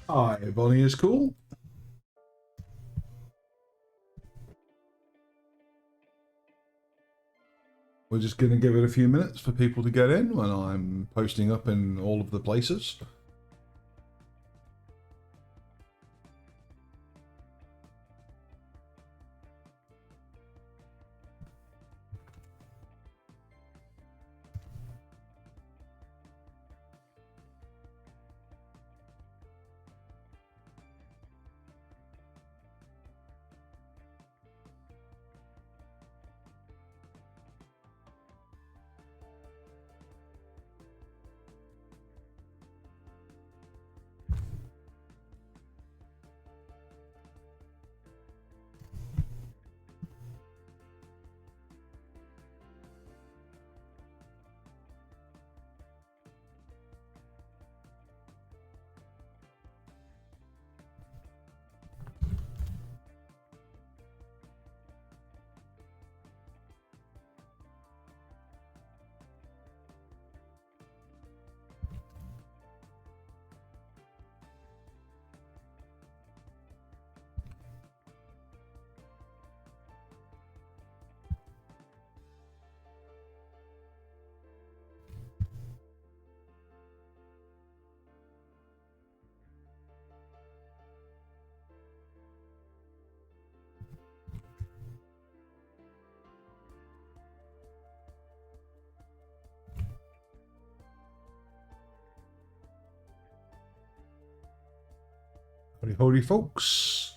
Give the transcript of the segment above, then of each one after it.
Hi, Bonnie is cool. We're just going to give it a few minutes for people to get in when I'm posting up in all of the places. Howdy, howdy, folks.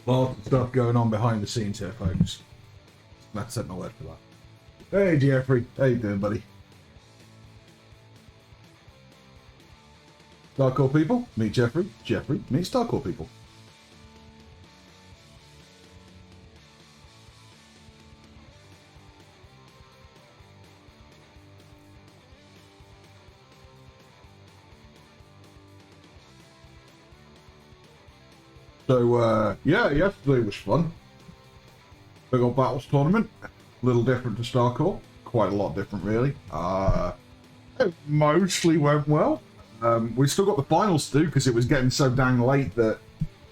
Lots of stuff going on behind the scenes here, folks. That's said my word for that. Hey, Jeffrey. How you doing, buddy? Starcore people, meet Jeffrey. Jeffrey, meet Starcore people. So, yeah, yesterday was fun. Big old battles tournament. A little different to Starcore. Quite a lot different, really. It mostly went well. We still got the finals to do because it was getting so dang late that,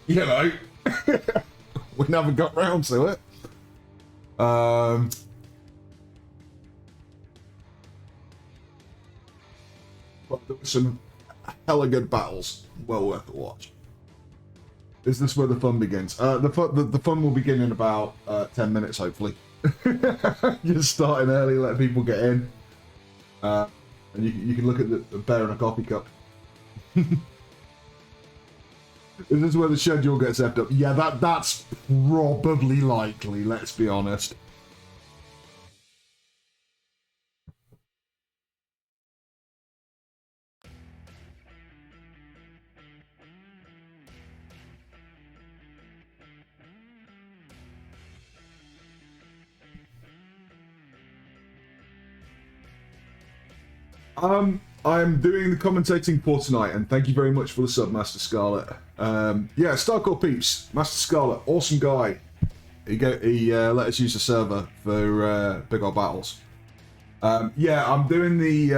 you know, we never got round to it. But there were some hella good battles. Well worth a watch. Is this where the fun begins? The fun will begin in about 10 minutes, hopefully. Just starting early, let people get in. And you can look at the bear in a coffee cup. Is this where the schedule gets effed up? Yeah, that's probably likely, let's be honest. I'm doing the commentating for tonight, and thank you very much for the sub, Master Scarlet. Yeah, Starcore peeps, Master Scarlet, awesome guy. He let us use the server for big old battles. Yeah, I'm doing the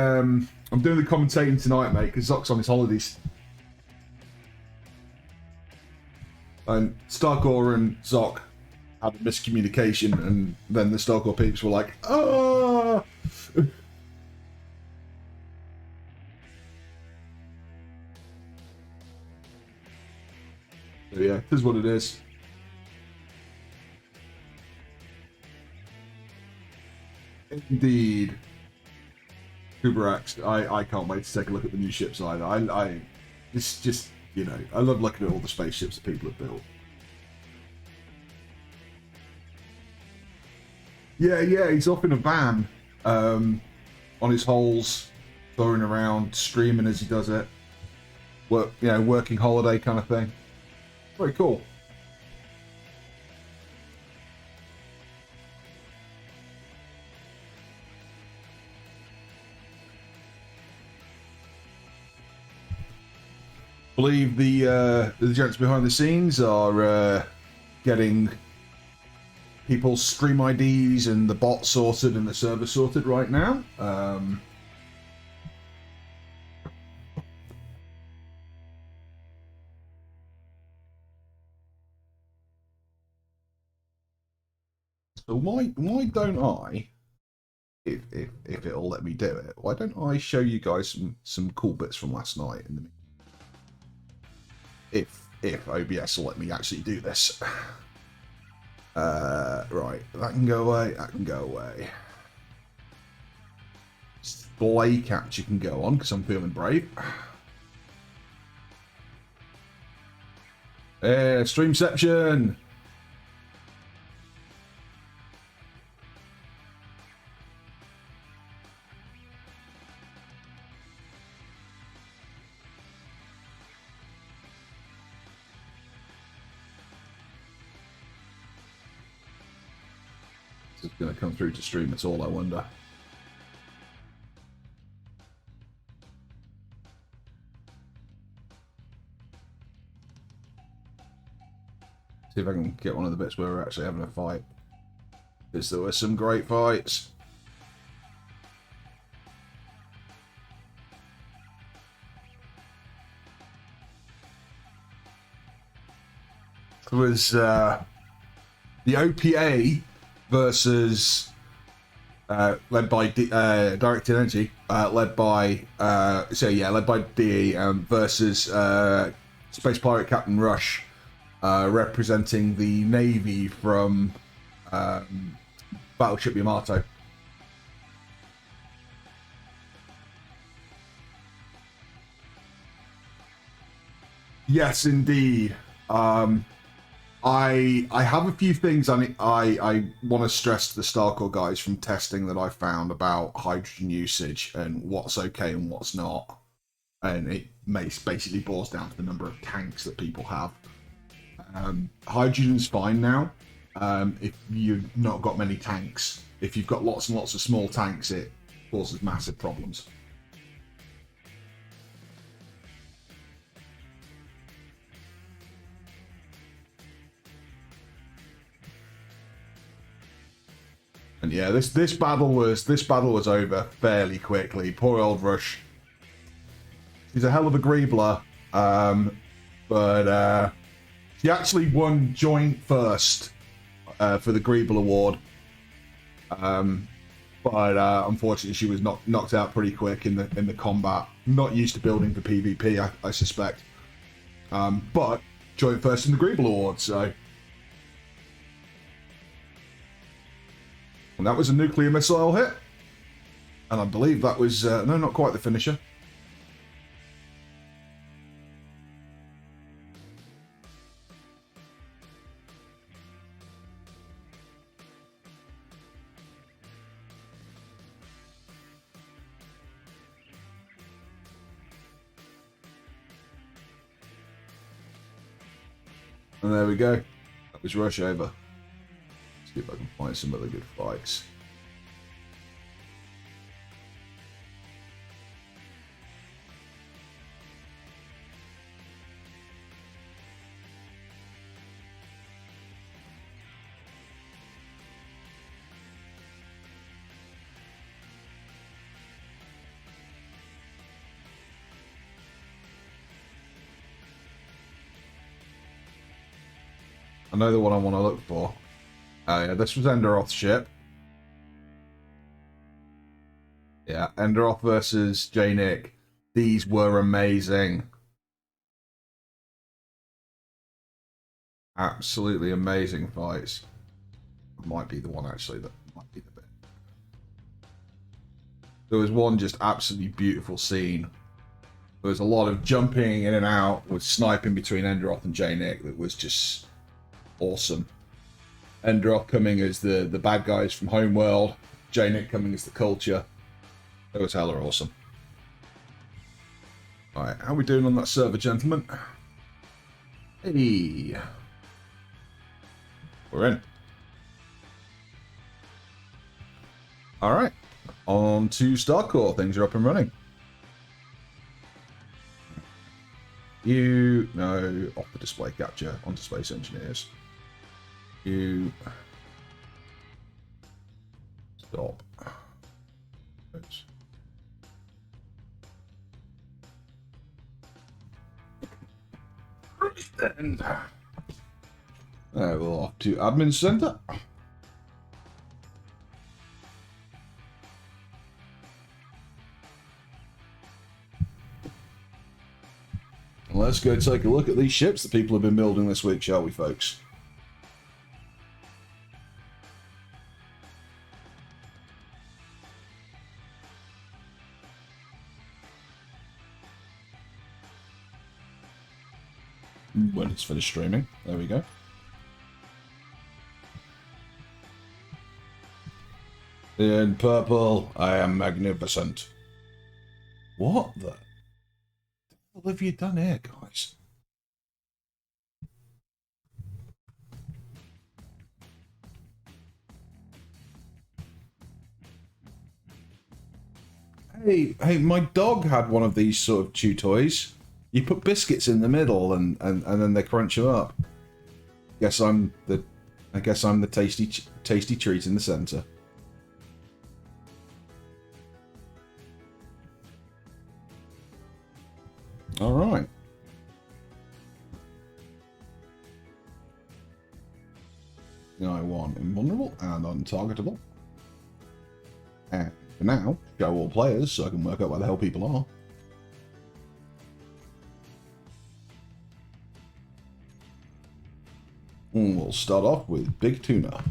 commentating tonight, mate, because Zoc's on his holidays. And Starcore and Zoc had a miscommunication, and then the Starcore peeps were like, "Ah!" So yeah, this is what it is. Indeed. Kubrax, I can't wait to take a look at the new ships either. It's just, you know, I love looking at all the spaceships that people have built. Yeah, he's off in a van, on his holes, touring around, streaming as he does it. Working holiday kind of thing. Very cool. Believe the gents behind the scenes are getting people's stream IDs and the bot sorted and the server sorted right now. So why don't I, if it'll let me do it, why don't I show you guys some cool bits from last night in the if OBS will let me actually do this. Right, that can go away, that can go away. Display capture can go on because I'm feeling brave. Streamception! Is going to come through to stream at all, I wonder. See if I can get one of the bits where we're actually having a fight. Because there were some great fights. It was the OPA versus led by Directed Energy, led by DE versus Space Pirate Captain Rush, representing the Navy from Battleship Yamato. Yes, indeed. I have a few things I want to stress to the Starcore guys from testing that I found about hydrogen usage and what's okay and what's not. And it basically boils down to the number of tanks that people have. Hydrogen's fine now if you've not got many tanks. If you've got lots and lots of small tanks, it causes massive problems. And yeah, this battle was over fairly quickly. Poor old Rush. He's a hell of a greebler, but she actually won joint first for the Greeble Award. But unfortunately, she was knocked out pretty quick in the combat. Not used to building for PvP, I suspect. But joint first in the Greeble Award, so. And that was a nuclear missile hit. And I believe that was, no, not quite the finisher. And there we go. That was Rush over. See if I can find some other good fights. I know the one I want to look for. Yeah, this was Enderoth's ship. Yeah, Enderoth versus J. Nick. These were amazing. Absolutely amazing fights. Might be the one actually that might be the bit. There was one just absolutely beautiful scene. There was a lot of jumping in and out with sniping between Enderoth and J-Nick that was just awesome. Enderoth coming as the bad guys from Homeworld, J-Nick coming as the culture. That was hella awesome. Alright, how are we doing on that server, gentlemen? Hey. We're in. Alright. On to Starcore. Things are up and running. You... No. Off the display capture. Onto Space Engineers. You... Stop. Oops. Then... we're off to Admin Center. Let's go take a look at these ships that people have been building this week, shall we, folks? When it's finished streaming. There we go. In purple, I am magnificent. What the... What have you done here, guys? Hey, my dog had one of these sort of chew toys. You put biscuits in the middle and then they crunch them up. I guess I'm the tasty treat in the center. All right. I want invulnerable and untargetable. And for now, show all players so I can work out where the hell people are. And we'll start off with Big Tuna.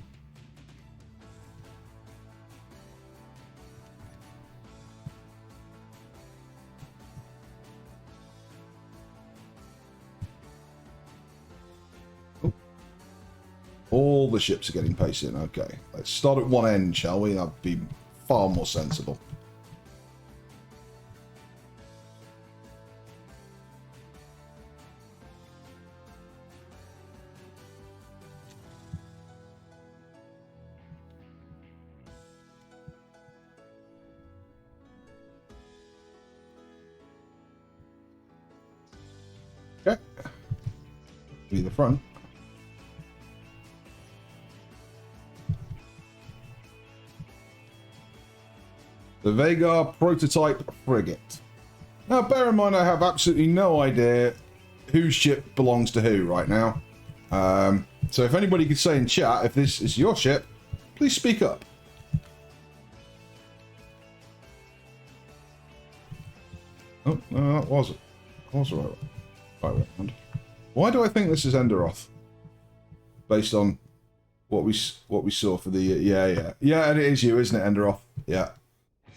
All the ships are getting pasted in. Okay, let's start at one end, shall we? That'd be far more sensible. Okay. Be the front. The Vega prototype frigate. Now, bear in mind, I have absolutely no idea whose ship belongs to who right now. So if anybody could say in chat if this is your ship, please speak up. Oh, no, that wasn't. That was the right one. Why do I think this is Enderoth? Based on what we saw for the... Yeah, and it is you, isn't it, Enderoth? Yeah.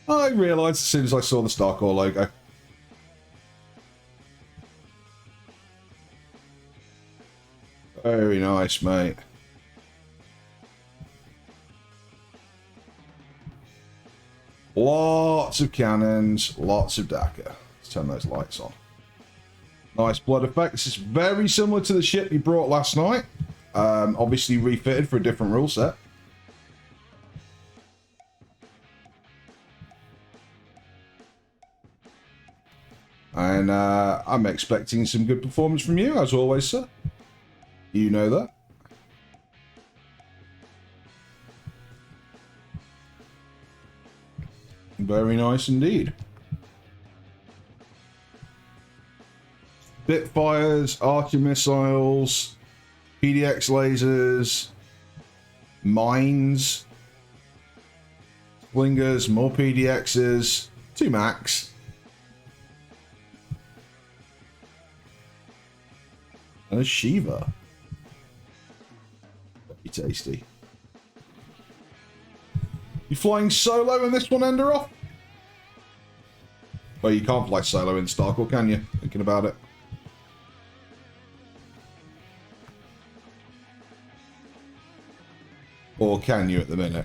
I realised as soon as I saw the Starcore logo. Very nice, mate. Lots of cannons, lots of Dakar. Let's turn those lights on. Nice blood effect. This is very similar to the ship you brought last night. Obviously refitted for a different rule set. And I'm expecting some good performance from you, as always, sir. You know that. Very nice indeed. Bitfires, Archer missiles, PDX lasers, mines, slingers, more PDXs, 2 max. And a Shiva. Very tasty. You flying solo in this one, Enderoth? Well, you can't fly solo in Starcore, can you? Thinking about it. Or can you at the minute?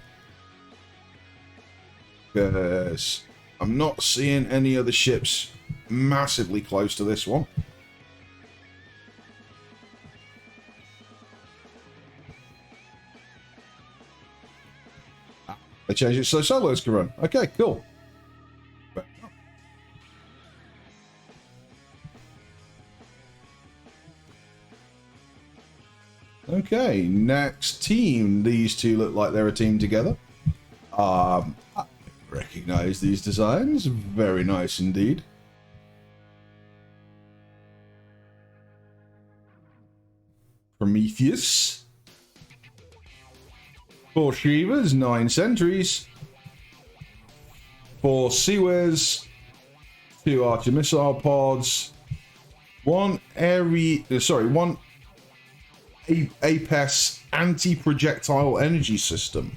Because I'm not seeing any other ships massively close to this one. They changed it so solos can run. Okay, cool. Okay, next team. These two look like they're a team together. I recognize these designs. Very nice indeed. Prometheus. 4 Shivas, 9 Sentries. 4 Seaways. 2 Archer Missile Pods. 1 1 APES anti-projectile energy system.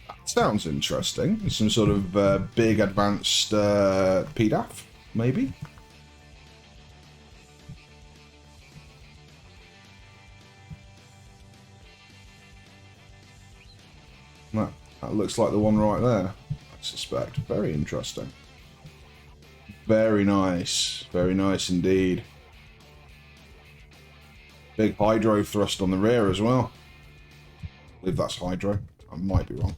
That sounds interesting. Some sort of big advanced PDAF, maybe? That looks like the one right there, I suspect. Very interesting. Very nice. Very nice indeed. Big hydro thrust on the rear as well. I believe that's hydro. I might be wrong.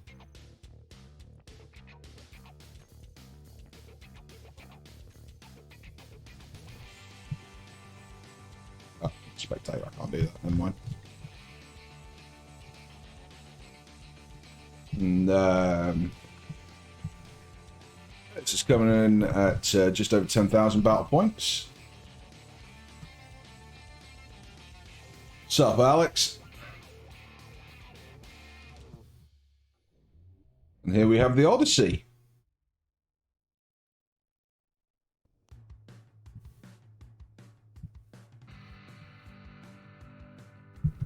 Oh, spectator, I can't do that. Never mind. And this is coming in at just over 10,000 battle points. Sup, Alex? And here we have the Odyssey.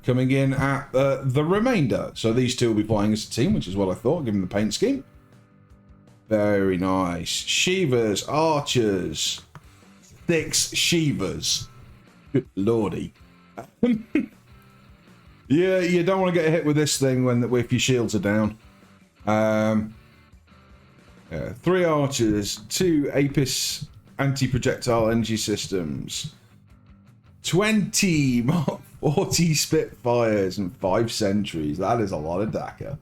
Coming in at the remainder. So these two will be flying as a team, which is what I thought, given the paint scheme. Very nice. Shivas, Archers. 6 Shivas. Good lordy. Yeah, you don't want to get hit with this thing if your shields are down. 3 Archers, 2 APES anti-projectile energy systems, 20 Mark 40 Spitfires, and 5 Sentries. That is a lot of Dakar.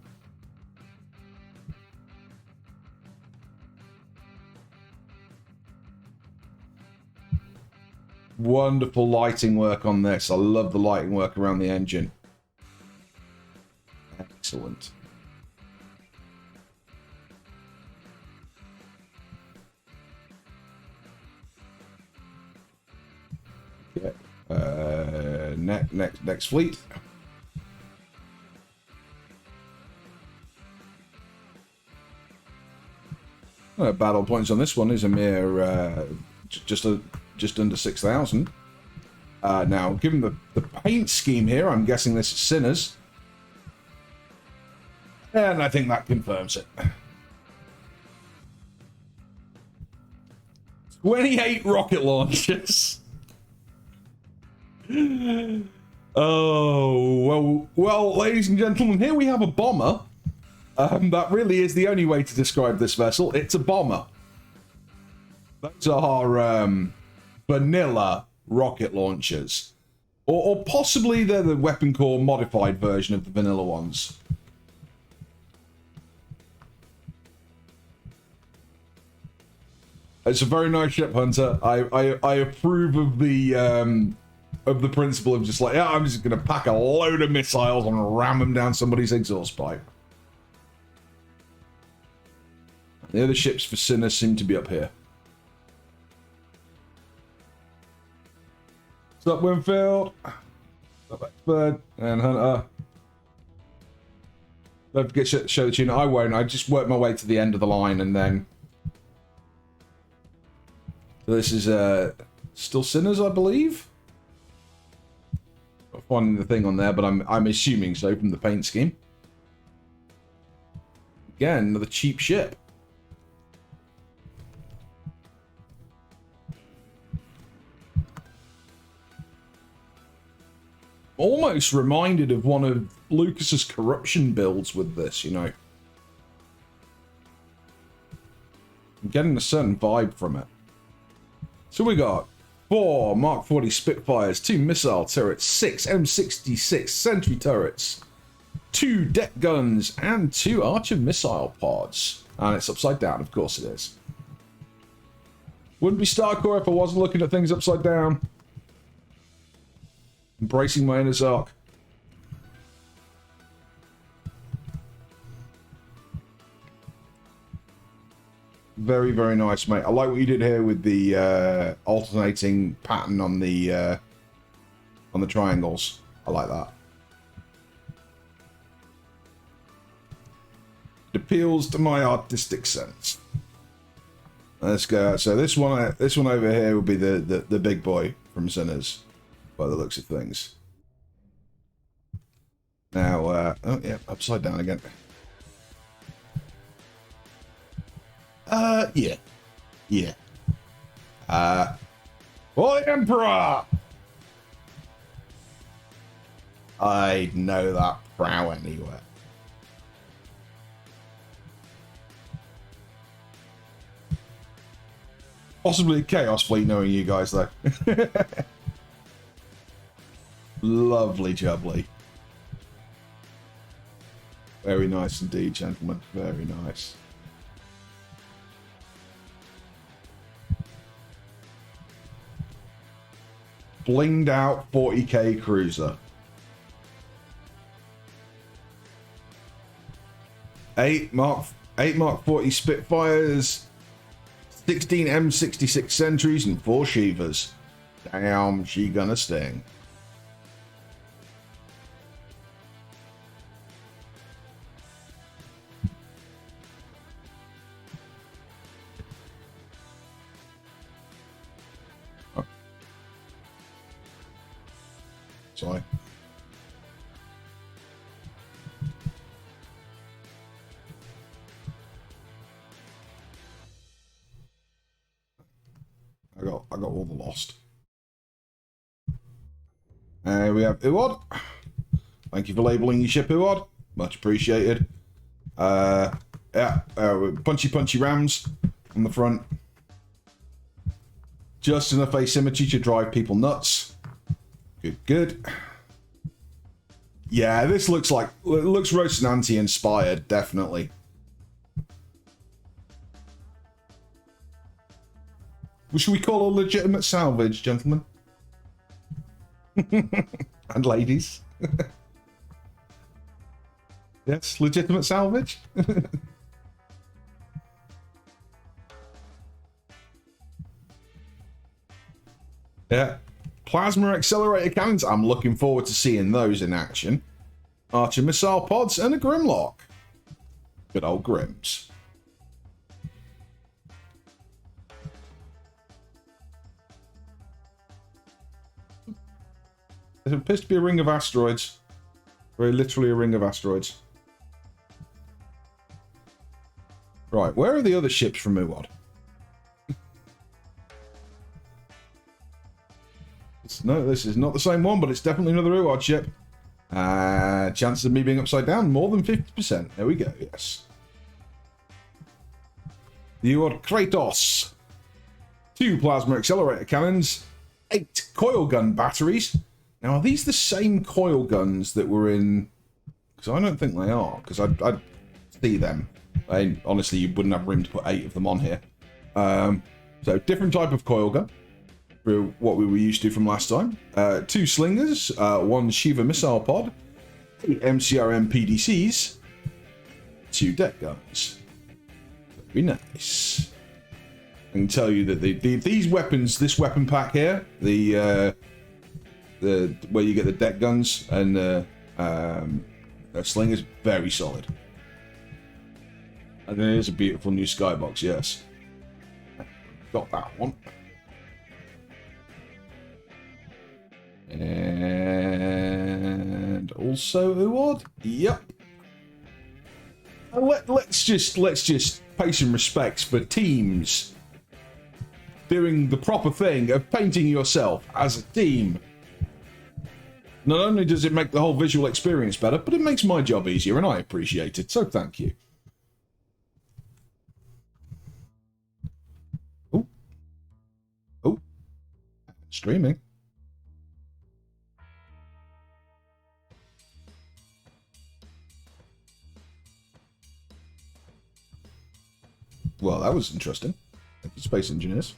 Wonderful lighting work on this. I love the lighting work around the engine. Excellent. Yeah. Next fleet. Battle points on this one is a mere just under 6,000. Now, given the paint scheme here, I'm guessing this is Sinners. And I think that confirms it. 28 rocket launchers. Oh, well, ladies and gentlemen, here we have a bomber. That really is the only way to describe this vessel. It's a bomber. Those are vanilla rocket launchers. Or possibly they're the weapon core modified version of the vanilla ones. It's a very nice ship, Hunter. I approve of the principle of just like, yeah, I'm just going to pack a load of missiles and ram them down somebody's exhaust pipe. The other ships for Sinner seem to be up here. What's up, Winfield? What's up, Expert? And Hunter. Don't forget to show the tune. I won't. I just work my way to the end of the line and then... So this is still Sinners, I believe. Not finding the thing on there, but I'm assuming so from the paint scheme. Again, another cheap ship. almost reminded of one of Lucas's corruption builds with this, you know. I'm getting a certain vibe from it. So we got 4 Mark 40 Spitfires, 2 missile turrets, 6 M66 sentry turrets, 2 deck guns, and 2 Archer missile pods. And it's upside down, of course it is. Wouldn't be Starcore if I wasn't looking at things upside down. Embracing my inner Zark. Very, very nice, mate. I like what you did here with the alternating pattern on the triangles. I like that. It appeals to my artistic sense. Let's go. So this one over here will be the big boy from Sinners, by the looks of things. Now, oh yeah, upside down again. Yeah. For the Emperor! I'd know that prow anywhere. Possibly a Chaos Fleet knowing you guys, though. Lovely jubbly. Very nice indeed, gentlemen. Very nice. Blinged out 40k cruiser. 8 Mark 40 Spitfires, 16 M66 sentries, and 4 Shivas. Damn, she gonna sting. Oh. Sorry. I got all the lost. We have Uod. Thank you for labeling your ship, Uod. Much appreciated. Punchy rams on the front. Just enough asymmetry to drive people nuts. Good. Yeah, this looks Rocinante inspired, definitely. What should we call a legitimate salvage, gentlemen? And ladies. Yes, legitimate salvage. Yeah. Plasma accelerator cannons. I'm looking forward to seeing those in action. Archer missile pods and a Grimlock. Good old Grims. It appears to be a ring of asteroids. Very literally a ring of asteroids. Right, where are the other ships from Uod? No, this is not the same one, but it's definitely another Uod ship. Chances of me being upside down, more than 50%. There we go, yes. The Uod Kratos. 2 plasma accelerator cannons. 8 coil gun batteries. Now, are these the same coil guns that were in... Because I don't think they are, because I'd see them. Honestly, you wouldn't have room to put 8 of them on here. So, different type of coil gun. For what we were used to from last time. 2 slingers, 1 Shiva missile pod, 8 MCRM PDCs, 2 deck guns. Very nice. I can tell you that these weapons, this weapon pack here, the where you get the deck guns and the slingers, very solid. And then there's a beautiful new skybox, yes. Got that one. And also Uod. Yep. Let's just pay some respects for teams doing the proper thing of painting yourself as a team. Not only does it make the whole visual experience better, but it makes my job easier, and I appreciate it, so thank you. Oh. Oh. Streaming. Well, that was interesting. Thank you, Space Engineers.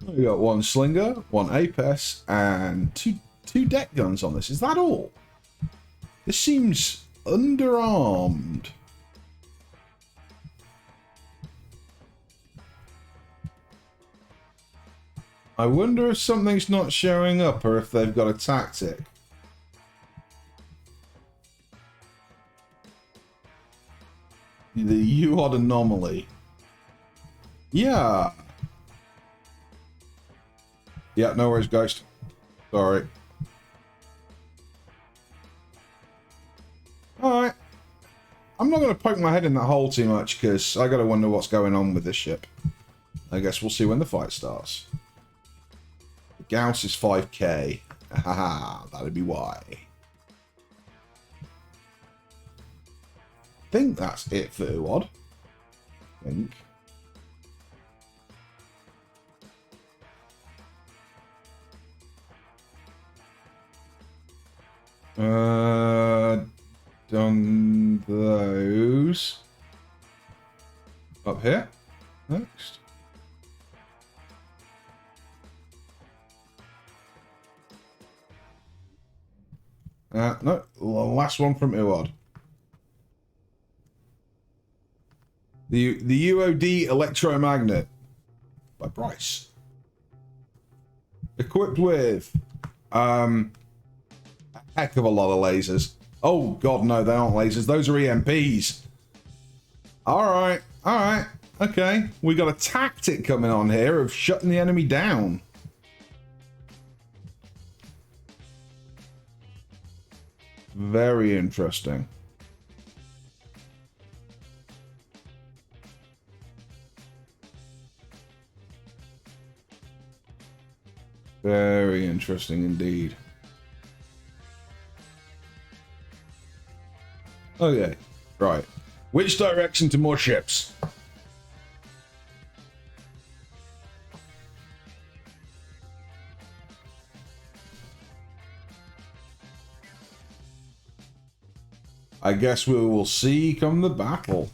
We got one slinger, one APS, and two deck guns on this. Is that all? This seems underarmed. I wonder if something's not showing up or if they've got a tactic. The UOD anomaly. Yeah. Yeah, no worries, Ghost. Sorry. Alright. I'm not going to poke my head in that hole too much because I got to wonder what's going on with this ship. I guess we'll see when the fight starts. The Gauss is 5k. Haha, that'd be why. I think that's it for UOD. I think. Done those. Up here. Next. No, the last one from UOD. The UOD electromagnet by Bryce. Equipped with a heck of a lot of lasers. Oh god, no, they aren't lasers. Those are EMPs. Alright, alright, okay. We got a tactic coming on here of shutting the enemy down. Very interesting. Very interesting indeed. Okay, right. Which direction to more ships? I guess we will see come the battle.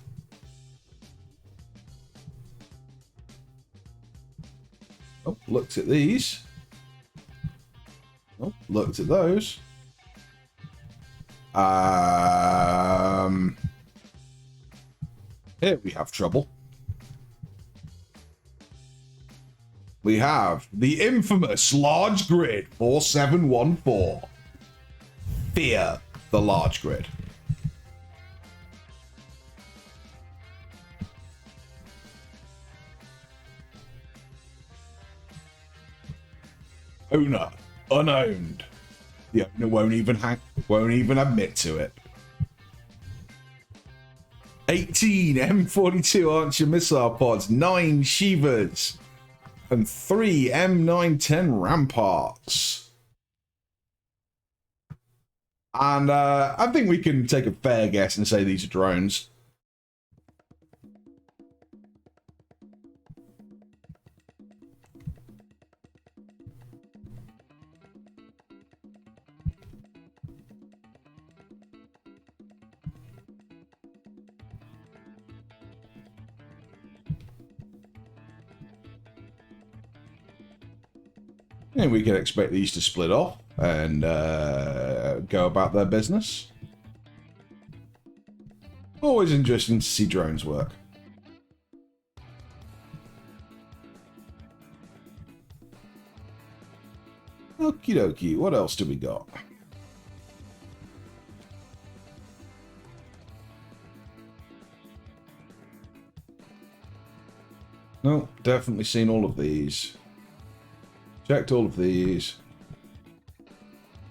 Oh, looked at these. Oh, looked at those. Here we have trouble. We have the infamous large grid 4714. Fear the large grid. Owner unowned. The owner won't even admit to it. 18 M42 Archer missile pods, 9 Shivas, and 3 M910 Ramparts. And I think we can take a fair guess and say these are drones. And we can expect these to split off and go about their business. Always interesting to see drones work. Okie dokie, what else do we got? No, definitely seen all of these. Checked all of these.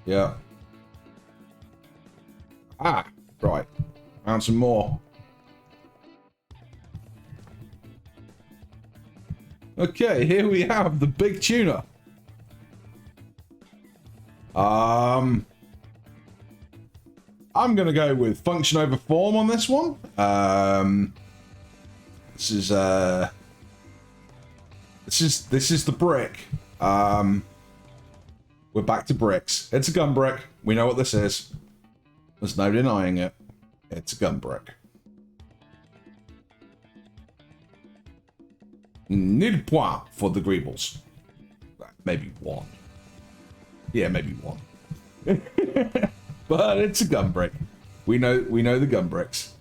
Yeah. Ah, right. Found some more. Okay, here we have the big tuna. I'm gonna go with function over form on this one. This is the brick. We're back to bricks. It's a gun brick. We know what this is. There's no denying it. It's a gun brick. Nil point for the Greebles. Maybe one. Yeah, maybe one. But it's a gun brick. We know the gun bricks.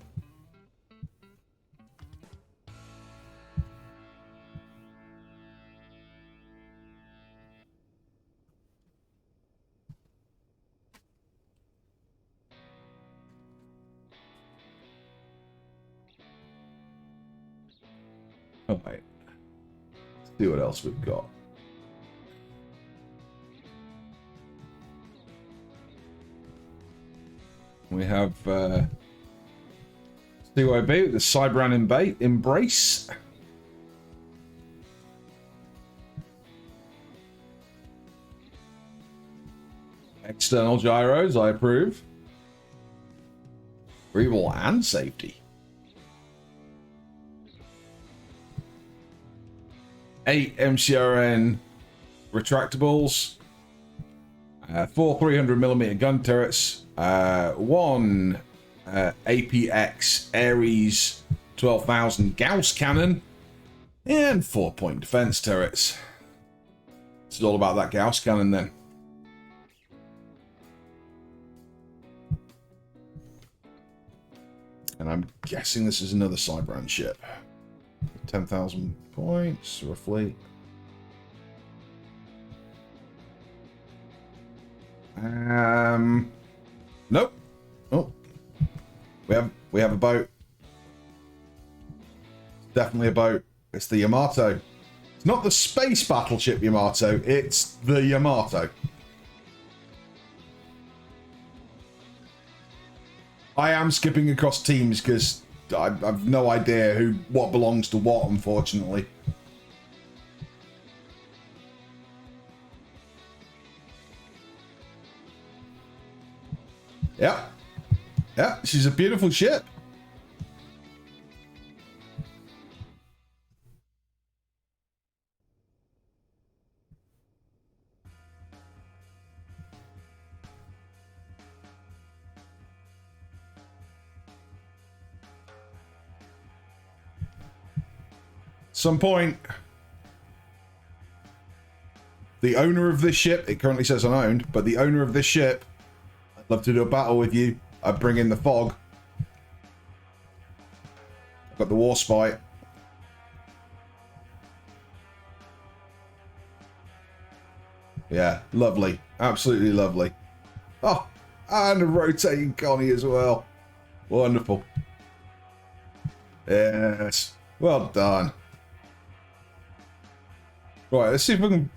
Oh wait. Let's see what else we've got. We have CYB with the Cybran Embrace. External gyros, I approve. Reroll and safety. 8 MCRN retractables. 4 300mm gun turrets. 1 APX Ares 12,000 Gauss cannon. And 4-point defense turrets. This is all about that Gauss cannon then. And I'm guessing this is another Cybran ship. 10,000 points, roughly. Nope. Oh, we have a boat. Definitely a boat. It's the Yamato. It's not the space battleship Yamato. It's the Yamato. I am skipping across teams because I've no idea what belongs to what, unfortunately. Yeah. Yeah, she's a beautiful ship. Some point, the owner of this ship, it currently says unowned, but the owner of this ship, I'd love to do a battle with you. I'd bring in the fog. I've got the war spite. Yeah, lovely. Absolutely lovely. Oh, and a rotating Connie as well. Wonderful. Yes. Well done. Right, let's see if we can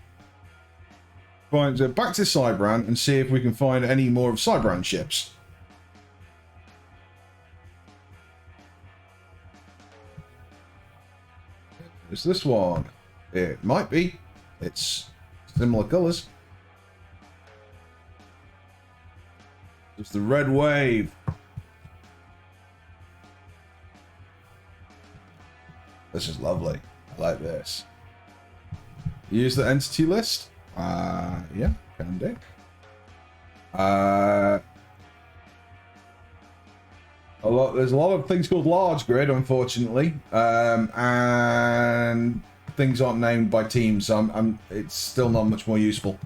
find back to Cybran and see if we can find any more of Cybran ships. Is this one? It might be. It's similar colours. It's the Red Wave. This is lovely. I like this. Use the entity list. Yeah, can do. There's a lot of things called large grid, unfortunately, and things aren't named by teams. So it's still not much more useful.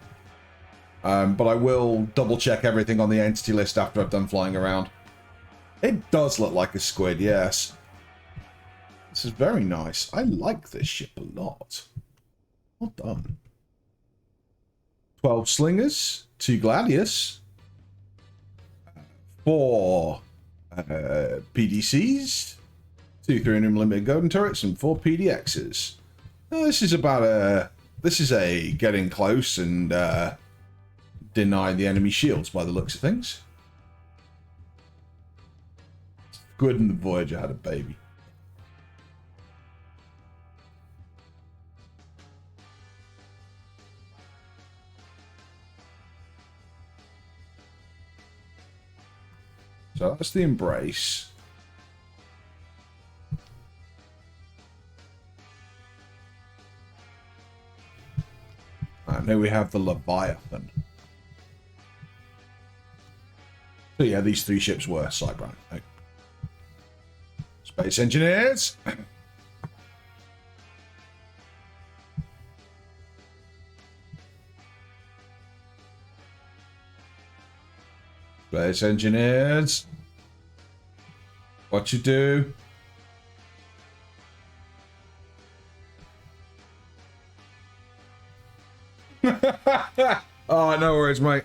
But I will double check everything on the entity list after I've done flying around. It does look like a squid, yes. This is very nice. I like this ship a lot. Well done. 12 slingers, 2 gladius, 4 PDCs, 2 300mm golden turrets, and 4 PDXs. Now, this is a getting close and deny the enemy shields by the looks of things. good and the Voyager had a baby. So that's the Embrace. And then we have the Leviathan. So yeah, these three ships were Cyberman. Okay. Space Engineers. Space Engineers. What you do? Oh, no worries, mate.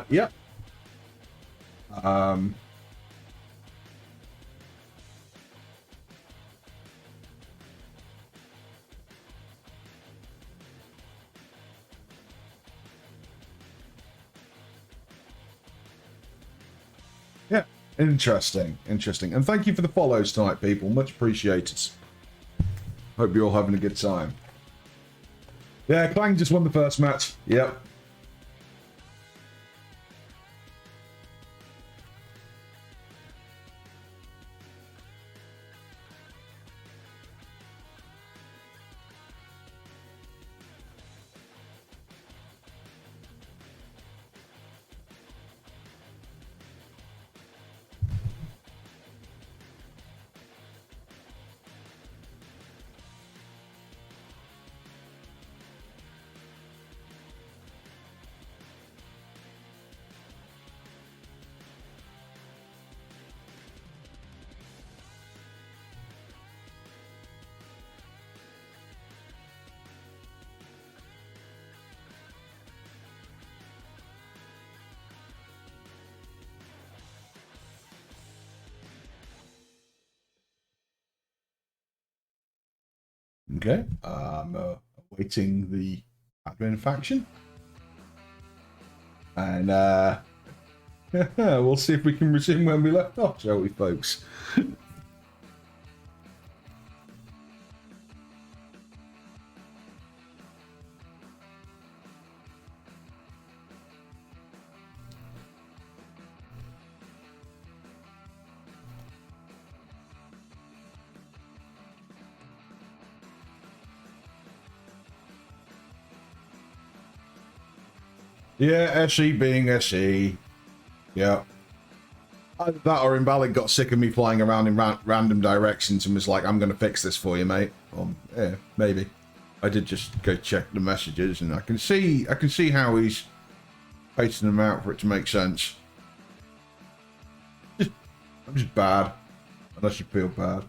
Yep. Um, yeah. Interesting. Interesting. And thank you for the follows tonight, people. Much appreciated. Hope you're all having a good time. Yeah, Clang just won the first match. Yep. Okay. Awaiting the admin faction. And we'll see if we can resume when we left off, shall we, folks? Yeah, SE being SE. Yeah. Either that or Invalid got sick of me flying around in random directions and was like, I'm going to fix this for you, mate. Yeah, maybe. I did just go check the messages and I can see how he's pasting them out for it to make sense. I'm just bad. Unless you feel bad.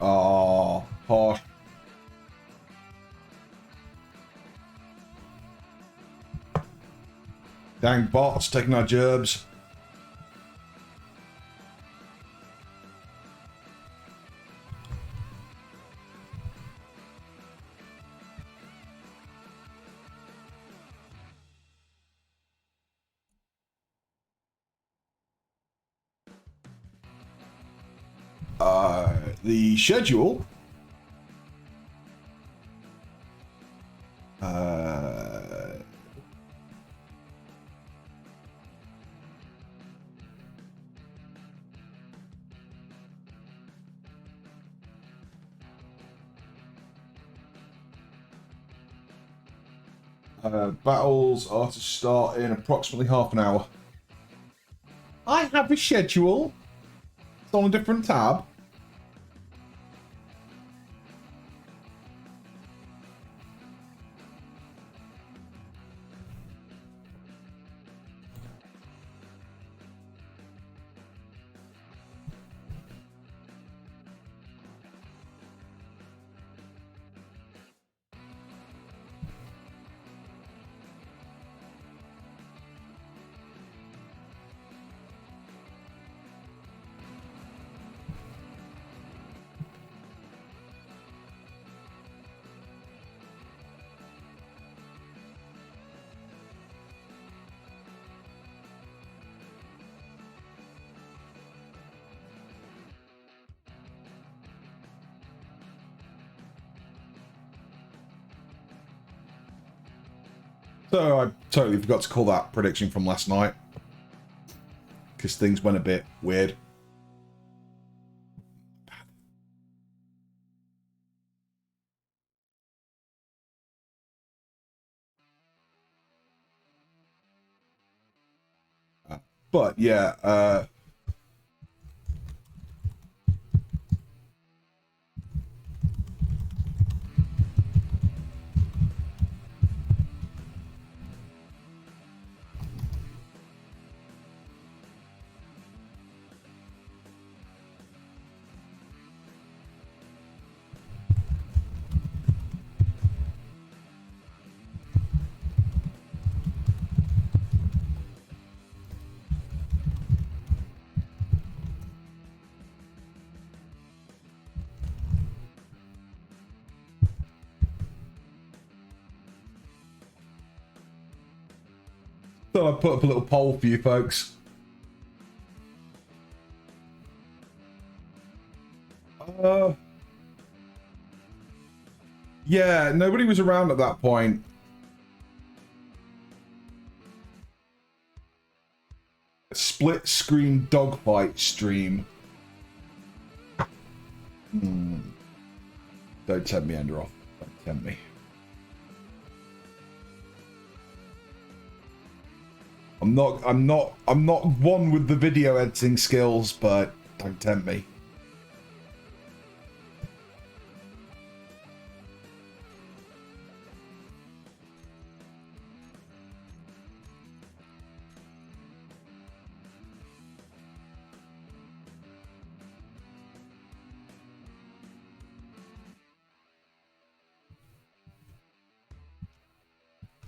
Oh, harsh. Dang bots taking our gerbs. The schedule Battles are to start in approximately half an hour. I have a schedule. It's on a different tab. So I totally forgot to call that prediction from last night. Because things went a bit weird. But yeah, so I put up a little poll for you folks. Yeah, nobody was around at that point. Split screen dogfight stream. Don't tempt me, Enderoff. Don't tempt me. I'm not one with the video editing skills, but don't tempt me.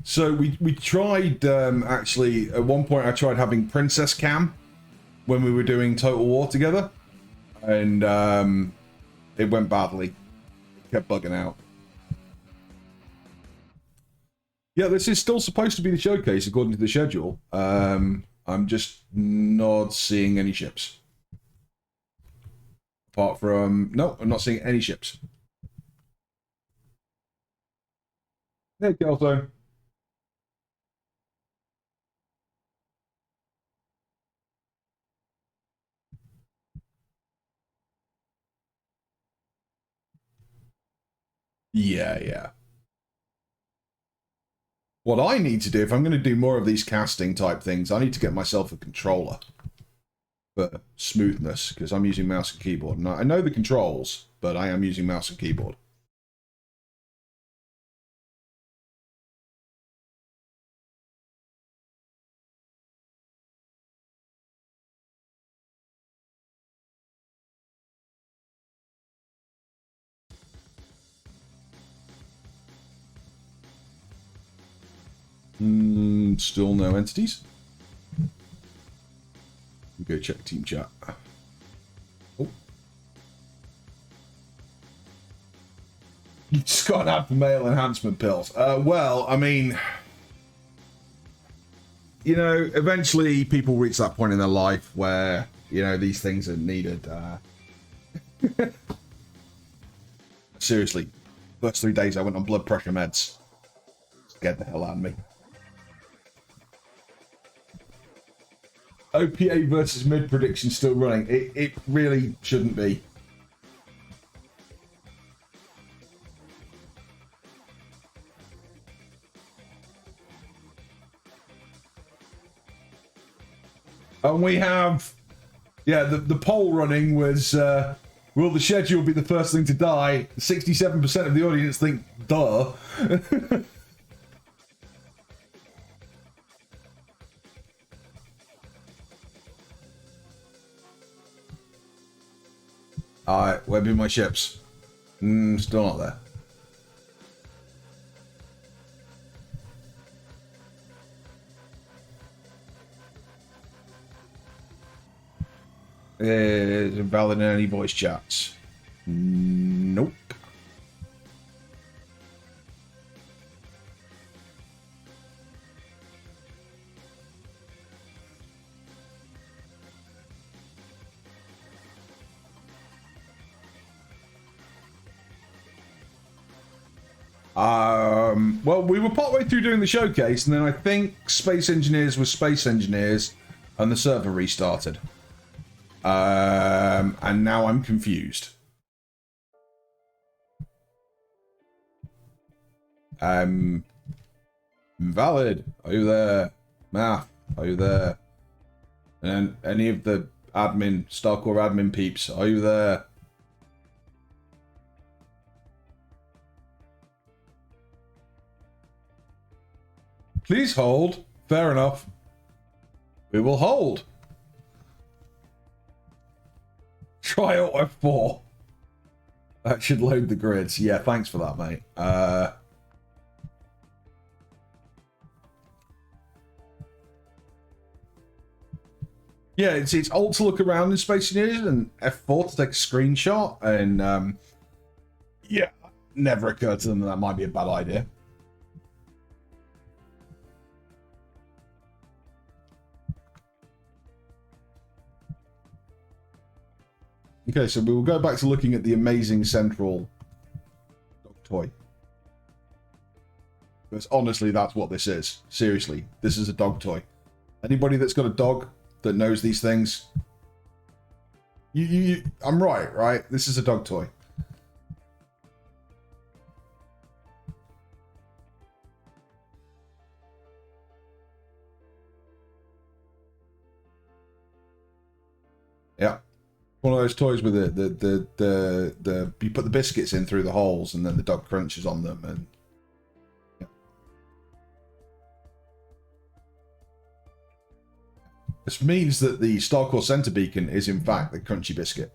So we tried, actually, at one point I tried having Princess Cam when we were doing Total War together, and it went badly. It kept bugging out. Yeah, this is still supposed to be the showcase according to the schedule. I'm just not seeing any ships. Apart from... No, I'm not seeing any ships. Hey, Kelso. Yeah. What I need to do, if I'm going to do more of these casting type things, I need to get myself a controller for smoothness, because I'm using mouse and keyboard. And I know the controls, but I am using mouse and keyboard. Still no entities. Go check team chat. Oh. You just got an ad for male enhancement pills. Well, I mean, you know, eventually people reach that point in their life where, you know, these things are needed. Seriously, first 3 days I went on blood pressure meds. Scared the hell out of me. OPA versus mid prediction still running. It really shouldn't be. And we have, yeah, the poll running was, will the schedule be the first thing to die? 67% of the audience think, duh. Alright, where be my ships? Still not there. Is invalid in any voice chats? Nope. Well, we were partway through doing the showcase, and then I think Space Engineers was Space Engineers, and the server restarted. And now I'm confused. Invalid. Are you there? Math. Are you there? And any of the admin, Starcore admin peeps, are you there? Please hold. Fair enough. We will hold. Try Alt F4. That should load the grids. Yeah, thanks for that, mate. Yeah, it's Alt to look around in Space News and F4 to take a screenshot. And yeah, never occurred to them that might be a bad idea. Okay, so we will go back to looking at the amazing central dog toy. Because honestly, that's what this is. Seriously, this is a dog toy. Anybody that's got a dog that knows these things, I'm right? This is a dog toy. Yeah. One of those toys with the you put the biscuits in through the holes and then the dog crunches on them, and yeah. This means that the Starcore center beacon is in fact the crunchy biscuit.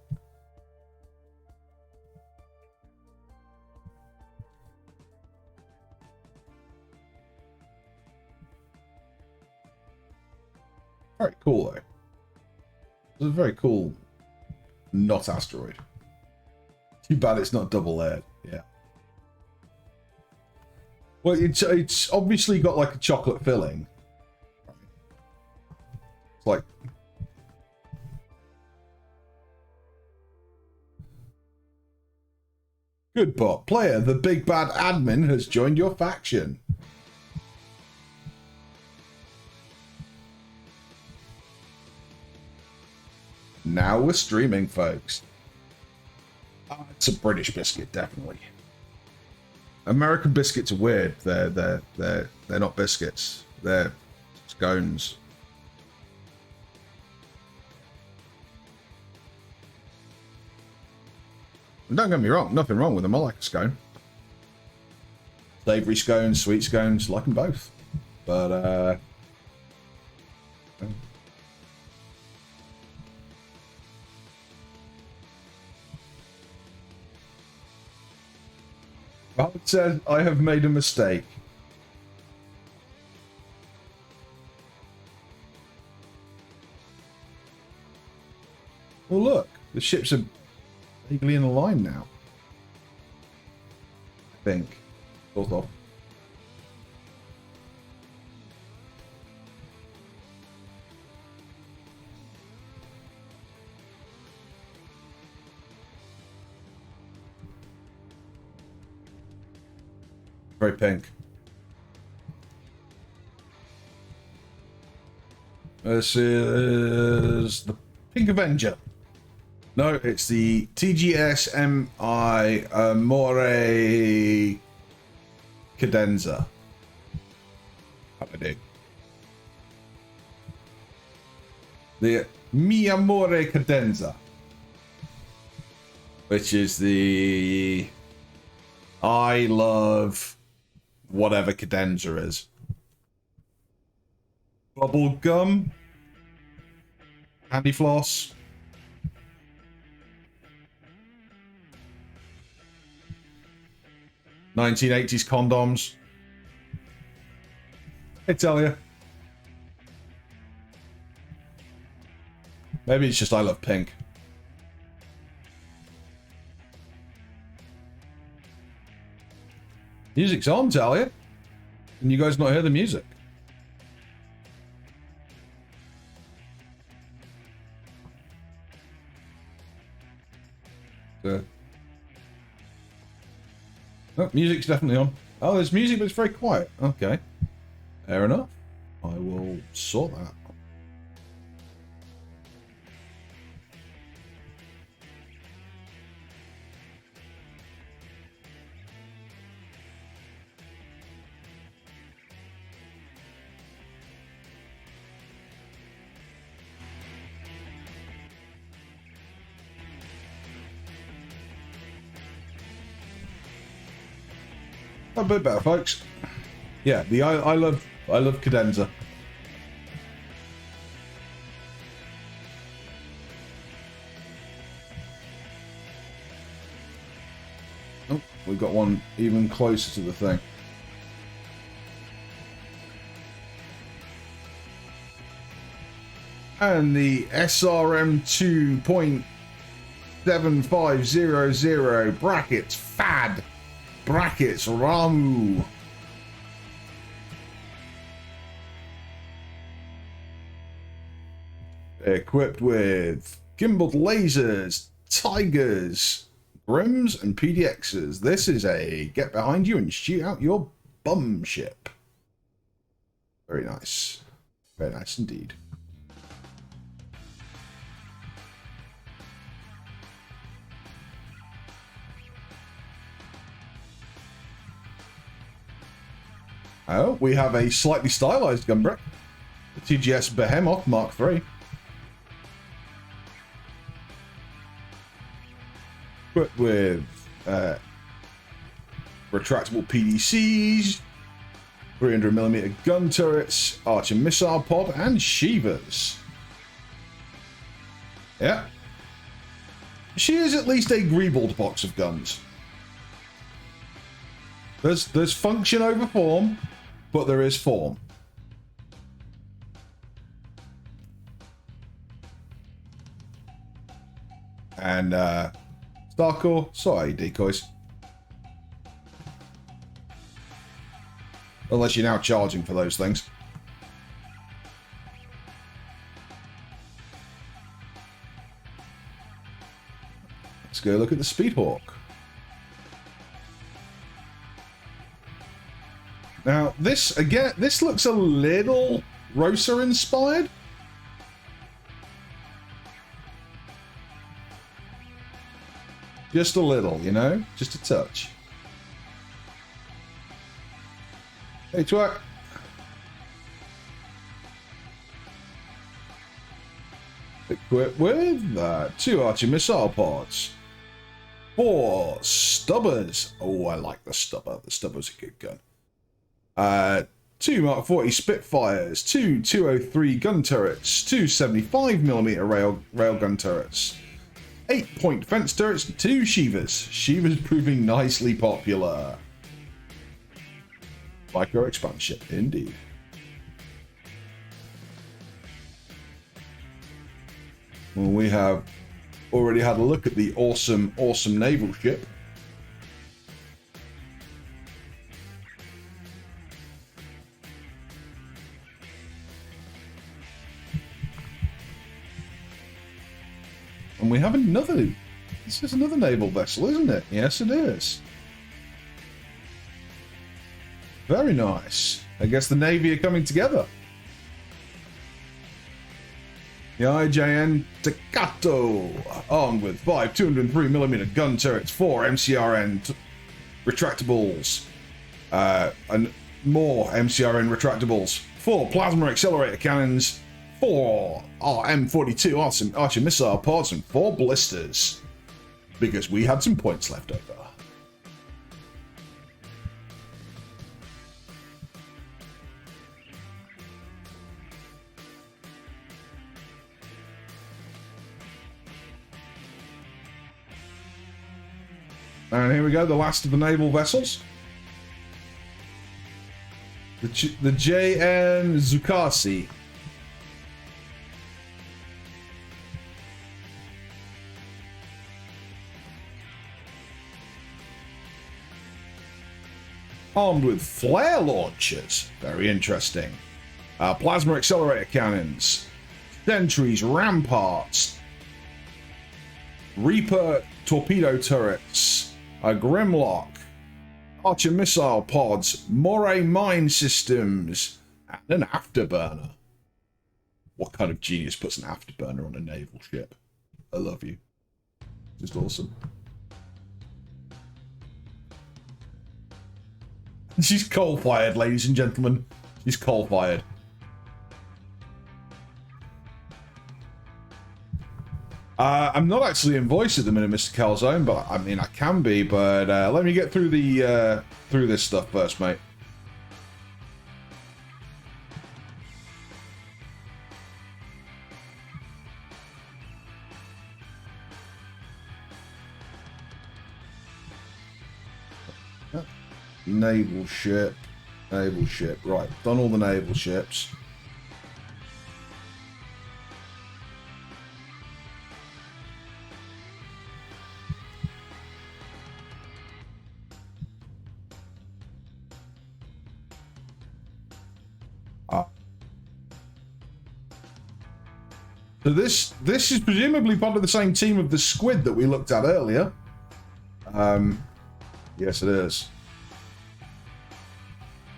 Very cool though. It's a very cool. Not asteroid. Too bad it's not double layered. Yeah. Well, it's obviously got like a chocolate filling. It's like good bot player. The big bad admin has joined your faction. Now we're streaming, folks. It's a British biscuit, definitely. American biscuits are weird. They're not biscuits. They're scones. And don't get me wrong, nothing wrong with them. I like a scone. Savoury scones, sweet scones, like them both. But Robert says, I have made a mistake. Well, look, the ships are legally in a line now. I think. Sort of. Very pink. This is the Pink Avenger. No, it's the TGS-MI Amore Cadenza. How do I do? The Mi Amore Cadenza, which is the I love whatever cadenza is. Bubble gum, candy floss, 1980s condoms. I tell you. Maybe it's just I love pink. Music's on, tell you. Can you guys not hear the music? Good. Oh, music's definitely on. Oh, there's music, but it's very quiet. Okay. Fair enough. I will sort that. A bit better, folks. Yeah, the I love cadenza. Oh, we've got one even closer to the thing. And the SRM 2.7500 brackets FAD brackets Ramu. Equipped with gimbaled lasers, tigers, brims, and PDXs. This is a get behind you and shoot out your bum ship. Very nice. Very nice indeed. Oh, we have a slightly stylized gunbrick. The TGS Behemoth Mark III. Equipped with retractable PDCs, 300mm gun turrets, Archer missile pod, and Shivas. Yeah. She is at least a greebled box of guns. There's function over form, but there is form. And Starcore, sorry decoys. Unless you're now charging for those things. Let's go look at the Speedhawk. Now, this looks a little Rosa inspired. Just a little, you know? Just a touch. Hey, twerk. Equipped with 2 Archer missile pods. 4 stubbers. Oh, I like the stubber. The stubber's a good gun. 2 Mark 40 Spitfires, 2 203 gun turrets, 2 75mm railgun turrets, 8-point fence turrets, and 2 Shivas. Shivas proving nicely popular. Micro expansion, indeed. Well, we have already had a look at the awesome naval ship. And we have another. This is another naval vessel, isn't it? Yes, it is. Very nice. I guess the Navy are coming together. The IJN Takato, armed with 5 203mm gun turrets, 4 MCRN retractables, and more MCRN retractables, 4 plasma accelerator cannons, 4 M42 Archer missile pods and 4 blisters. Because we had some points left over. And here we go, the last of the naval vessels. The JN Zukasi. Armed with flare launchers. Very interesting. Plasma accelerator cannons. Sentries, ramparts. Reaper torpedo turrets. A Grimlock, Archer missile pods, Moray mine systems, and an afterburner. What kind of genius puts an afterburner on a naval ship? I love you. Just awesome. She's coal-fired, ladies and gentlemen. She's coal-fired. I'm not actually in voice at the minute, Mr. Calzone, but I mean I can be. But let me get through the through this stuff first, mate. Naval ship, right? Done all the naval ships. So this is presumably part of the same team of the squid that we looked at earlier. Yes, it is.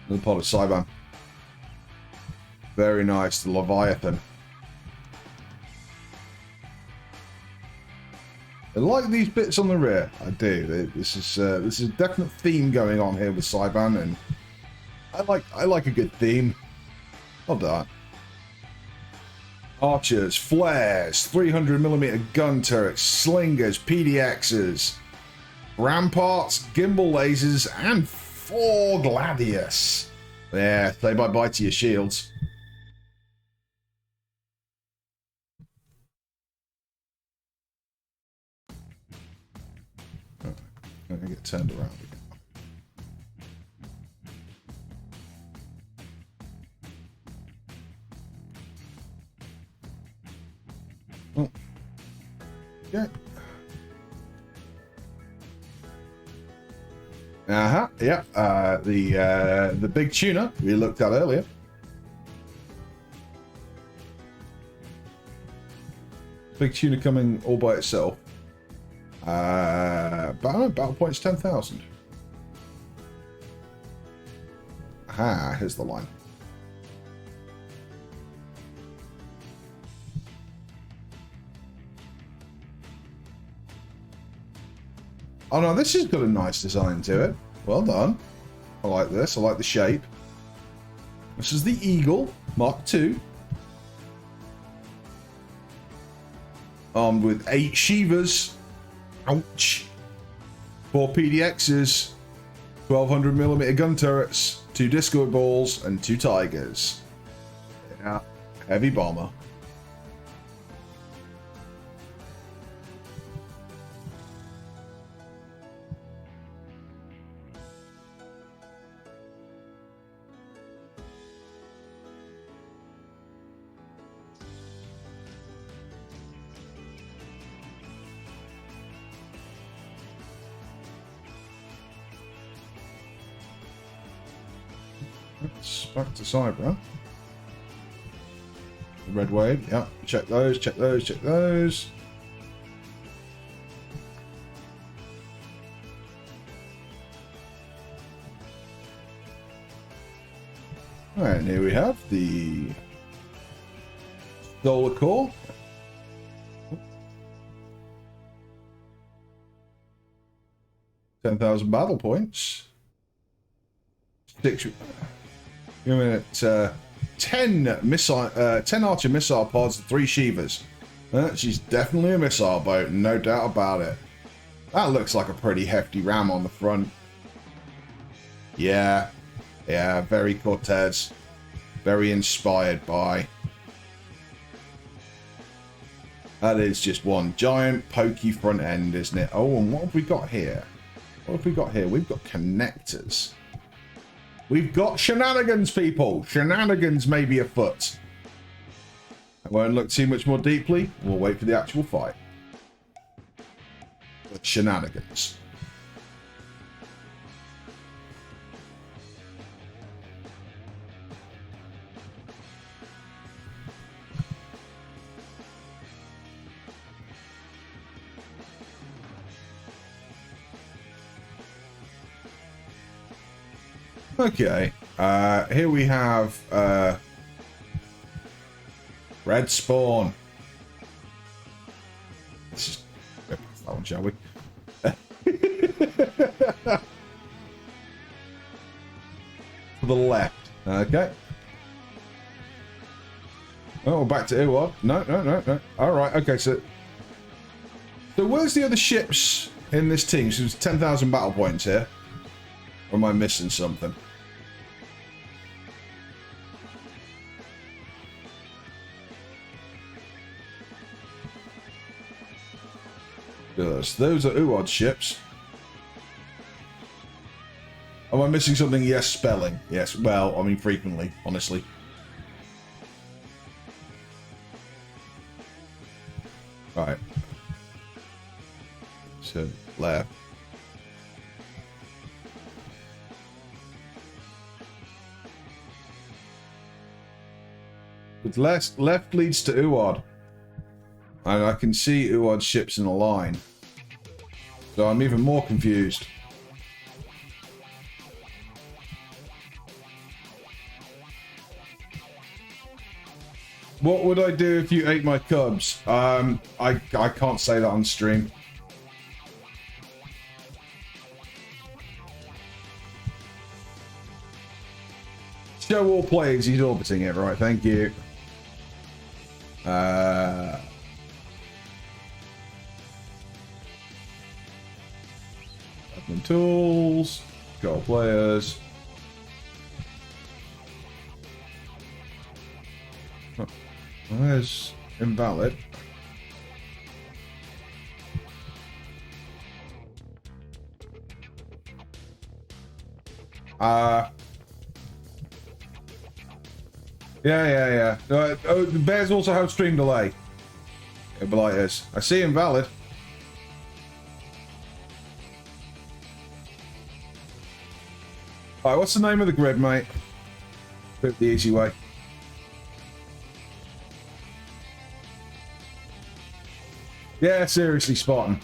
Another part of Cyban. Very nice, the Leviathan. I like these bits on the rear. I do. This is a definite theme going on here with Cyban, and I like a good theme. Well done. Archers, flares, 300mm gun turrets, slingers, PDXs, ramparts, gimbal lasers, and 4 Gladius. Yeah, say bye-bye to your shields. I'm gonna get turned around again. Oh. Yeah. Yeah. The big tuna we looked at earlier. Big tuna coming all by itself. Battle points 10,000. Aha, here's the line. Oh no, this has got a nice design to it. Well done. I like this. I like the shape. This is the Eagle Mark II. Armed with 8 Shivas. Ouch. 4 PDXs. 1200mm gun turrets. 2 disco balls and 2 Tigers. Yeah. Heavy bomber. Back to Cyber. Red Wave, yeah. Check those, check those, check those. Alright, and here we have the Starcore. $10,000 battle points. 6. Give me a minute. 10 missile, 10 Archer missile pods, 3 Shivas. She's definitely a missile boat, no doubt about it. That looks like a pretty hefty ram on the front. Yeah, very Cortez. Very inspired by. That is just one giant pokey front end, isn't it? Oh, and what have we got here? What have we got here? We've got connectors. We've got shenanigans, people. Shenanigans may be afoot. I won't look too much more deeply. We'll wait for the actual fight. But shenanigans. Okay, here we have Red Spawn. Let's just go past that one, shall we? To the left. Okay. Oh, back to Iwad. No. Alright, okay, so where's the other ships in this team? So there's 10,000 battle points here. Or am I missing something? Yes, those are Uod ships. Am I missing something? Yes, spelling. Yes, well, I mean frequently, honestly. Right. So, left. But left leads to Uod. And I can see Uod's ships in a line. So I'm even more confused. What would I do if you ate my cubs? I can't say that on stream. Show all players he's orbiting it, right? Thank you. Admin tools, show all players. Oh, there's invalid. Yeah. Oh, the bears also have stream delay. Yeah, but like this. I see invalid. Alright, what's the name of the grid, mate? Do it the easy way. Yeah, seriously, Spartan.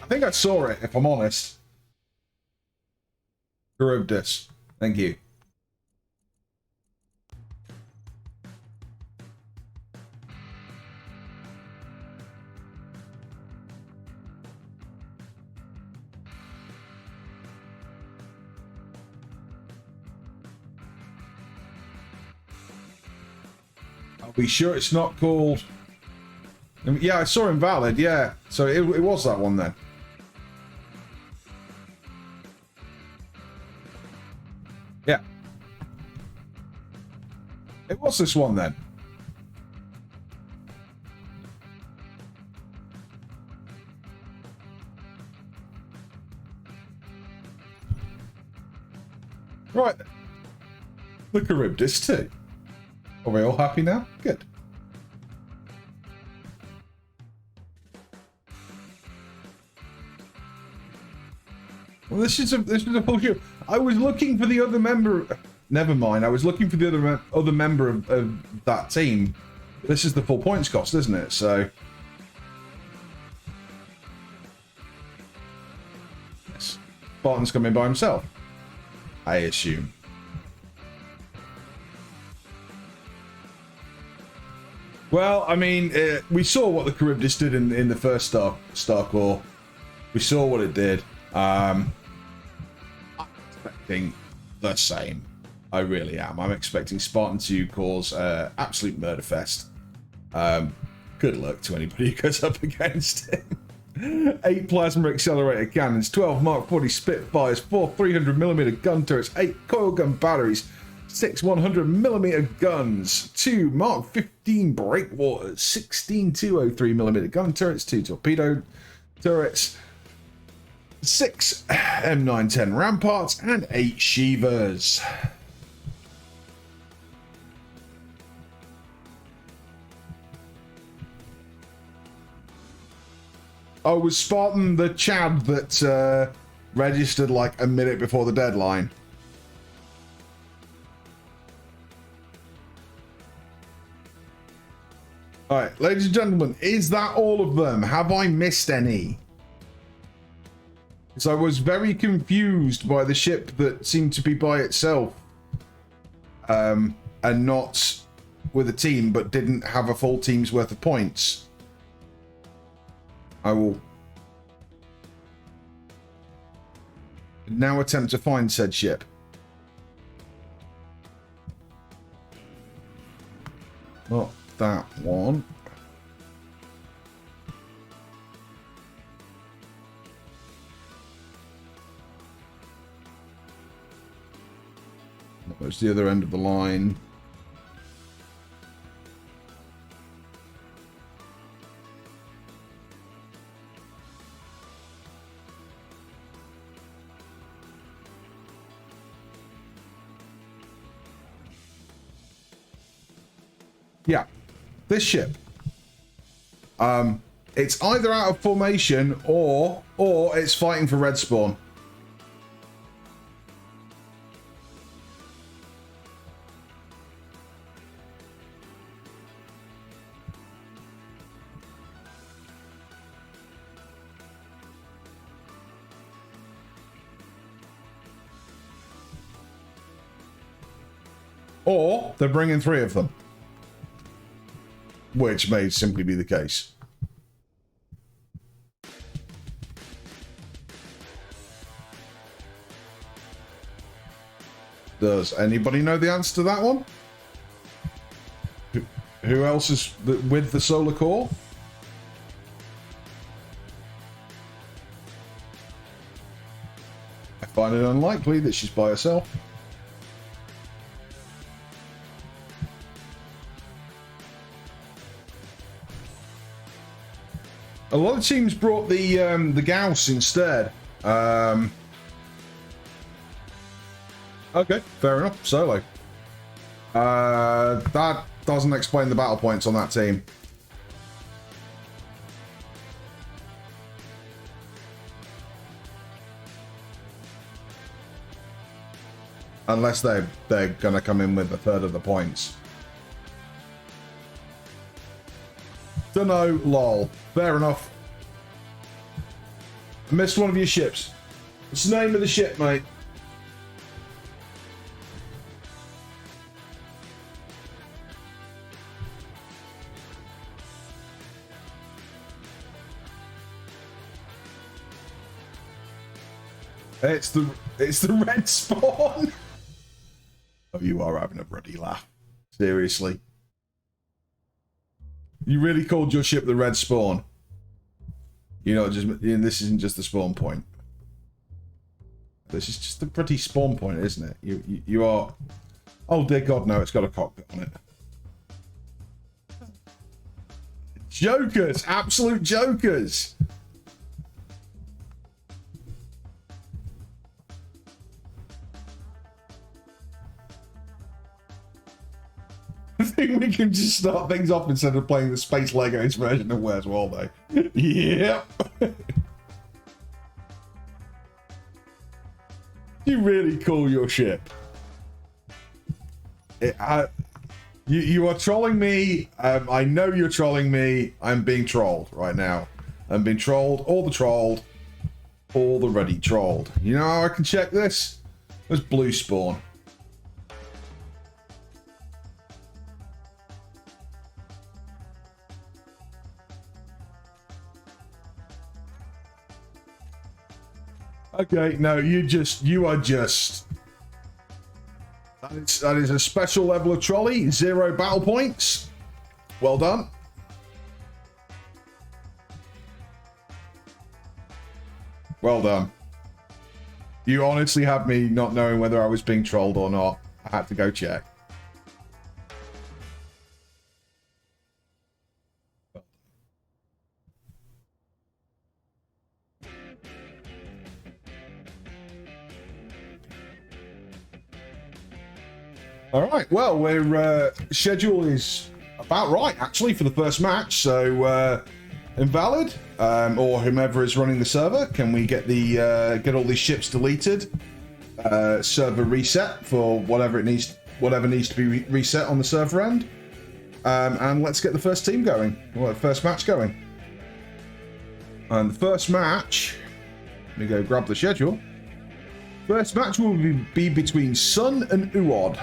I think I saw it, if I'm honest. Charybdis. Thank you. Are we sure it's not called... Yeah, I saw invalid, yeah. So it was that one then. Yeah. It was this one then. Right. The Charybdis too. Are we all happy now? Good. Well, this is a full ship. I was looking for the other member. Never mind. I was looking for the other member of that team. This is the full points cost, isn't it? So. Yes. Spartan's coming by himself. I assume. Well, I mean, we saw what the Charybdis did in the first Starcore. We saw what it did. I'm expecting the same. I really am. I'm expecting Spartan to cause absolute murder fest. Good luck to anybody who goes up against it. 8 plasma accelerator cannons, 12 Mark 40 Spitfires, 4 300mm gun turrets, 8 coil gun batteries, 6 100mm guns, 2 Mark 15 breakwaters, 16 203mm gun turrets, 2 torpedo turrets, 6 M910 ramparts, and 8 Shivas. Oh, was Spartan the Chad that registered like a minute before the deadline? Alright, ladies and gentlemen, is that all of them? Have I missed any? Because I was very confused by the ship that seemed to be by itself. And not with a team, but didn't have a full team's worth of points. I will now attempt to find said ship. Not that one. That's the other end of the line. Yeah, this ship. It's either out of formation or it's fighting for red spawn. Or they're bringing 3 of them. Which may simply be the case. Does anybody know the answer to that one? Who else is with the solar core? I find it unlikely that she's by herself. A lot of teams brought the Gauss instead. Okay, fair enough. Solo. That doesn't explain the battle points on that team. Unless they're gonna come in with a third of the points. Dunno, lol. Fair enough. I missed one of your ships. What's the name of the ship, mate? It's the red spawn. Oh, you are having a bloody laugh. Seriously. You really called your ship the red spawn. You know, this isn't just the spawn point. This is just the pretty spawn point, isn't it? You are. Oh dear God, no! It's got a cockpit on it. Jokers, absolute jokers. I think we can just start things off instead of playing the Space Legos version of Where's Waldo. Yep. You really call your ship. You are trolling me. I know you're trolling me. I'm being trolled right now. I'm being trolled, all the ready trolled. You know how I can check this? There's blue spawn. Okay, no, you are just... That is a special level of trolley. 0 battle points. Well done. Well done. You honestly had me not knowing whether I was being trolled or not. I had to go check. All right. Well, we're schedule is about right actually for the first match. So Invalid or whomever is running the server, can we get the get all these ships deleted? Server reset for whatever needs to be reset on the server end, and let's get the first team going. Well, the first match going. And the first match, let me go grab the schedule. First match will be between Sun and Uod.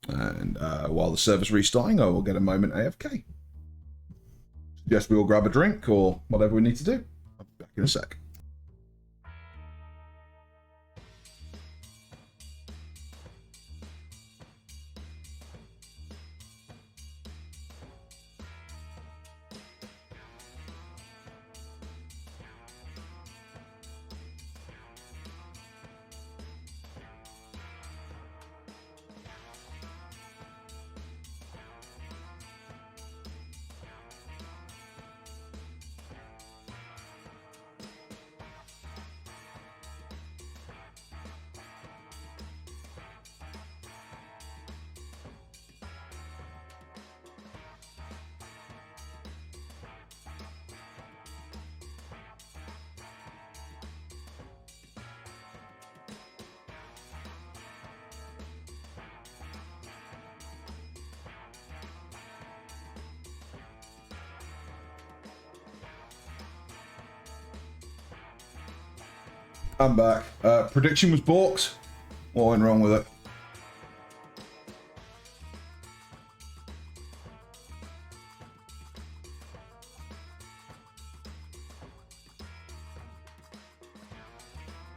And while the server's restarting, I will get a moment AFK. Suggest we all grab a drink or whatever we need to do. I'll be back in a sec. I'm back. Prediction was balked. What went wrong with it?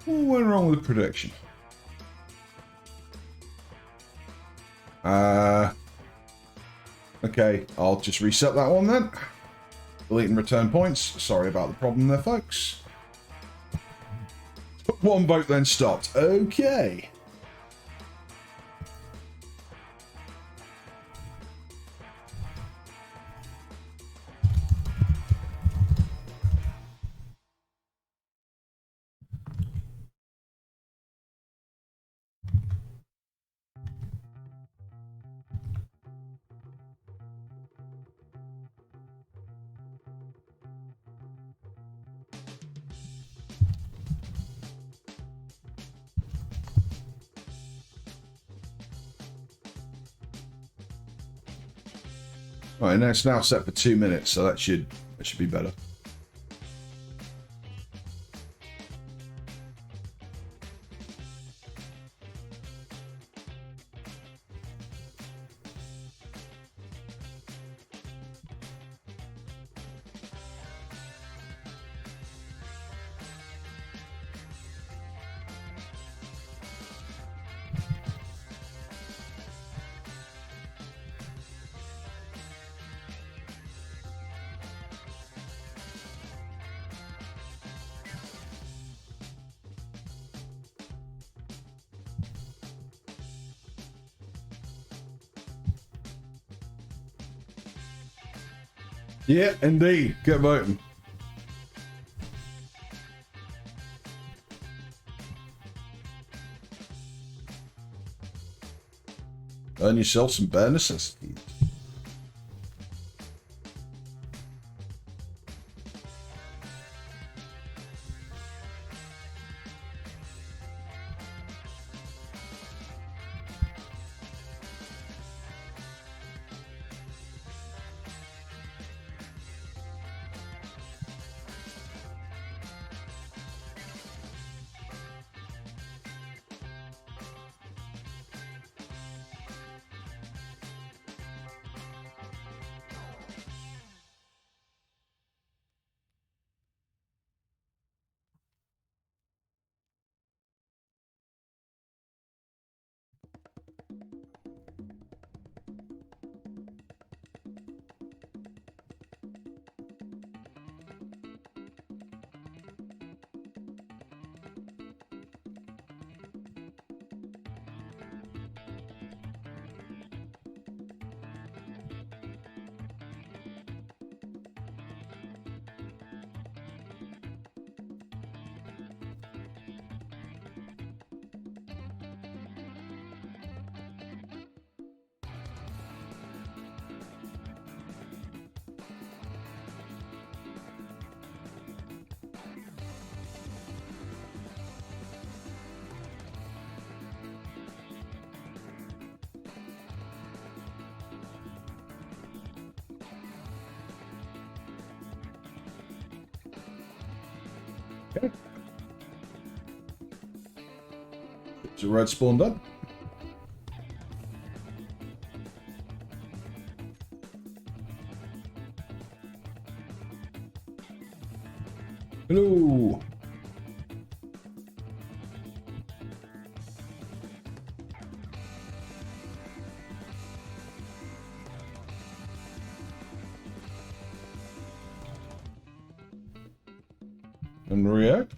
What went wrong with the prediction? Okay, I'll just reset that one then. Delete and return points. Sorry about the problem there, folks. One vote then stopped. Okay. All right, and it's now set for 2 minutes, so that should be better. Yeah, indeed. Get voting. Earn yourself some bare necessities. Okay. It's a red spawn done. Hello. And react.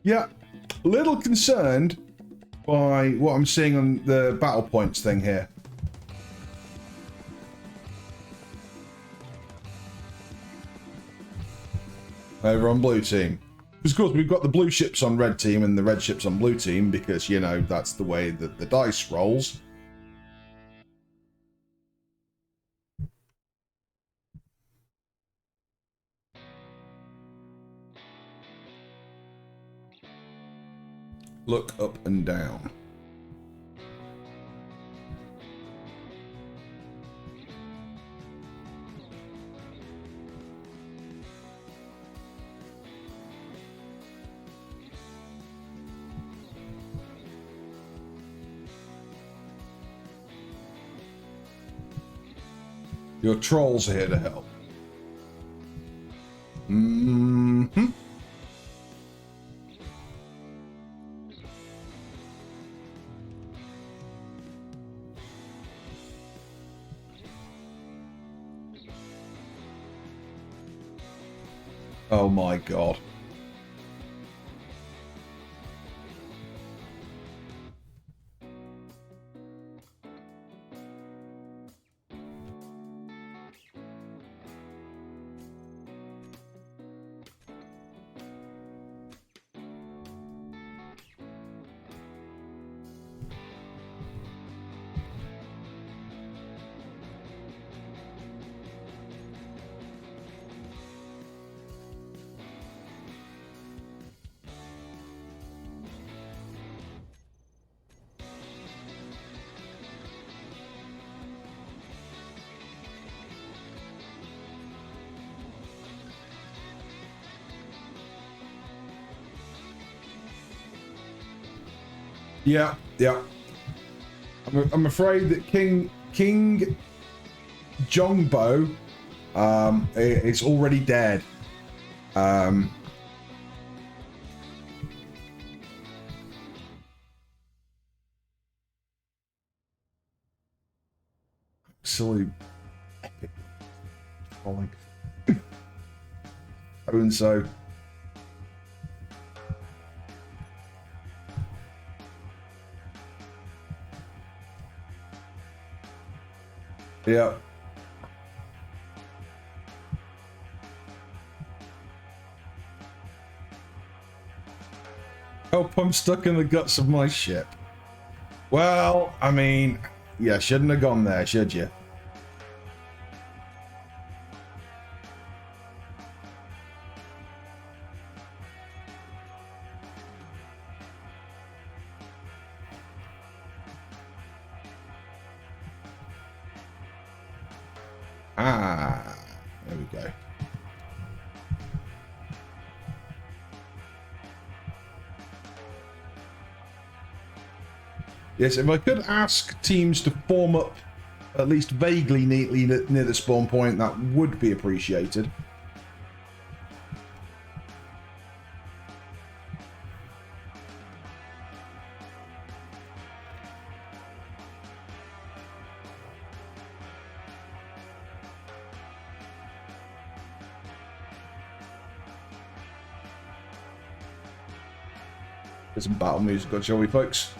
Yeah, a little concerned by what I'm seeing on the battle points thing here. Over on blue team. Because of course we've got the blue ships on red team and the red ships on blue team because, you know, that's the way that the dice rolls. Look up and down. Your trolls are here to help. Mm-hmm. Oh my god. Yeah, yeah. I'm afraid that King Jongbo is already dead. Absolute epic. Falling. And so. Yeah. Help, I'm stuck in the guts of my ship. Well, I mean, yeah, shouldn't have gone there, should you? Ah, there we go. Yes, if I could ask teams to form up at least vaguely neatly near the spawn point, that would be appreciated. Get some battle music on, shall we, folks?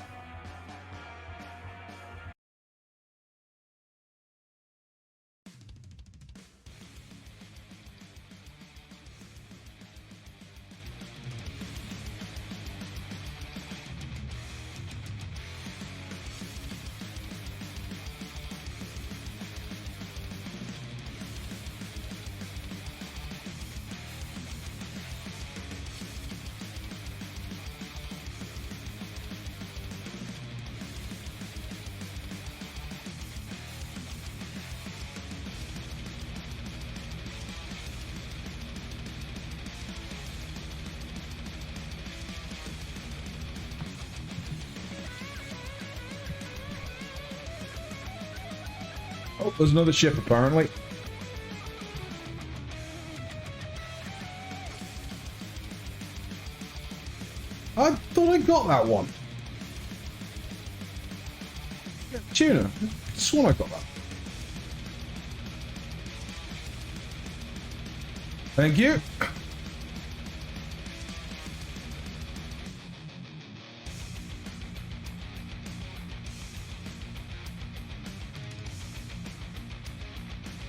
Oh, there's another ship apparently. I thought I got that one. Tuna. I sworn I got that. Thank you.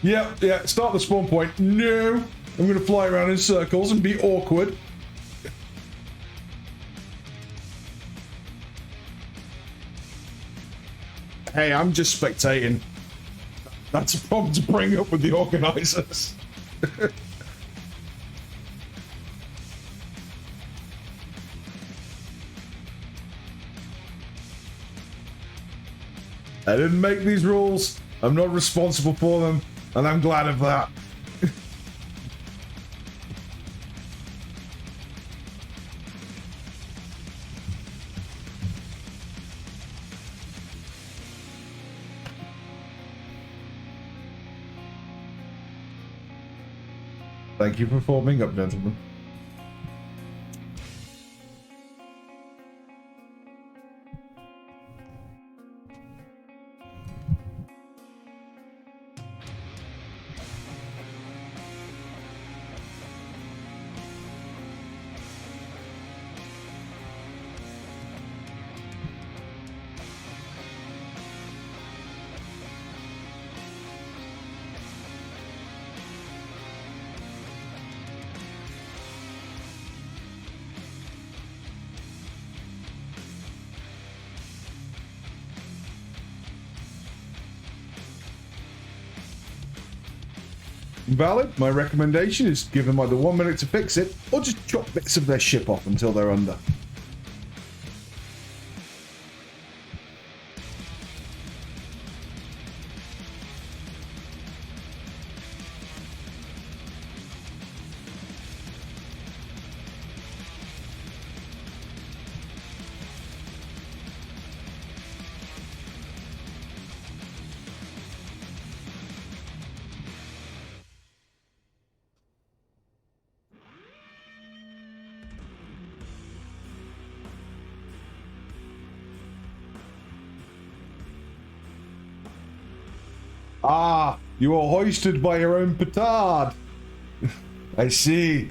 Yeah, start the spawn point. No! I'm gonna fly around in circles and be awkward. Hey, I'm just spectating. That's a problem to bring up with the organisers. I didn't make these rules. I'm not responsible for them, and I'm glad of that. Thank you for forming up, gentlemen. Valid. My recommendation is give them either 1 minute to fix it, or just chop bits of their ship off until they're under. Ah, you are hoisted by your own petard. I see.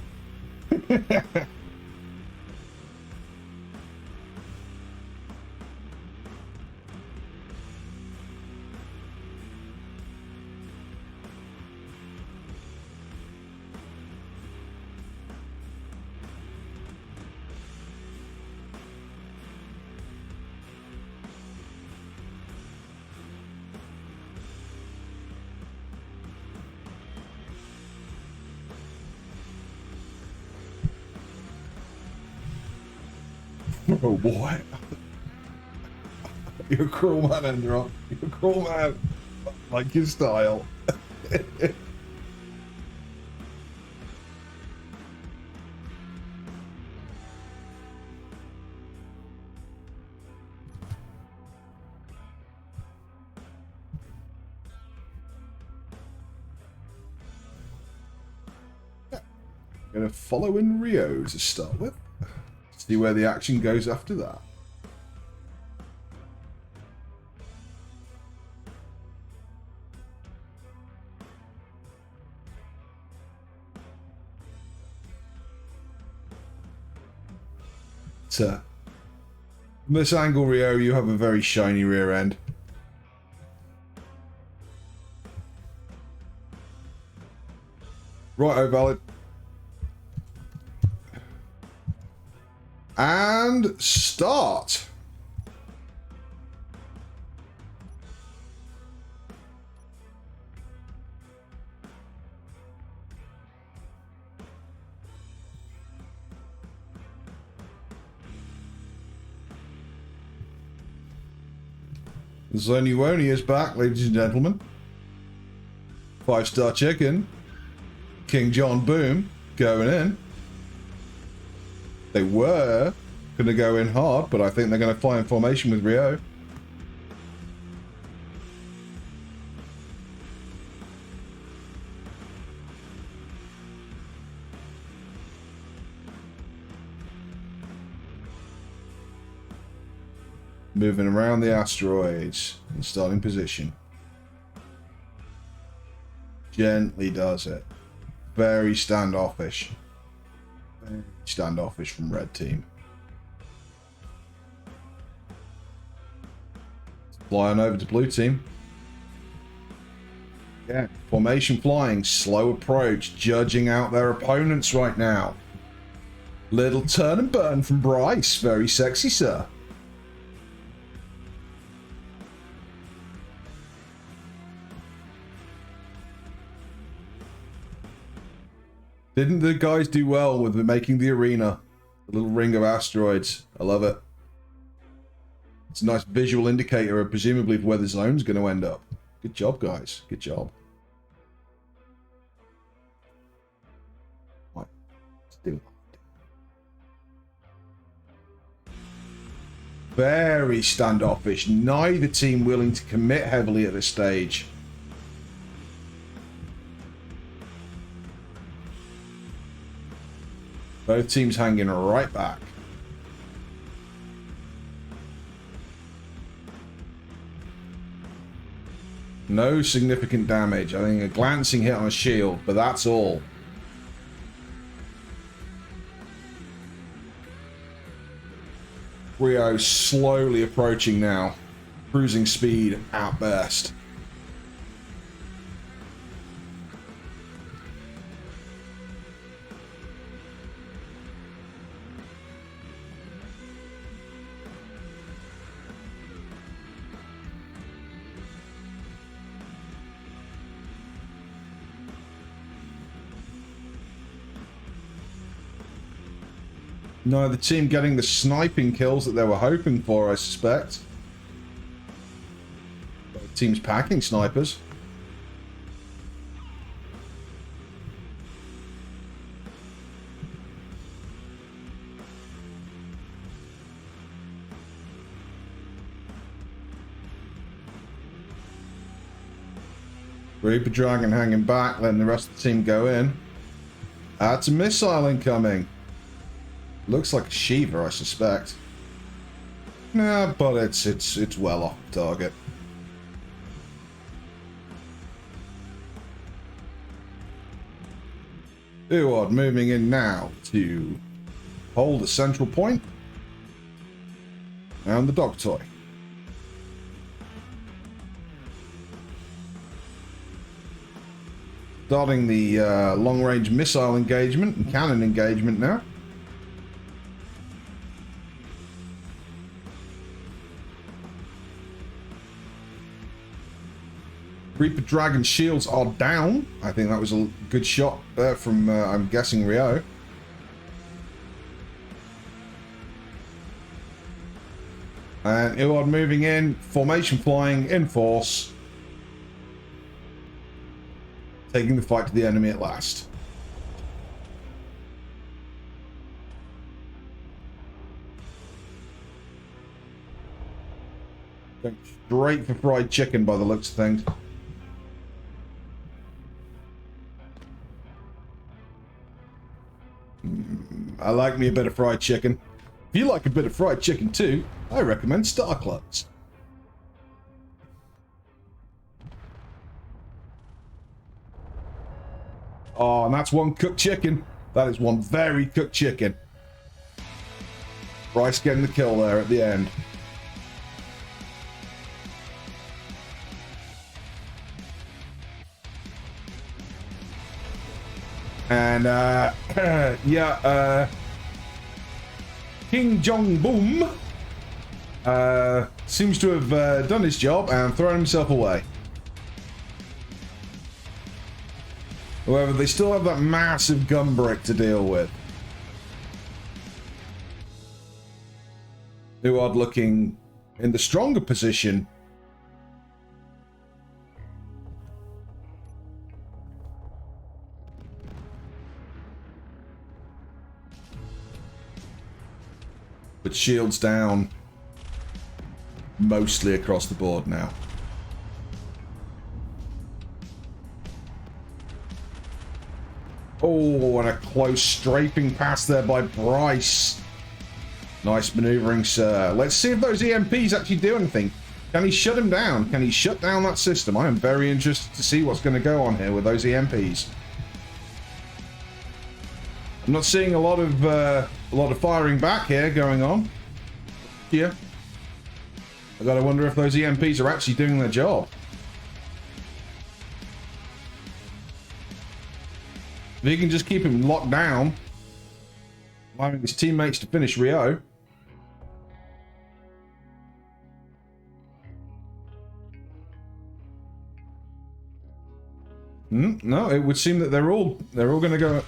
Oh boy. You're a cruel man, Enderon. You're a cruel man. Like your style. Gonna follow in Rio to start with. See where the action goes after that. So, from this angle, Rio, you have a very shiny rear end. Right, valid. And start. Zonyuoni is back, ladies and gentlemen. 5-star chicken. King John Boom going in. They were going to go in hard, but I think they're going to fly in formation with Rio. Moving around the asteroids in starting position. Gently does it. Very standoffish. Very standoffish from red team. Flying over to blue team. Yeah, formation flying, slow approach, judging out their opponents right now. Little turn and burn from Bryce. Very sexy, sir. Didn't the guys do well with making the arena? The little ring of asteroids. I love it. It's a nice visual indicator of presumably where the zone's going to end up. Good job, guys. Good job. Right. Let's do it. Very standoffish. Neither team willing to commit heavily at this stage. Both teams hanging right back. No significant damage. I think a glancing hit on a shield, but that's all. Rio slowly approaching now. Cruising speed at best. Neither team getting the sniping kills that they were hoping for, I suspect. Both teams packing snipers. Reaper Dragon hanging back, letting the rest of the team go in. That's a missile incoming. Looks like a Shiva, I suspect. Nah, but it's well off target. Uod moving in now to hold the central point. And the dog toy. Starting the long-range missile engagement and cannon engagement now. Reaper Dragon shields are down. I think that was a good shot there from, I'm guessing, Rio. And Uod moving in, formation flying, in force. Taking the fight to the enemy at last. Going straight for fried chicken by the looks of things. I like me a bit of fried chicken. If you like a bit of fried chicken too, I recommend Starcore. Oh, and that's one cooked chicken. That is one very cooked chicken. Bryce getting the kill there at the end. And, yeah, King Jong Boom seems to have done his job and thrown himself away. However, they still have that massive gun break to deal with. Uod looking in the stronger position. But shields down mostly across the board now. Oh, and a close strafing pass there by Bryce. Nice maneuvering, sir. Let's see if those EMPs actually do anything. Can he shut him down? Can he shut down that system? I am very interested to see what's going to go on here with those EMPs. I'm not seeing a lot of firing back here going on. Yeah. I gotta wonder if those EMPs are actually doing their job. If he can just keep him locked down, allowing his teammates to finish Rio. No, it would seem that they're all gonna go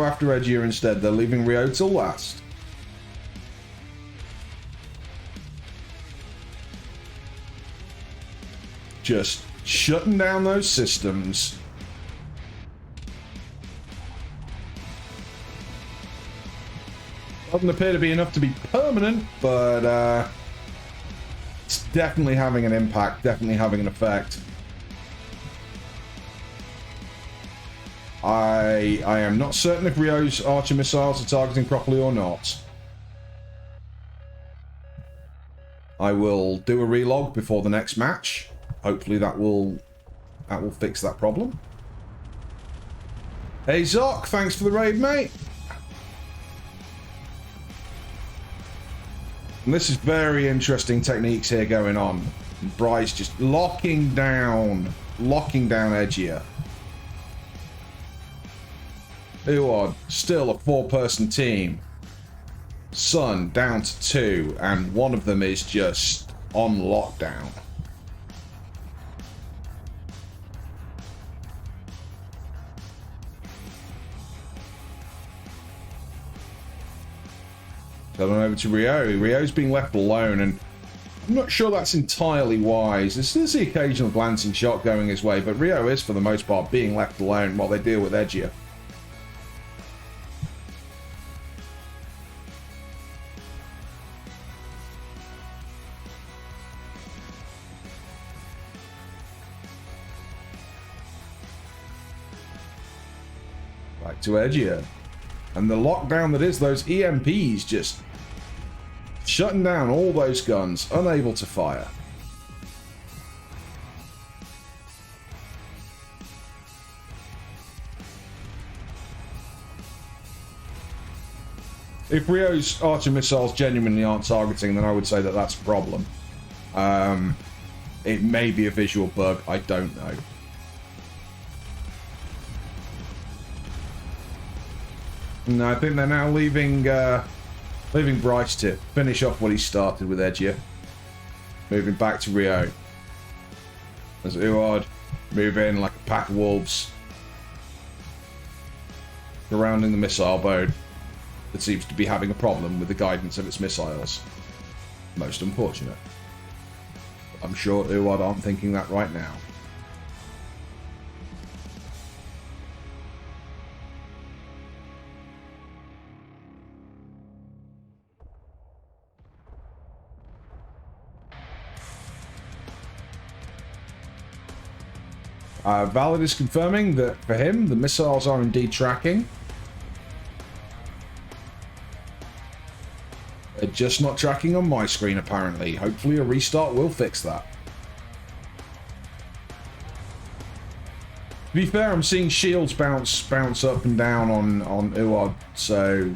after Edgier instead. They're leaving Rio till last. Just shutting down those systems. Doesn't appear to be enough to be permanent, but it's definitely having an impact, definitely having an effect. I am not certain if Rio's Archer missiles are targeting properly or not. I will do a relog before the next match. Hopefully that will fix that problem. Hey Zoc, thanks for the raid, mate. And this is very interesting techniques here going on. Bryce just locking down Edgier. Uod, still a 4-person team. Sun down to 2, and one of them is just on lockdown. Going over to Rio. Rio's being left alone, and I'm not sure that's entirely wise. There's the occasional glancing shot going his way, but Rio is, for the most part, being left alone while they deal with Edgier. Back to Edgier. And the lockdown that is those EMPs just shutting down all those guns, unable to fire. If Rio's Archer missiles genuinely aren't targeting, then I would say that that's a problem. It may be a visual bug, I don't know. No, I think they're now leaving Bryce to finish off what he started with Edgier. Moving back to Rio. As Uod move in like a pack of wolves. Surrounding the missile boat that seems to be having a problem with the guidance of its missiles. Most unfortunate. I'm sure Uod aren't thinking that right now. Valid is confirming that for him, the missiles are indeed tracking. They're just not tracking on my screen, apparently. Hopefully a restart will fix that. To be fair, I'm seeing shields bounce up and down on Uod, so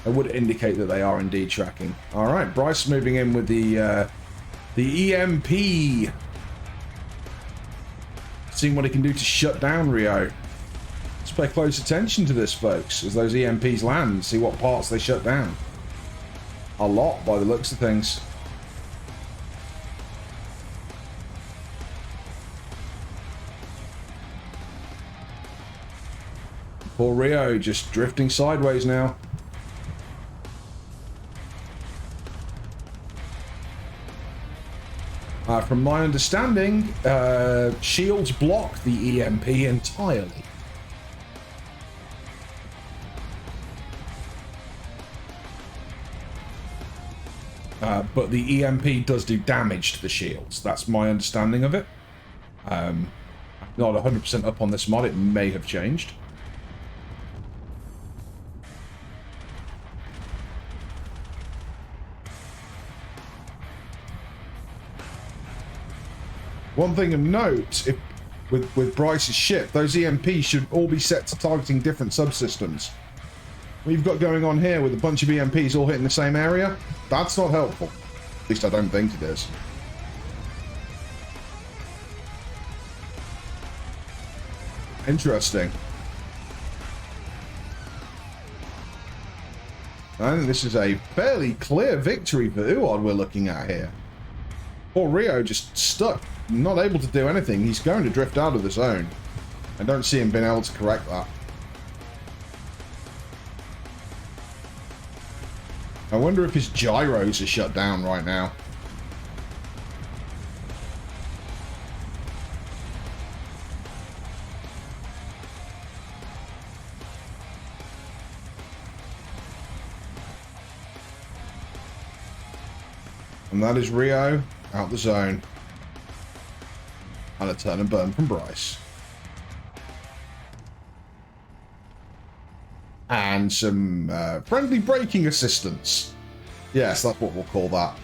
it would indicate that they are indeed tracking. Alright, Bryce moving in with the EMP. Seeing what he can do to shut down Rio. Let's pay close attention to this, folks, as those EMPs land. See what parts they shut down. A lot, by the looks of things. Poor Rio just drifting sideways now. From my understanding, shields block the EMP entirely. But the EMP does do damage to the shields. That's my understanding of it. I'm not 100% up on this mod. It may have changed. One thing of note, if with Bryce's ship, those EMPs should all be set to targeting different subsystems. What you've got going on here with a bunch of EMPs all hitting the same area, that's not helpful. At least I don't think it is. Interesting. I think this is a fairly clear victory for Uod we're looking at here. Poor Rio just stuck, not able to do anything. He's going to drift out of the zone. I don't see him being able to correct that. I wonder if his gyros are shut down right now. And that is Rio out the zone. And a turn and burn from Bryce. And some friendly braking assistance. Yes, that's what we'll call that.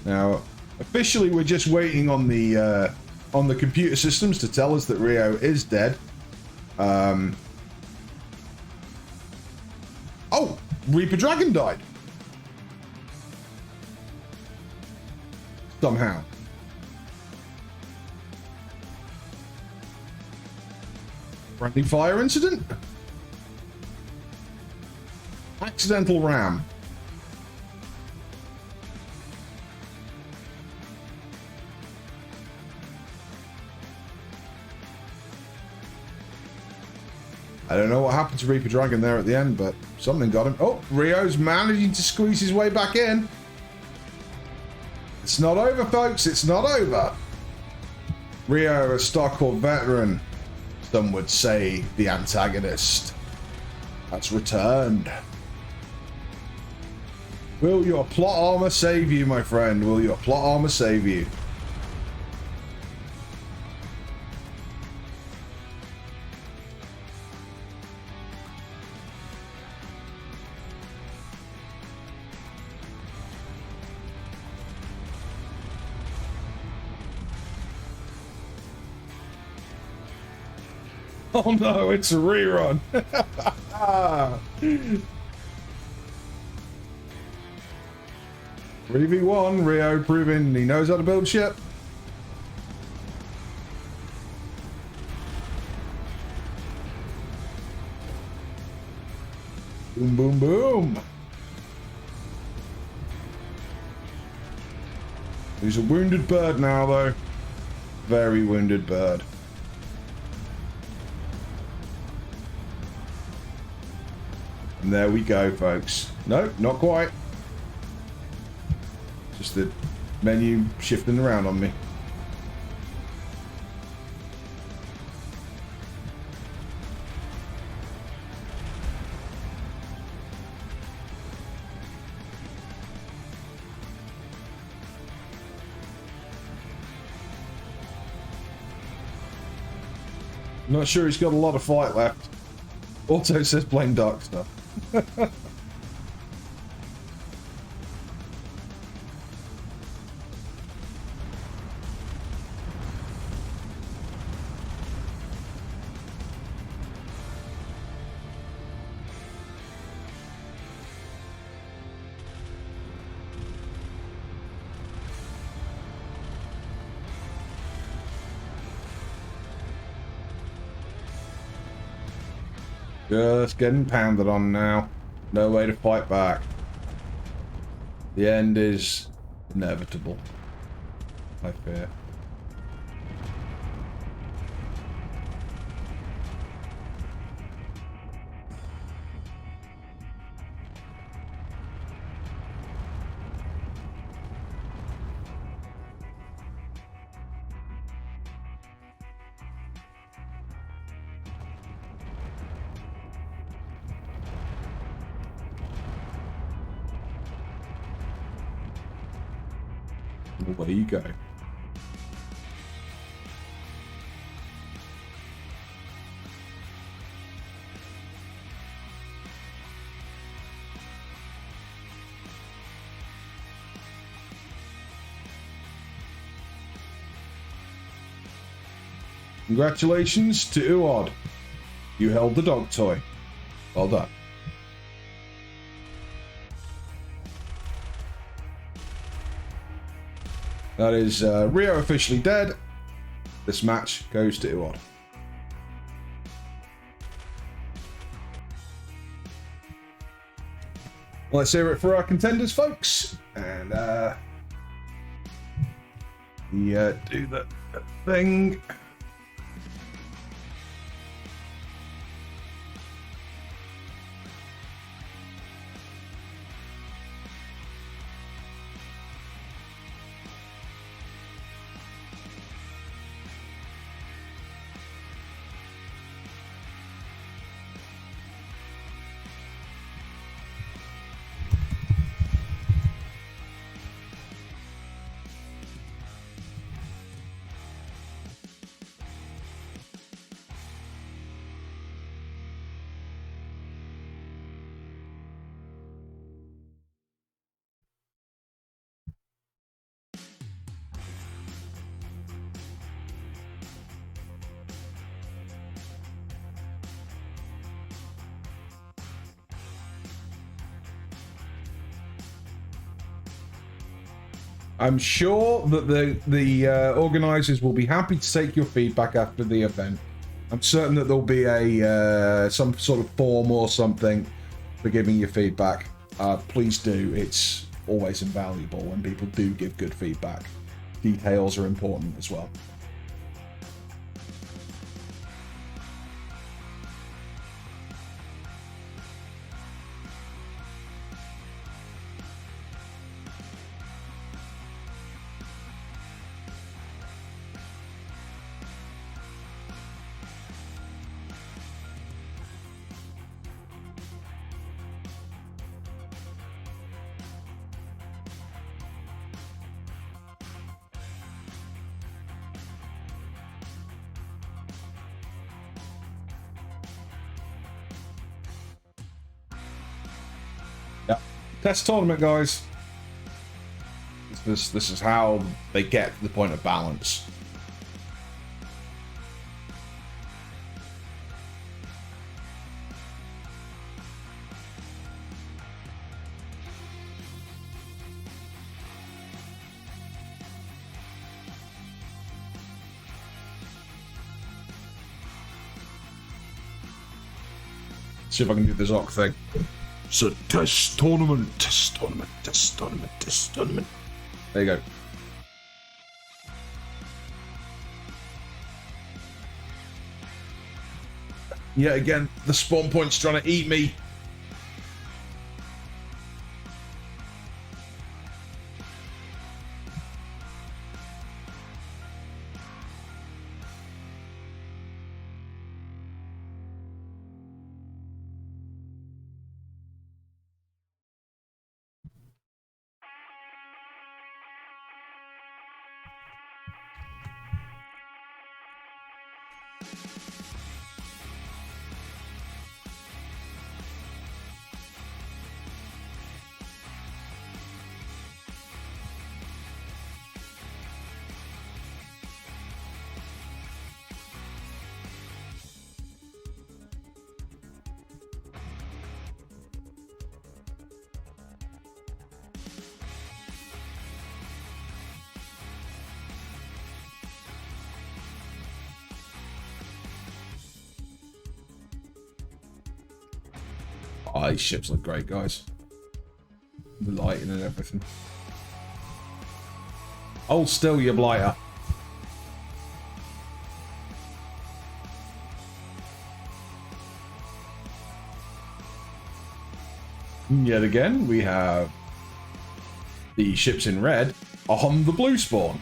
Now, officially, we're just waiting on the computer systems to tell us that Rio is dead. Oh, Reaper Dragon died. Somehow. Friendly fire incident? Accidental ram. I don't know what happened to Reaper Dragon there at the end, but something got him. Oh, Rio's managing to squeeze his way back in. It's not over, folks. It's not over. Rio, a Starcore veteran. Some would say the antagonist has returned. Will your plot armor save you, my friend? Will your plot armor save you? Oh no, it's a rerun. 3v1, Rio proving he knows how to build ship. Boom, boom, boom. He's a wounded bird now, though. Very wounded bird. And there we go, folks. No, not quite. Just the menu shifting around on me. Not sure he's got a lot of fight left. Also says plain dark stuff. Just getting pounded on now. No way to fight back. The end is inevitable, I fear. Away you go. Congratulations to Uod. You held the dog toy. Well done. That is Rio officially dead. This match goes to Uod. Let's hear it for our contenders, folks. And do the thing. I'm sure that the organisers will be happy to take your feedback after the event. I'm certain that there'll be a some sort of form or something for giving your feedback. Please do. It's always invaluable when people do give good feedback. Details are important as well. Test tournament, guys. This is how they get to the point of balance. See if I can do the Zoc thing. So test tournament, test tournament, test tournament, test tournament. There you go. Yet again, the spawn point's trying to eat me. Oh, these ships look great, guys. The lighting and everything. Hold still, you blighter. Yet again, we have the ships in red on the blue spawn.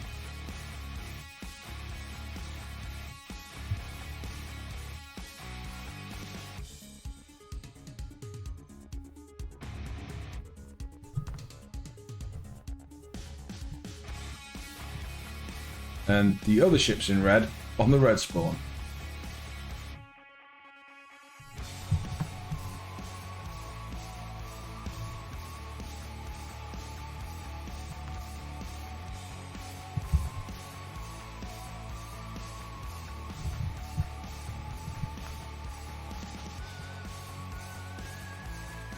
And the other ships in red on the red spawn.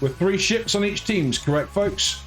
With 3 ships on each team, correct, folks?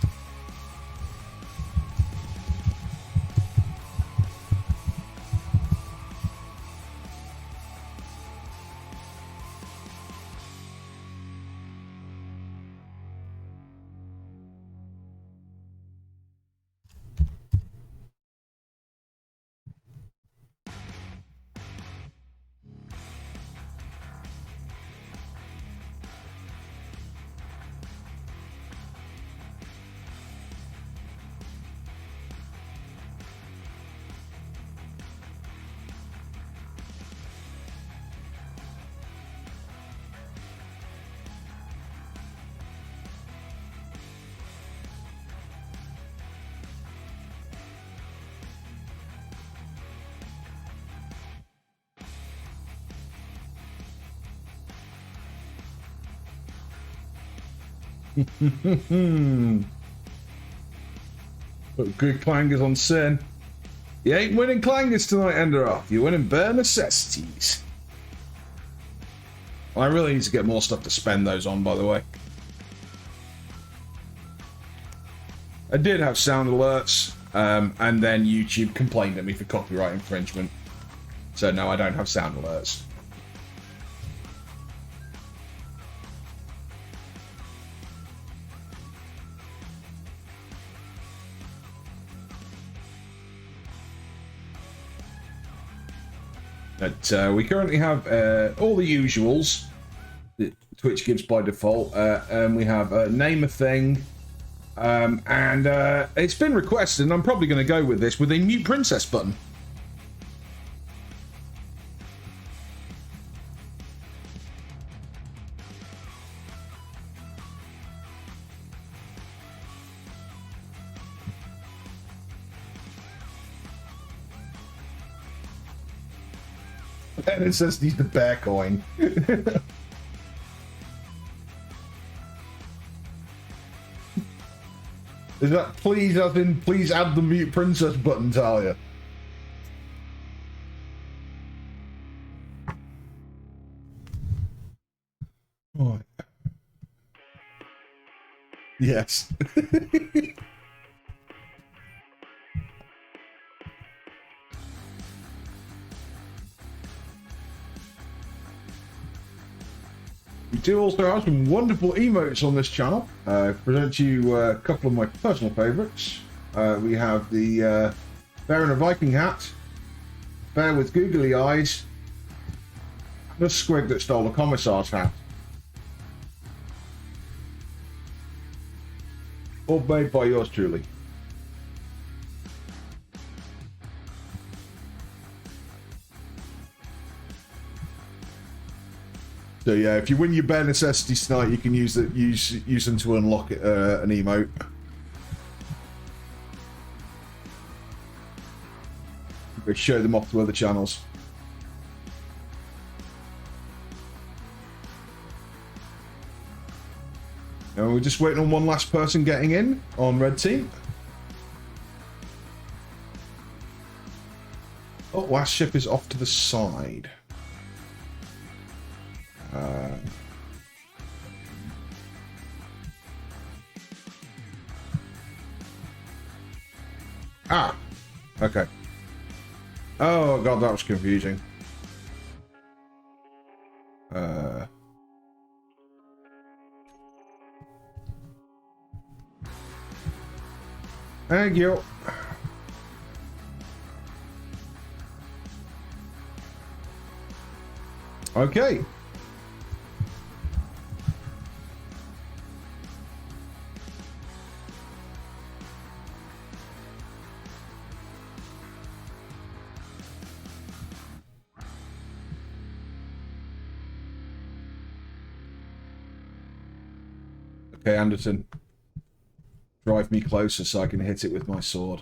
Put good clangers on Sin. You ain't winning clangers tonight, Enderoth. You're winning bare necessities. I really need to get more stuff to spend those on, by the way. I did have sound alerts, and then YouTube complained at me for copyright infringement. So no, I don't have sound alerts. But we currently have all the usuals that Twitch gives by default. And we have name a thing. And it's been requested, and I'm probably going to go with this, with a mute princess button. And it says need the bear coin. Is that please, as in please add the mute princess button, Talia? Right. Yes. We do also have some wonderful emotes on this channel. I present you a couple of my personal favourites. We have the bear in a Viking hat, bear with googly eyes, and a squig that stole a commissar's hat. All made by yours truly. So yeah, if you win your bare necessities tonight, you can use them to unlock an emote. Go show them off to other channels. And we're just waiting on one last person getting in on red team. Oh, last ship is off to the side. Okay. Oh god, that was confusing. Thank you. Okay. Okay, Anderson. Drive me closer so I can hit it with my sword.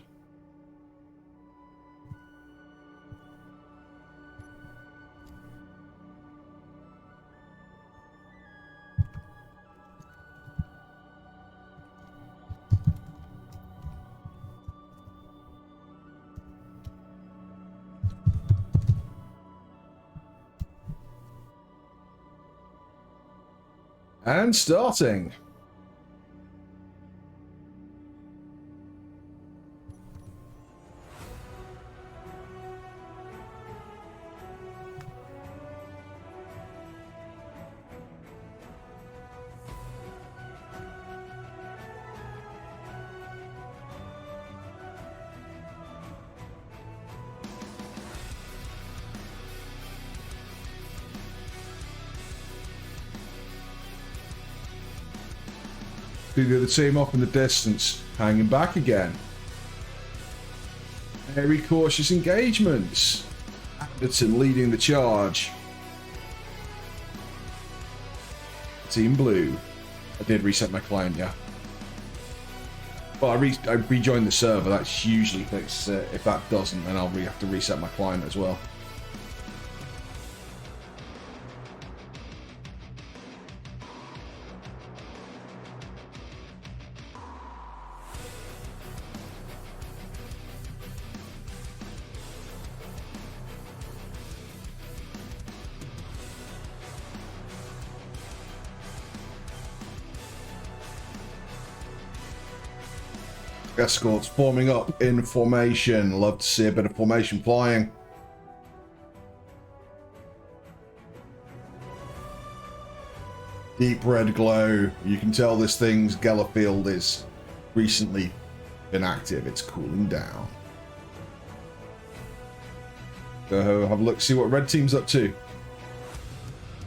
And starting. See the other team off in the distance, hanging back again. Very cautious engagements. Anderton leading the charge. Team Blue. I did reset my client, yeah. Well, I rejoined the server. That's usually fixes it. If that doesn't, then I'll have to reset my client as well. Escorts forming up in formation. Love to see a bit of formation flying. Deep red glow. You can tell this thing's Geller field is recently been active. It's cooling down. Go have a look, see what red team's up to.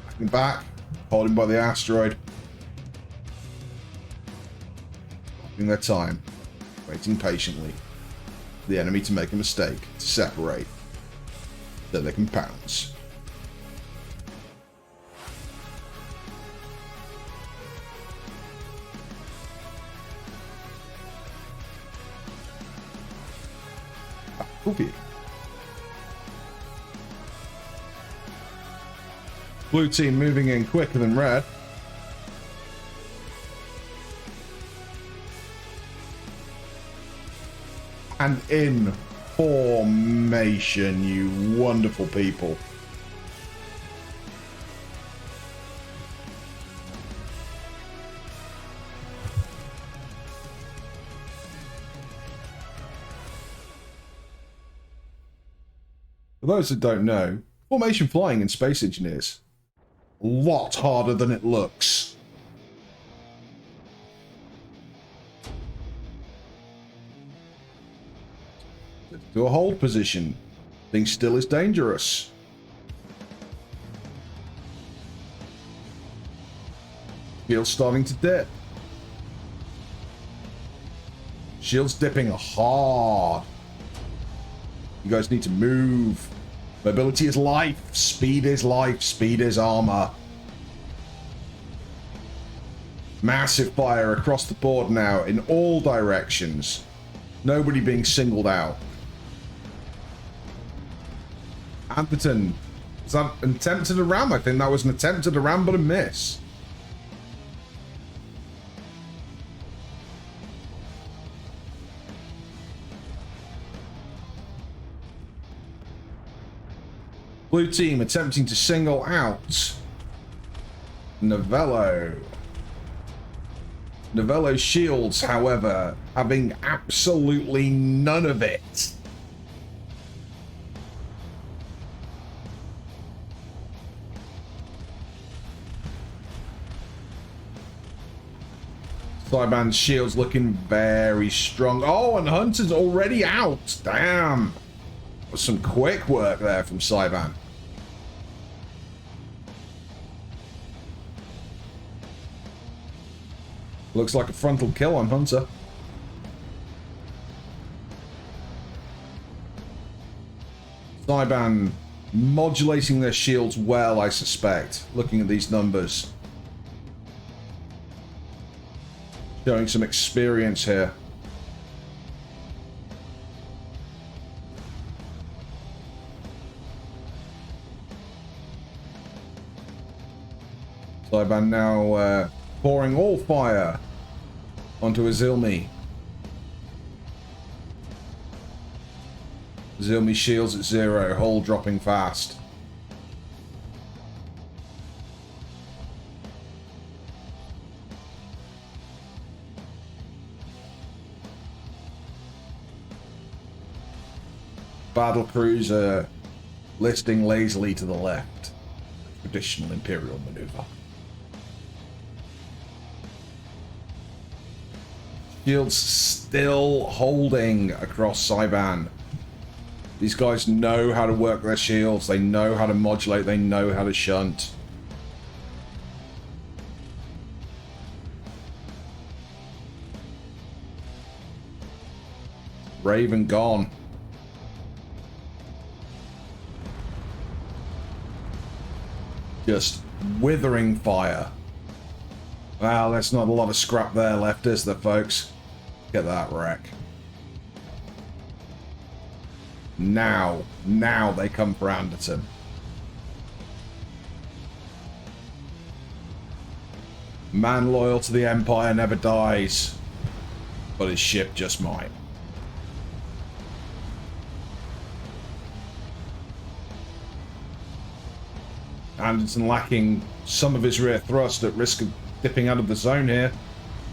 Backing back, holding by the asteroid. Taking their time. Waiting patiently for the enemy to make a mistake, to separate, so they can pounce. Poopy. Blue team moving in quicker than red. And in formation, you wonderful people. For those that don't know, formation flying in Space Engineers, a lot harder than it looks. To a hold position. Being still is dangerous. Shield's starting to dip. Shield's dipping hard. You guys need to move. Mobility is life. Speed is life. Speed is armor. Massive fire across the board now in all directions. Nobody being singled out. Anderton. Was that an attempt at a ram? I think that was an attempt at a ram, but a miss. Blue team attempting to single out Novello. Novello's shields, however, having absolutely none of it. Cyban's shield's looking very strong. Oh, and Hunter's already out. Damn. Some quick work there from Cyban. Looks like a frontal kill on Hunter. Cyban modulating their shields well, I suspect, looking at these numbers. Showing some experience here. Cyban now pouring all fire onto Azilmi. Azilmi shields at 0, hull dropping fast. Battle cruiser listing lazily to the left. Traditional Imperial maneuver. Shields still holding across Cyban. These guys know how to work their shields. They know how to modulate. They know how to shunt. Raven gone. Just withering fire. Well, there's not a lot of scrap there left, is there, folks? Look at that wreck. Now they come for Anderton. Man loyal to the Empire never dies, but his ship just might. Anderton lacking some of his rear thrust at risk of dipping out of the zone here.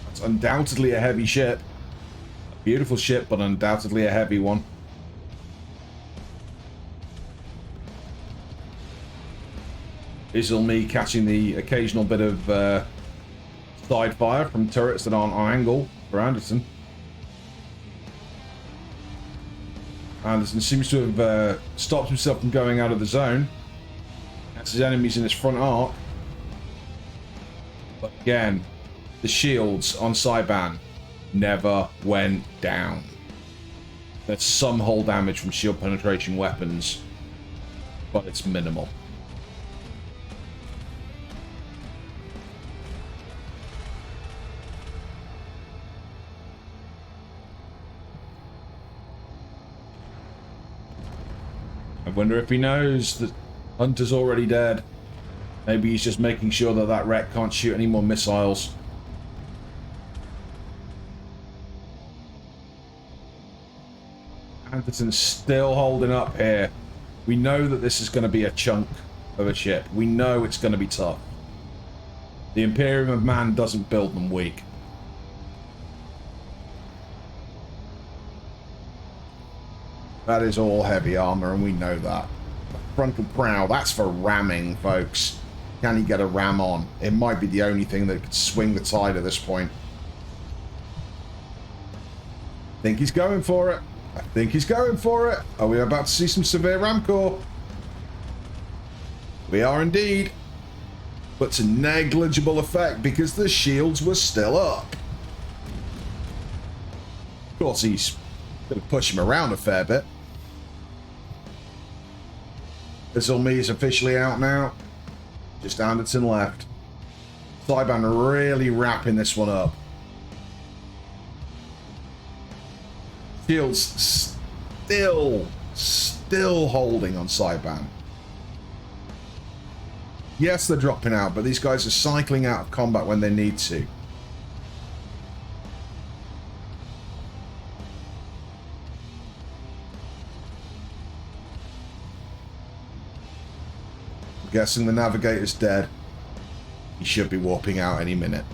That's undoubtedly a heavy ship. A beautiful ship, but undoubtedly a heavy one. Me catching the occasional bit of side fire from turrets that aren't on angle for Anderton. Anderton seems to have stopped himself from going out of the zone. That's his enemies in his front arc. But again, the shields on Saiban never went down. There's some hull damage from shield penetration weapons, but it's minimal. I wonder if he knows that Hunter's already dead. Maybe he's just making sure that that wreck can't shoot any more missiles. Anderton's still holding up here. We know that this is going to be a chunk of a ship. We know it's going to be tough. The Imperium of Man doesn't build them weak. That is all heavy armor, and we know that. Frontal prow, that's for ramming, folks. Can he get a ram on? It might be the only thing that could swing the tide at this point. I think he's going for it. I think he's going for it. Are we about to see some severe ram core? We are indeed. But to negligible effect because the shields were still up. Of course, he's going to push him around a fair bit. Me is officially out now. Just Anderton left. Saiban really wrapping this one up. Shields still holding on Saiban. Yes, they're dropping out, but these guys are cycling out of combat when they need to. Guessing the navigator's dead. He should be warping out any minute.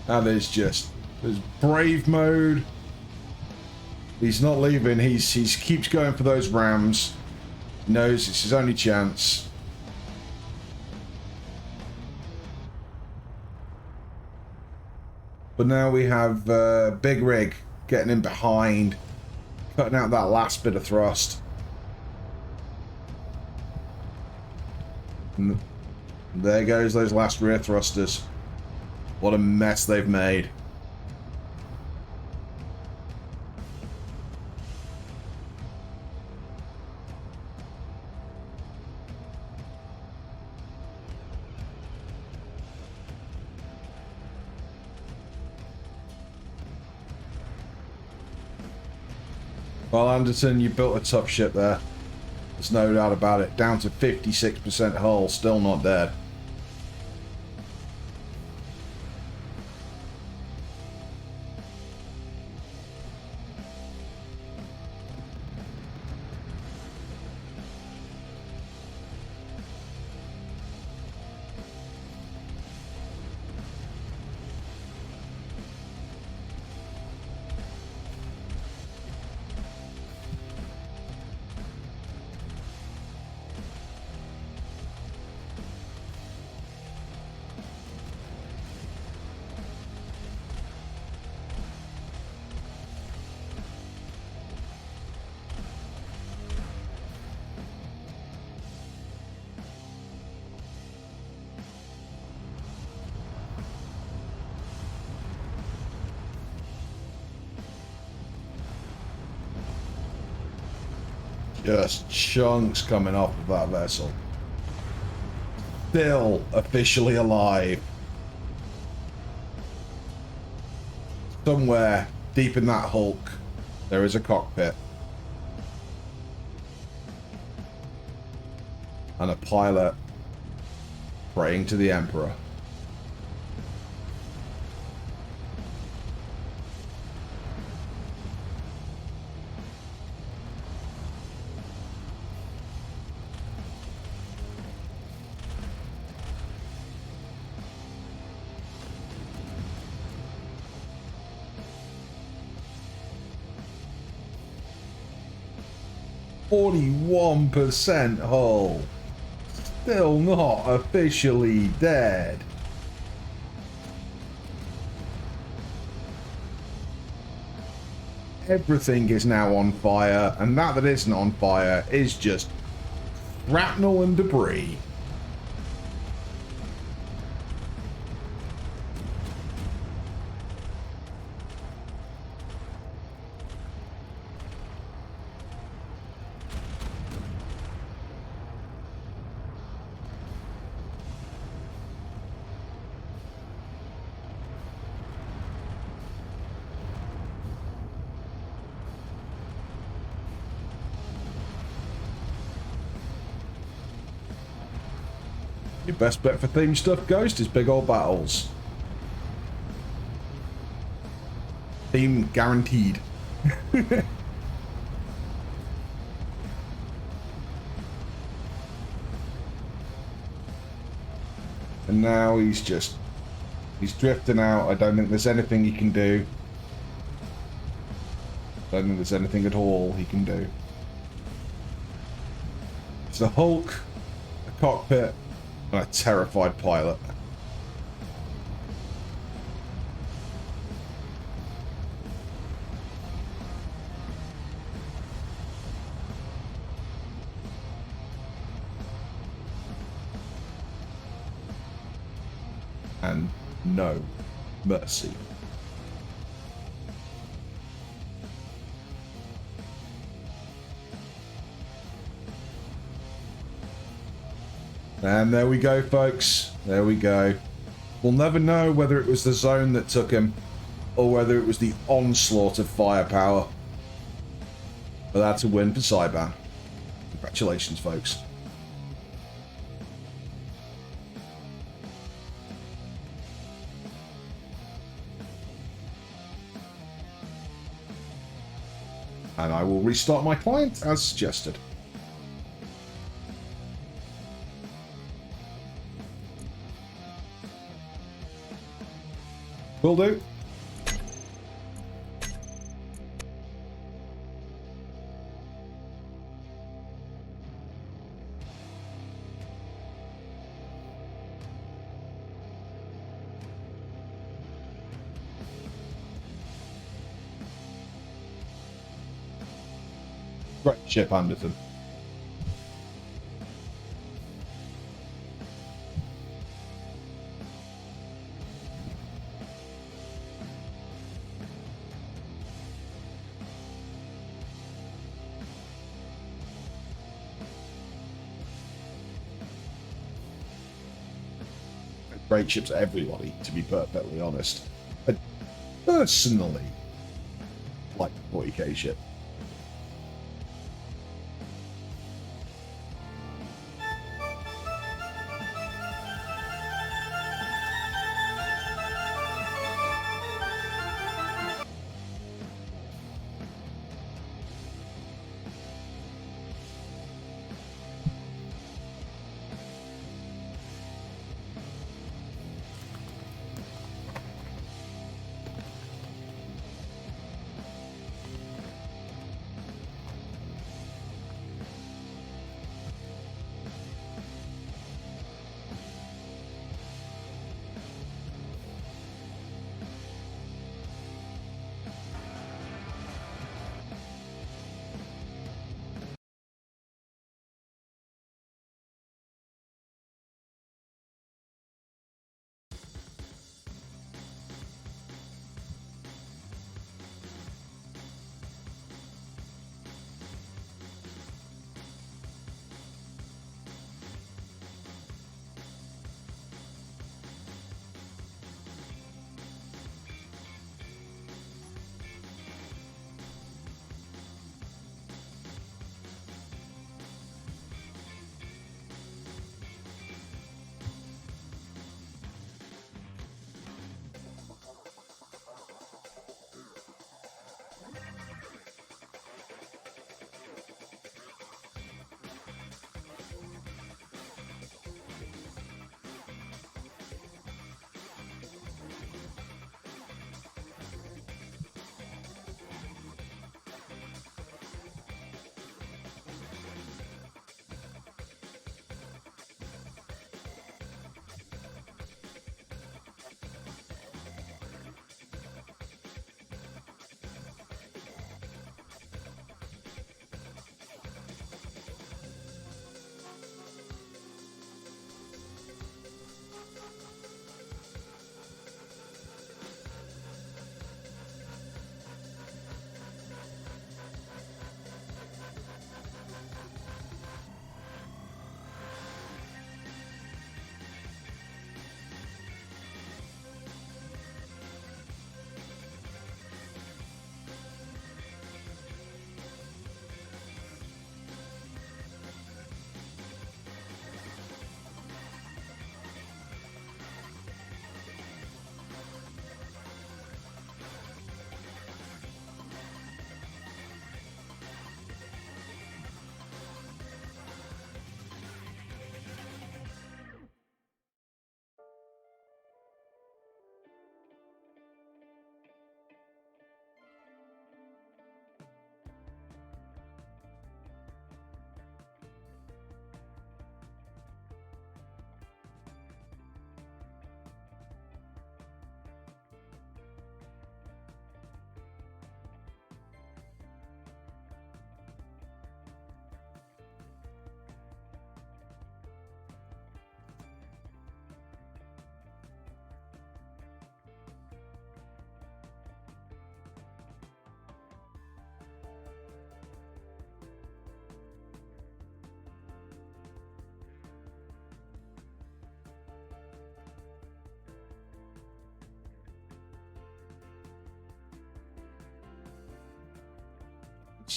That is just, there's brave mode. He's not leaving. He keeps going for those rams. He knows it's his only chance. But now we have Big Rig getting in behind, cutting out that last bit of thrust. And there goes those last rear thrusters. What a mess they've made. Well, Anderton, you built a tough ship there. There's no doubt about it. Down to 56% hull, still not dead. Just chunks coming off of that vessel. Still officially alive. Somewhere deep in that hulk, there is a cockpit. And a pilot praying to the Emperor. %41 hull. Still not officially dead. Everything is now on fire, and that isn't on fire is just shrapnel and debris. Your best bet for theme stuff, Ghost, is big old battles. Theme guaranteed. And now he's drifting out. I don't think there's anything he can do. I don't think there's anything at all he can do. It's a Hulk, a cockpit, and a terrified pilot. And no mercy. And there we go, folks. There we go. We'll never know whether it was the zone that took him or whether it was the onslaught of firepower. But that's a win for Cyban. Congratulations, folks. And I will restart my client as suggested. Will do. Great ship, Anderson. Great ships, everybody, to be perfectly honest. I personally like the 40k ship.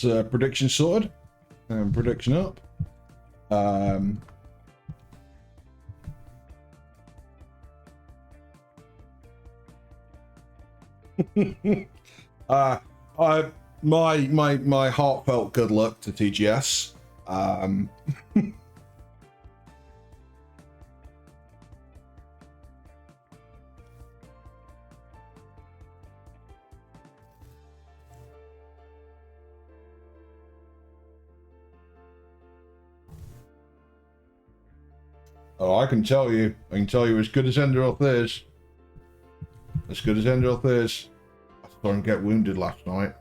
That's prediction sorted. And prediction up. My heartfelt good luck to TGS. Oh, I can tell you as good as Enderoth is. As good as Enderoth is. I saw him get wounded last night.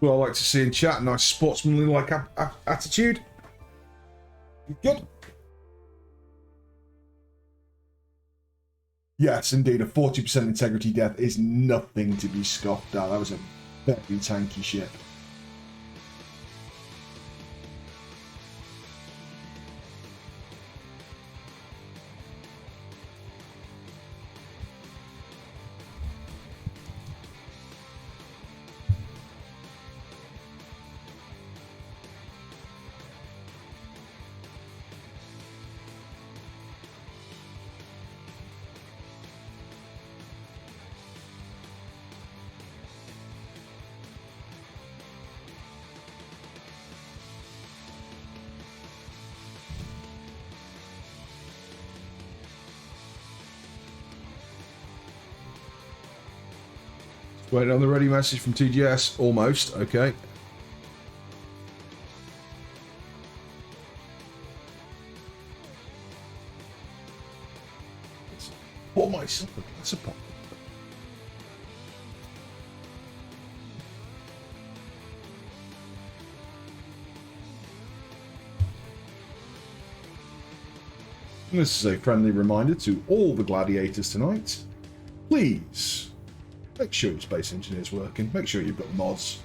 Well, I like to see in chat, nice sportsmanly like attitude. Good. Yes, indeed, a 40% integrity death is nothing to be scoffed at. That was a very tanky ship. Waiting on the ready message from TGS. Almost. Okay. Pour myself a glass of pop. This is a friendly reminder to all the gladiators tonight. Please. Make sure your Space Engineer's working. Make sure you've got mods.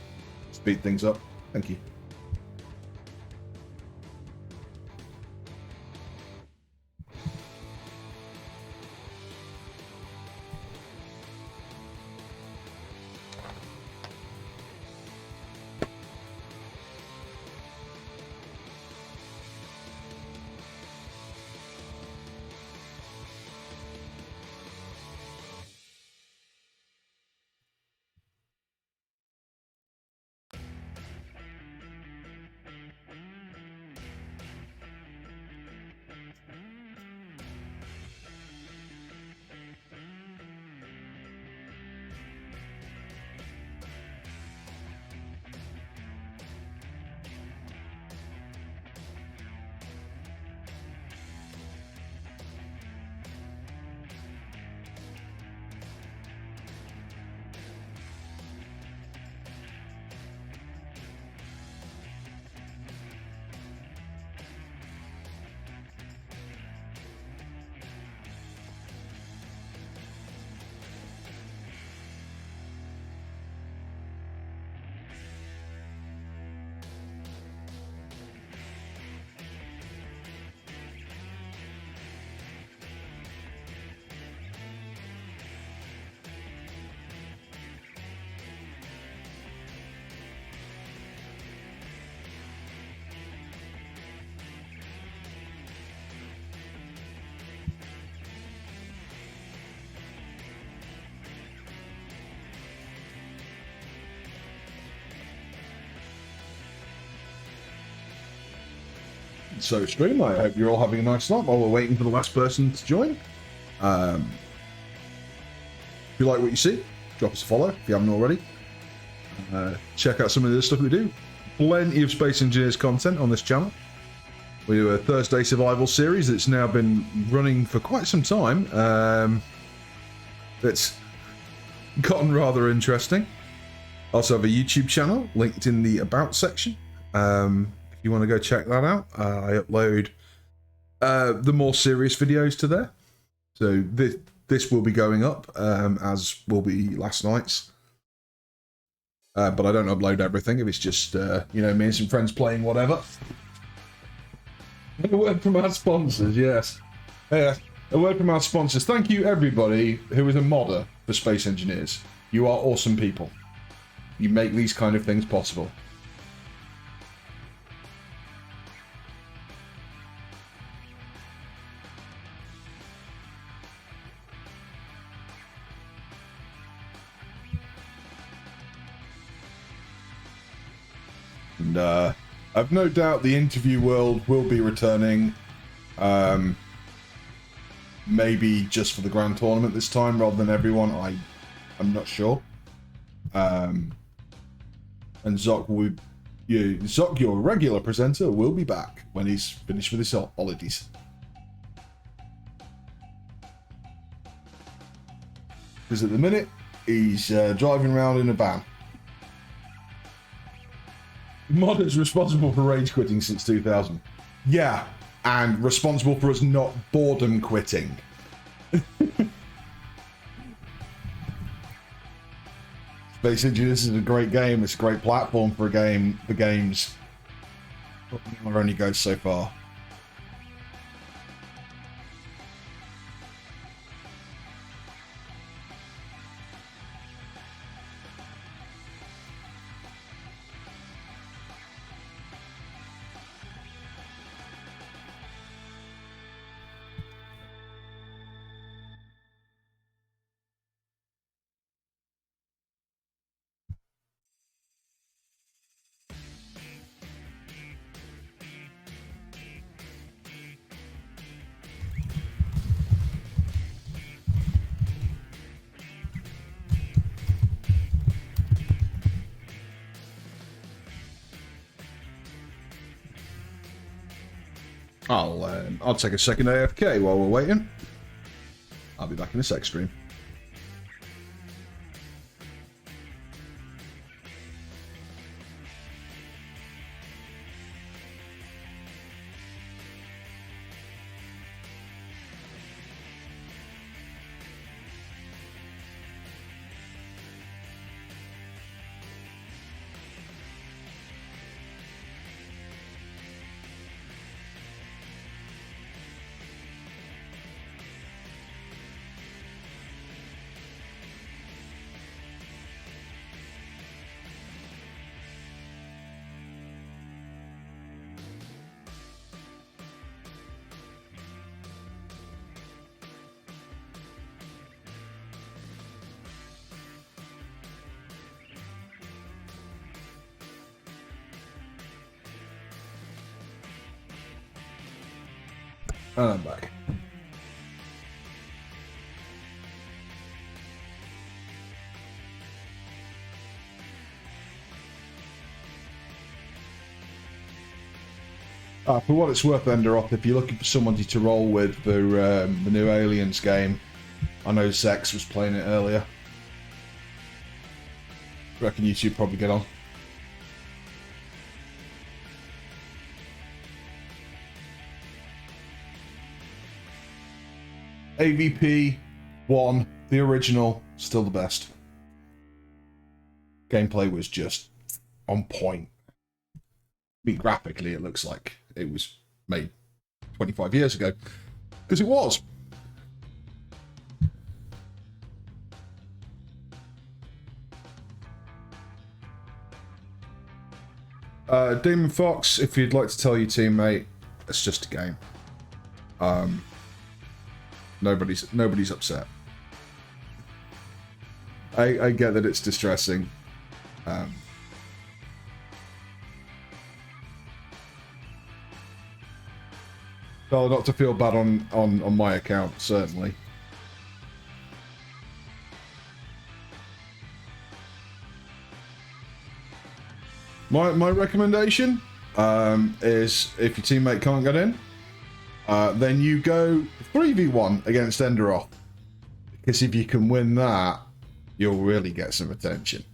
Speed things up. Thank you. So, stream, I hope you're all having a nice night while we're waiting for the last person to join. If you like what you see, drop us a follow if you haven't already. Check out some of the stuff we do. Plenty of Space Engineers content on this channel. We do a Thursday survival series that's now been running for quite some time. It's gotten rather interesting. Also have a YouTube channel linked in the About section. If you want to go check that out, I upload the more serious videos to there. So this will be going up, as will be last night's. But I don't upload everything if it's just, you know, me and some friends playing whatever. A word from our sponsors, yes. A word from our sponsors. Thank you, everybody who is a modder for Space Engineers. You are awesome people. You make these kind of things possible. And I've no doubt the interview world will be returning. Maybe just for the grand tournament this time rather than everyone. I'm not sure. And Zoc will be, Zoc, your regular presenter, will be back when he's finished with his holidays. Because at the minute he's driving around in a van. Modder's responsible for rage quitting since 2000. Yeah, and responsible for us not boredom quitting. Space Engineers is a great game. It's a great platform for a game. The games only goes so far. I'll take a second AFK while we're waiting. I'll be back in a sec stream. And I'm back. For what it's worth, Enderoth, if you're looking for somebody to roll with for the new Aliens game, I know Zex was playing it earlier. I reckon you two probably get on. AVP 1, the original, still the best. Gameplay was just on point. I mean, graphically, it looks like it was made 25 years ago. Because it was. Demon Fox, if you'd like to tell your teammate, it's just a game. Nobody's upset. I get that it's distressing. Well, not to feel bad on my account, certainly. My recommendation is if your teammate can't get in, then you go 3v1 against Enderoth. Because if you can win that, you'll really get some attention.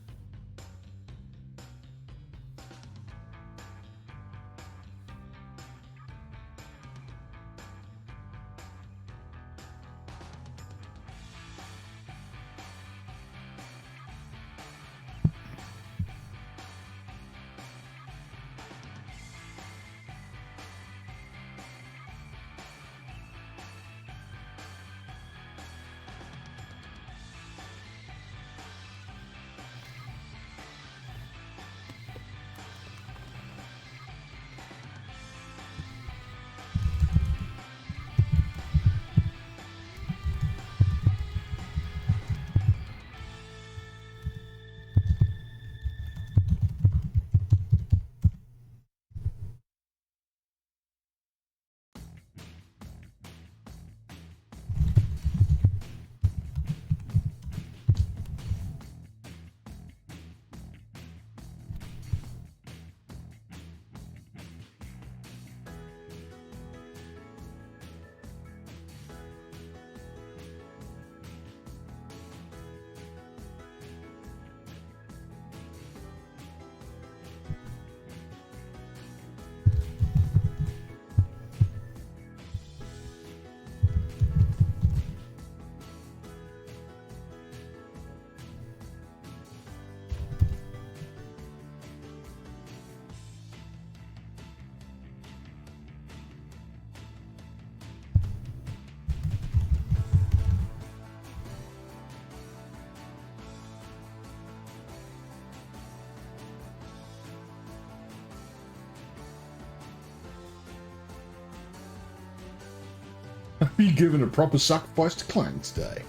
be given a proper sacrifice to Clang today.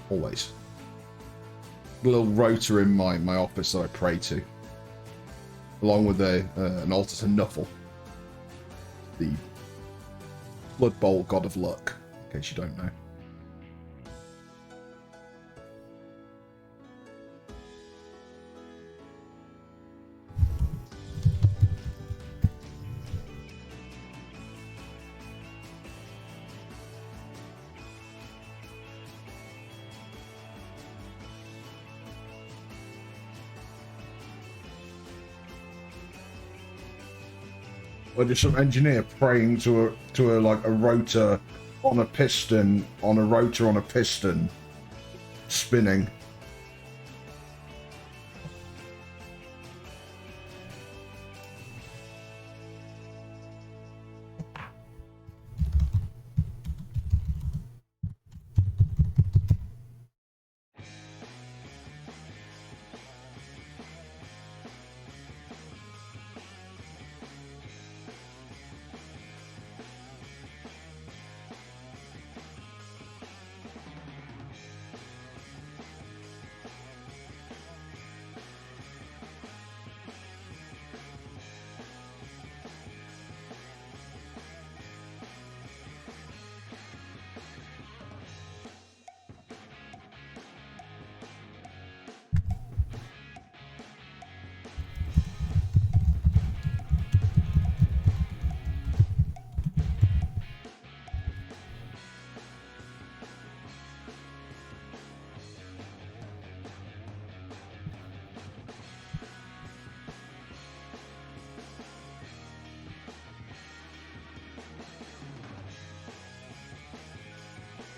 Always. A little rotor in my office that I pray to. Along with an altar to Nuffle. The Blood Bowl God of Luck, in case you don't know. Or just some engineer praying to a like a rotor on a piston on a rotor on a piston spinning.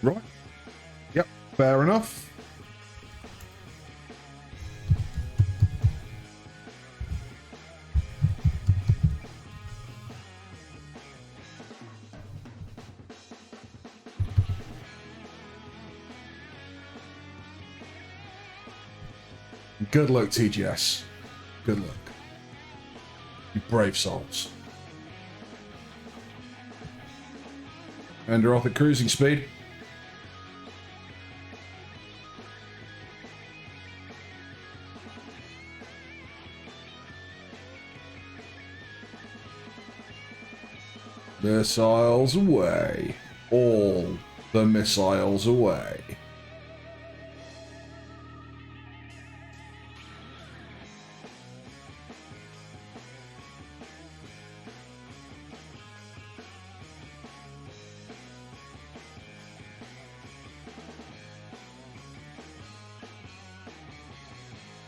Right. Yep, fair enough. Good luck, TGS. Good luck. You brave souls. And you're off at cruising speed. Missiles away. All the missiles away.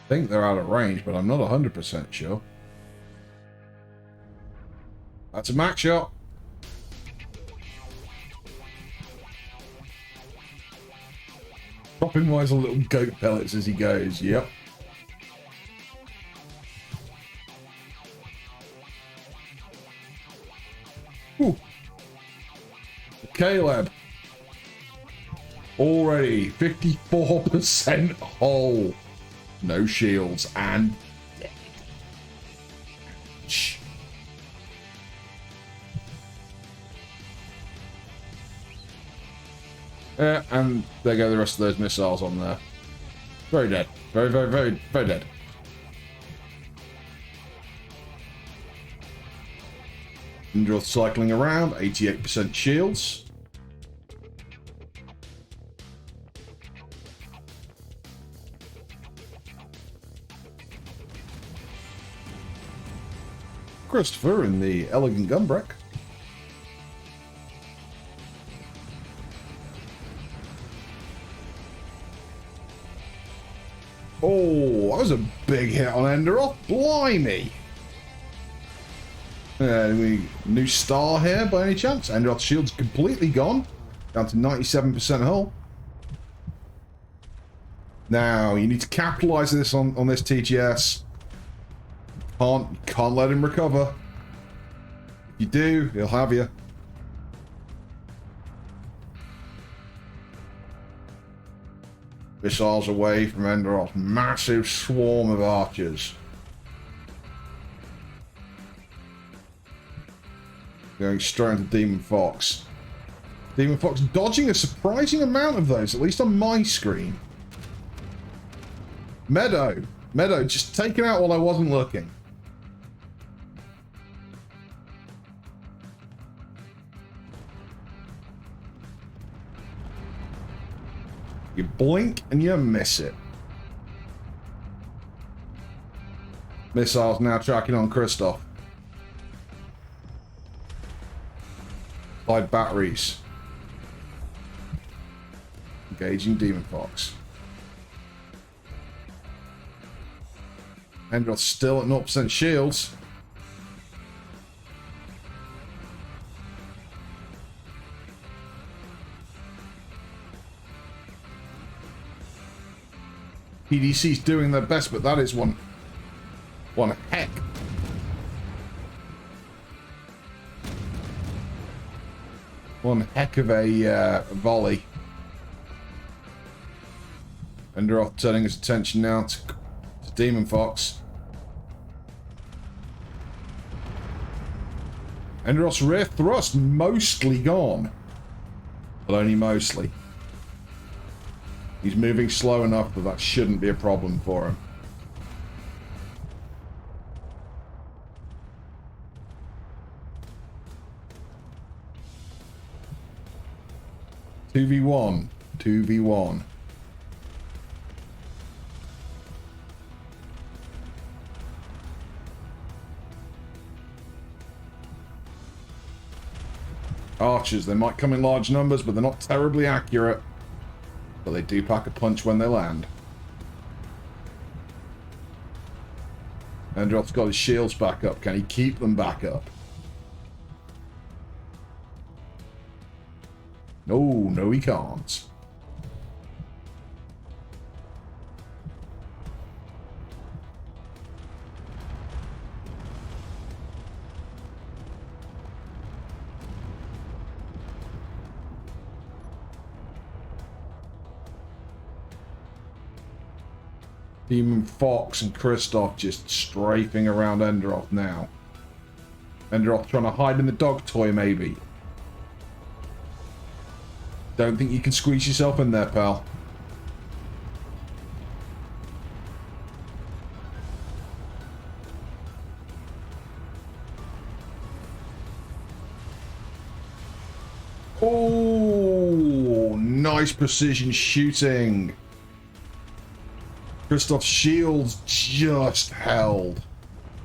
I think they're out of range, but I'm not 100% sure. That's a max shot. Dropping wise little goat pellets as he goes. Yep. Ooh. Caleb. Already 54% hull. No shields and dead. Shh. And there go the rest of those missiles on there. Very dead. Very, very, very, very dead. Indra cycling around, 88% shields. Christopher in the elegant gunbreak. Oh, that was a big hit on Enderoth. Blimey. New star here by any chance? Enderoth's shield's completely gone. Down to 97% hull. Now, you need to capitalise this on this TGS. Can't let him recover. If you do, he'll have you. Missiles away from Enderoth. Massive swarm of archers. Going straight into Demon Fox. Demon Fox dodging a surprising amount of those, at least on my screen. Meadow just taken out while I wasn't looking. You blink and you miss it. Missiles now tracking on Kristoff. Applied batteries. Engaging Demon Fox. Endroth's still at 0% shields. PDC's doing their best, but that is one heck. One heck of a volley. Enderoth turning his attention now to Demon Fox. Enderoth's rear thrust mostly gone. But only mostly. He's moving slow enough that that shouldn't be a problem for him. Two v one. 2v1. Archers, they might come in large numbers, but they're not terribly accurate. But they do pack a punch when they land. Endroth's got his shields back up. Can he keep them back up? No, he can't. Demon Fox and Kristoff just strafing around Enderoth now. Enderoth trying to hide in the dog toy, maybe. Don't think you can squeeze yourself in there, pal. Oh, nice precision shooting. Kristoff's shields just held.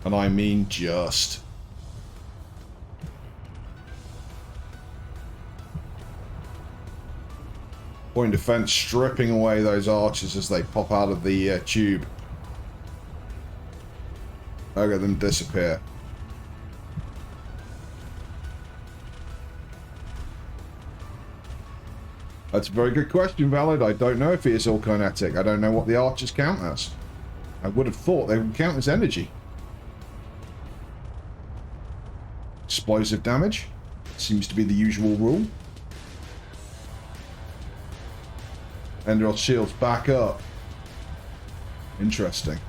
And I mean just. Point defense stripping away those archers as they pop out of the tube. Look at them disappear. That's a very good question, Valid. I don't know if he is all kinetic. I don't know what the archers count as. I would have thought they would count as energy. Explosive damage. Seems to be the usual rule. Enderoth's shields back up. Interesting.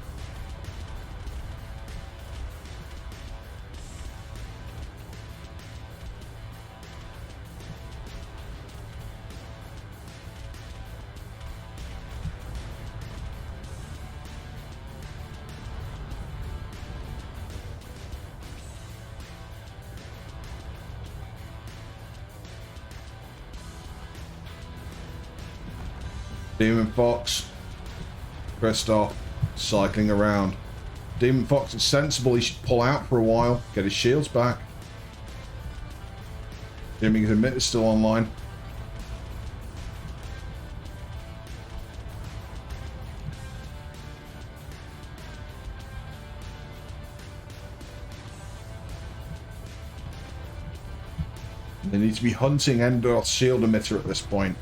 Demon Fox, Kristoff, cycling around. Demon Fox is sensible. He should pull out for a while, get his shields back. Jimmy's emitter is still online. They need to be hunting Endor's shield emitter at this point.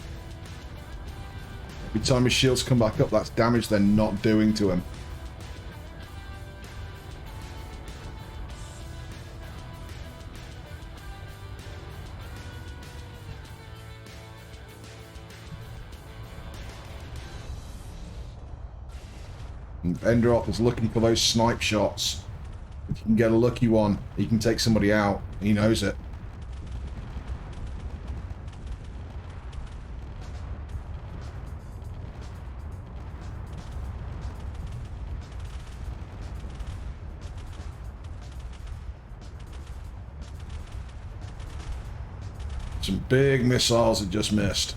Every time his shields come back up, that's damage they're not doing to him. And Endroth is looking for those snipe shots. If you can get a lucky one, he can take somebody out. He knows it. Some big missiles that just missed.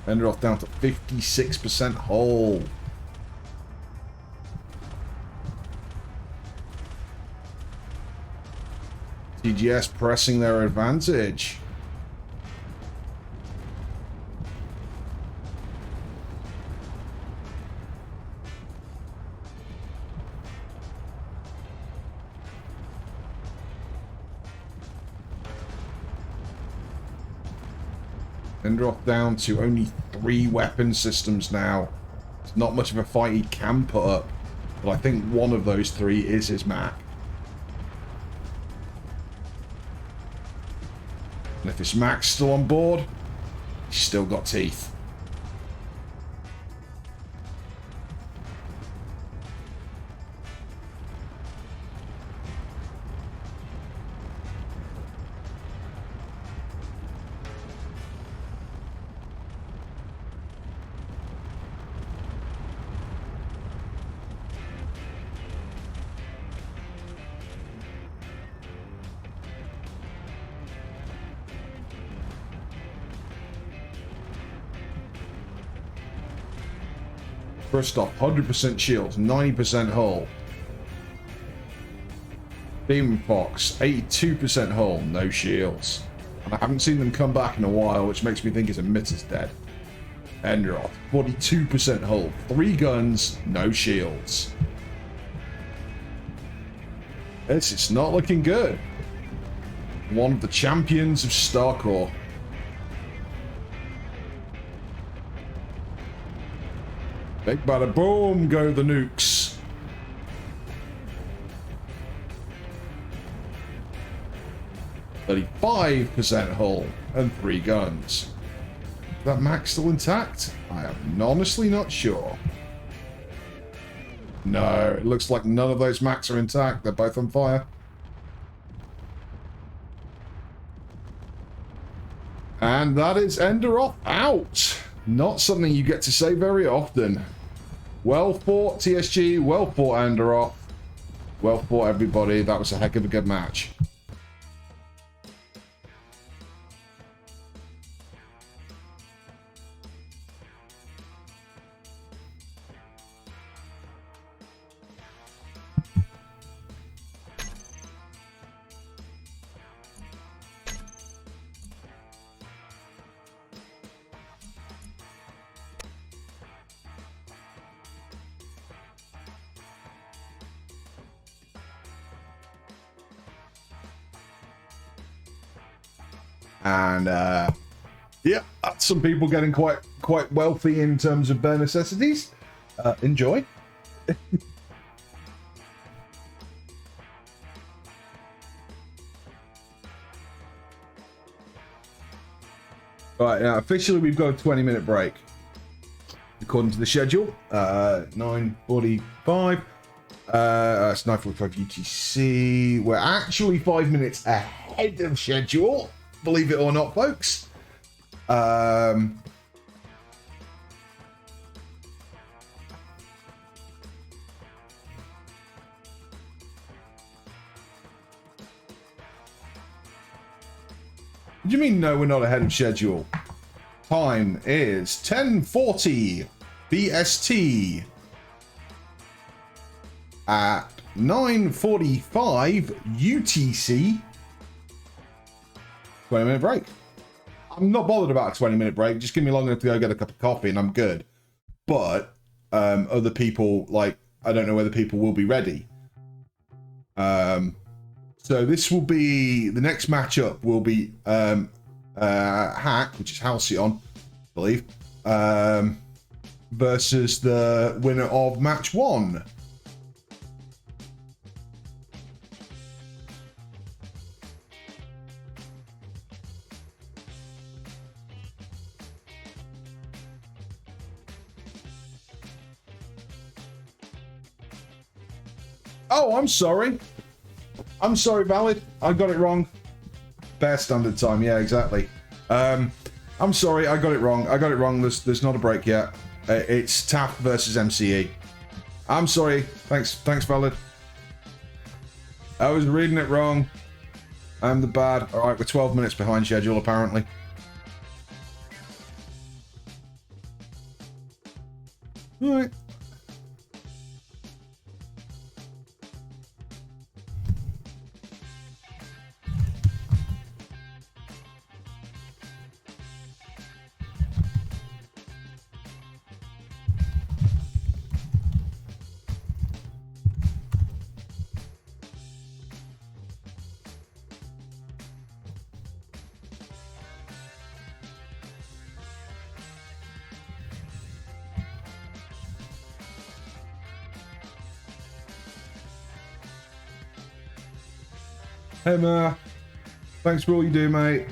Ended off down to 56% hull. TGS pressing their advantage. And drop down to only 3 weapon systems now. It's not much of a fight he can put up, but I think one of those 3 is his Mac. And if his Mac's still on board, he's still got teeth. First off, 100% shields, 90% hull. Demon Fox, 82% hull, no shields. And I haven't seen them come back in a while, which makes me think his emitter's dead. Enderoth, 42% hull, 3 guns, no shields. It's not looking good. One of the champions of Starcore. Big bada boom go the nukes. %35 hull and 3 guns. Is that Mac still intact? I am honestly not sure. No, it looks like none of those Macs are intact. They're both on fire. And that is Enderoth out. Not something you get to say very often. Well fought, TSG. Well fought, Enderoth. Well fought, everybody. That was a heck of a good match. And yeah, that's some people getting quite wealthy in terms of bare necessities. Enjoy. Right, now officially we've got a 20-minute break according to the schedule. 9:45. It's 9:45 UTC. We're actually 5 minutes ahead of schedule. Believe it or not, folks. What do you mean, no, we're not ahead of schedule? Time is 10:40 BST at 9:45 UTC. 20-minute break. I'm not bothered about a 20-minute break. Just give me long enough to go get a cup of coffee and I'm good. But other people, like, I don't know whether people will be ready. So this will be, the next matchup will be Hack, which is Halcyon, I believe, versus the winner of match 1. Oh, I'm sorry. I'm sorry, Valid. I got it wrong. Bear standard time. Yeah, exactly. I'm sorry. I got it wrong. There's not a break yet. It's TAF versus MCE. I'm sorry. Thanks, Valid. I was reading it wrong. I'm the bad. Alright, we're 12 minutes behind schedule, apparently. Alright. Hey, Ma. Thanks for all you do, mate.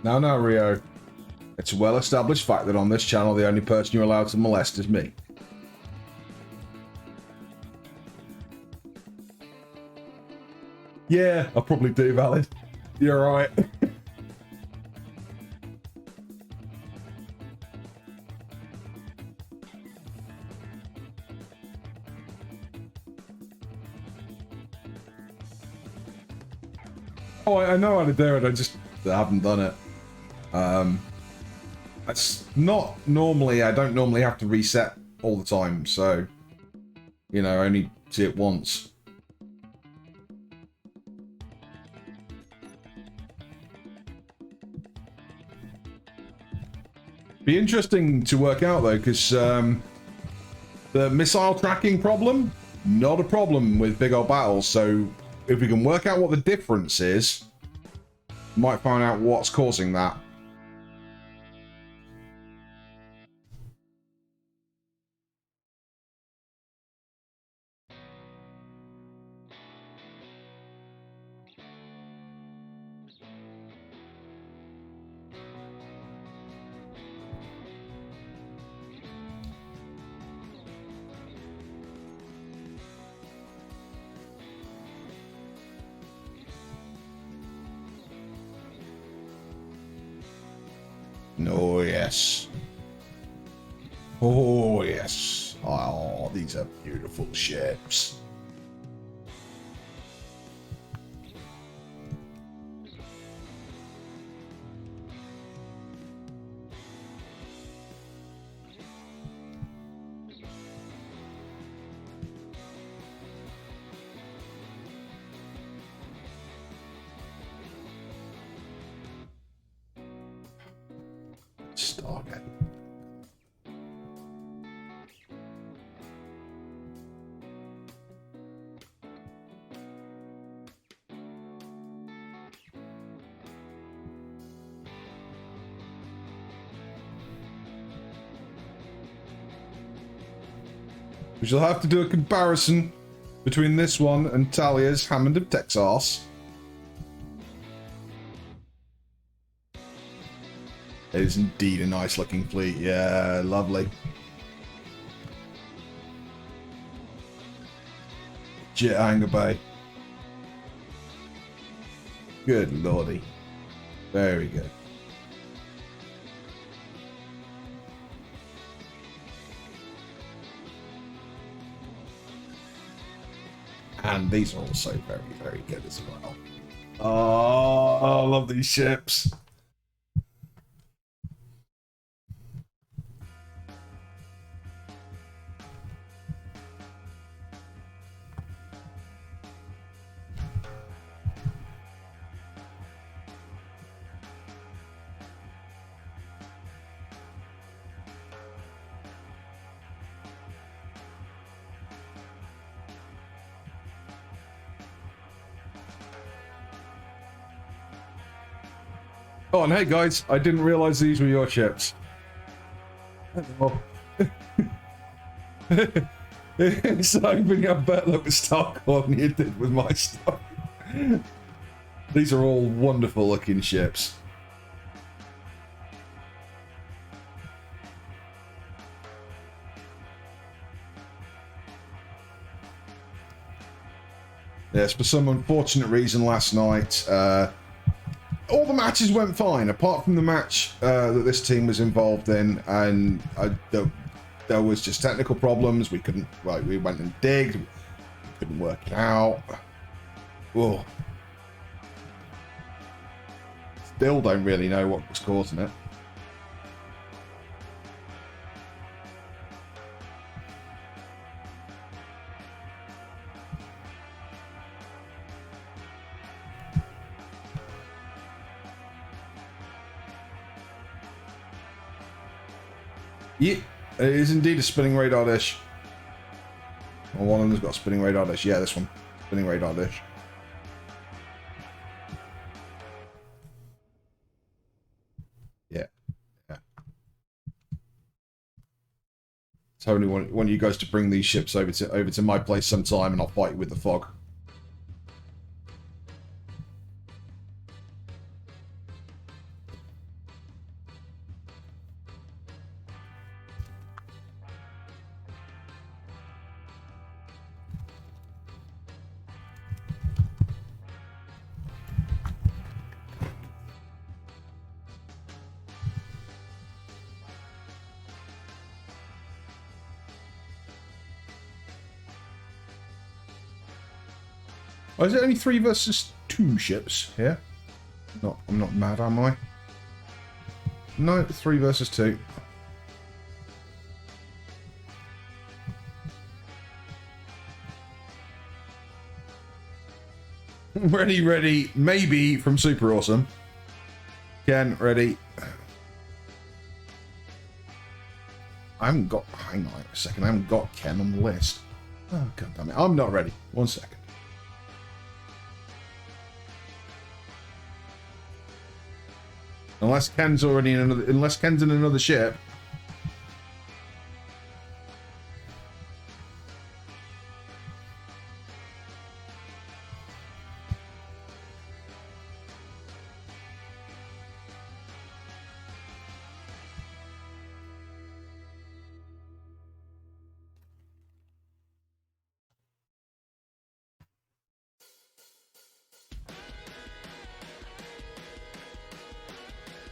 No, Rio. It's a well-established fact that on this channel, the only person you're allowed to molest is me. Yeah, I probably do, Valid. You're right. Oh, I know how to do it, I just haven't done it. It's not normally, I don't normally have to reset all the time, so, you know, I only see it once. Be interesting to work out though, because the missile tracking problem, not a problem with big old battles, so if we can work out what the difference is, might find out what's causing that. Oh, yes. Oh, yes. Oh, these are beautiful ships. Starcore. We shall have to do a comparison between this one and Talia's Hammond of Texas. It is indeed a nice looking fleet. Yeah, lovely. Jet Hangar Bay. Good lordy. Very good. And these are also very, very good as well. Oh, I love these ships. Oh, and hey guys, I didn't realize these were your ships. Oh. It's opening up better luck with Starcore than you did with my stuff. These are all wonderful looking ships. Yes, for some unfortunate reason last night, all the matches went fine, apart from the match that this team was involved in, and there was just technical problems. We couldn't, like, we went and digged, we couldn't work it out. Whoa. Still don't really know what was causing it. Yeah, it is indeed a spinning radar dish. Well, one of them's got a spinning radar dish. Yeah, this one. Spinning radar dish. Yeah. Yeah. Totally want you guys to bring these ships over to my place sometime, and I'll fight you with the fog. Oh, is it only 3 versus 2 ships here? I'm not mad, am I? No, 3 versus 2. Ready, maybe from Super Awesome. Ken, ready. I haven't got, hang on a second, I haven't got Ken on the list. Oh, god damn it, I'm not ready. 1 second. Unless Ken's already in another, unless Ken's in another ship.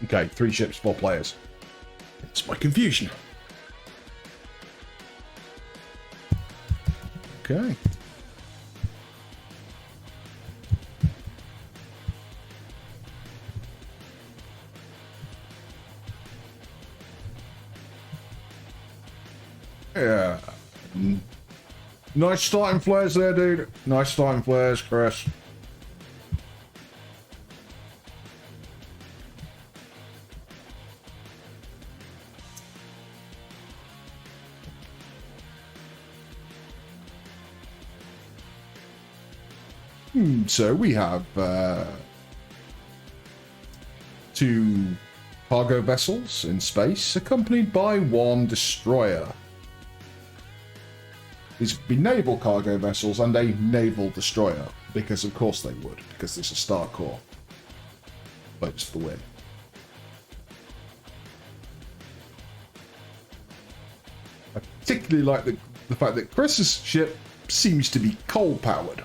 Okay, 3 ships, 4 players. It's my confusion. Okay. Yeah. Nice starting flares there, dude. Nice starting flares, Chris. So we have 2 cargo vessels in space, accompanied by 1 destroyer. These would be naval cargo vessels and a naval destroyer, because of course they would, because it's a Starcore. Votes for the win. I particularly like the fact that Chris's ship seems to be coal-powered.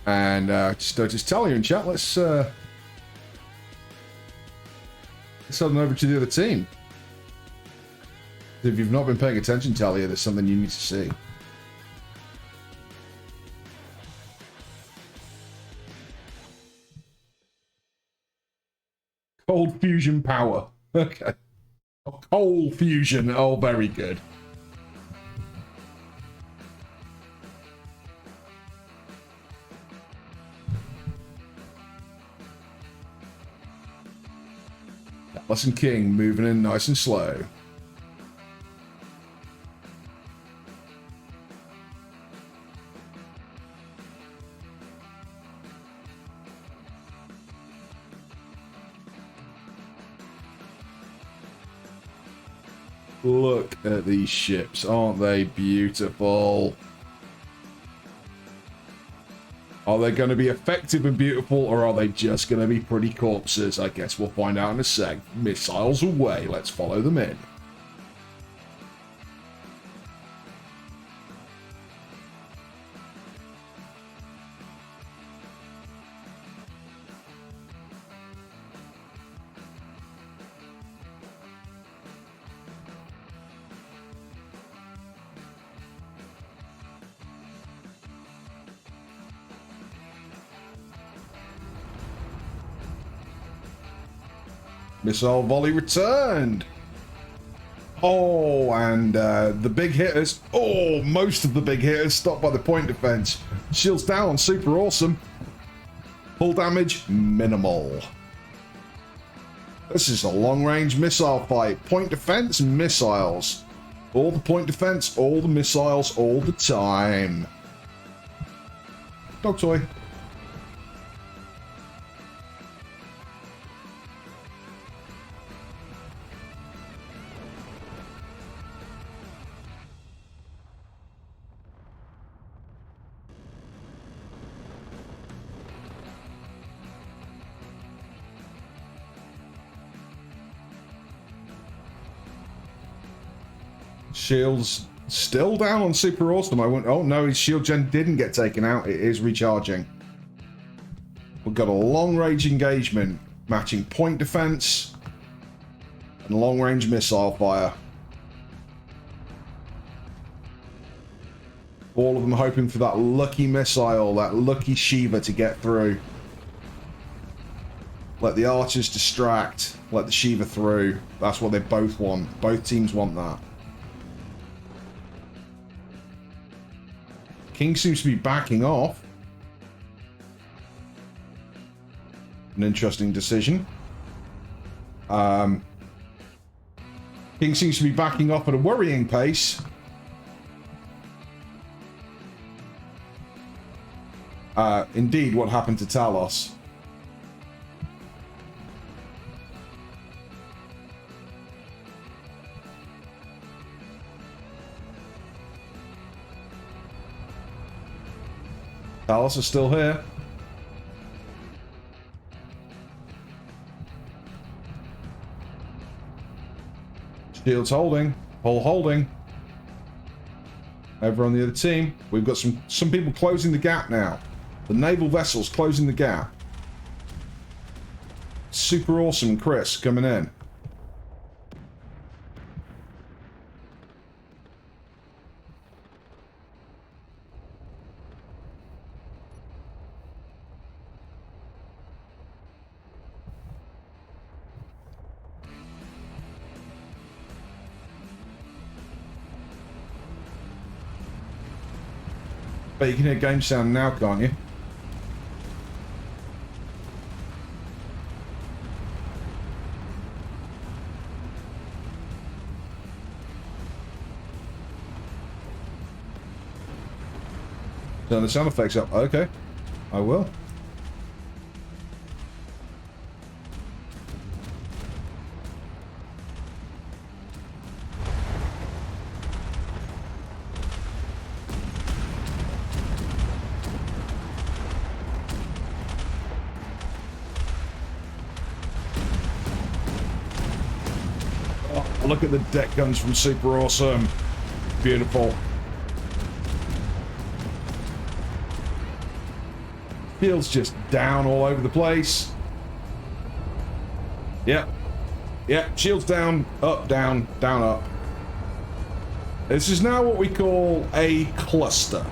And just tell you in chat, let's head on over to the other team. If you've not been paying attention, Talia, there's something you need to see. Cold fusion power. Okay. Oh, cold fusion. Oh, very good. Dallas and King moving in nice and slow. Look at these ships. Aren't they beautiful? Are they going to be effective and beautiful, or are they just going to be pretty corpses? I guess we'll find out in a sec. Missiles away. Let's follow them in. Missile volley returned. Oh, and the big hitters. Oh, most of the big hitters stopped by the point defense. Shields down, super awesome. Full damage, minimal. This is a long-range missile fight. Point defense, missiles. All the point defense, all the missiles, all the time. Dog toy. Shield's still down on Super Awesome. I went, oh no, his shield gen didn't get taken out. It is recharging. We've got a long-range engagement matching point defense and long-range missile fire. All of them hoping for that lucky missile, that lucky Shiva to get through. Let the archers distract. Let the Shiva through. That's what they both want. Both teams want that. King seems to be backing off. An interesting decision. King seems to be backing off at a worrying pace. Indeed, what happened to Talos? Talos is still here. Shields holding. Hull holding. Over on the other team, we've got some people closing the gap now. The naval vessels closing the gap. Super awesome, Chris, coming in. But you can hear game sound now, can't you? Turn the sound effects up. Okay, I will. Oh, look at the deck guns from Super Awesome. Beautiful. Field's just down all over the place. Yep. Yep. Shield's down, up, down, down, up. This is now what we call a cluster.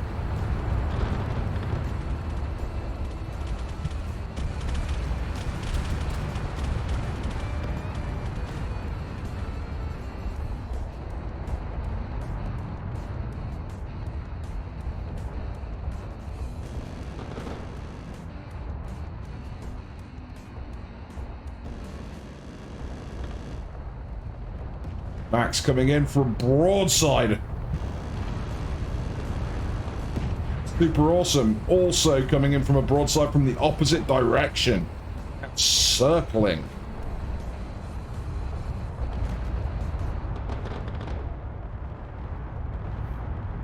Max coming in from broadside. Super awesome. Also coming in from a broadside from the opposite direction. Circling.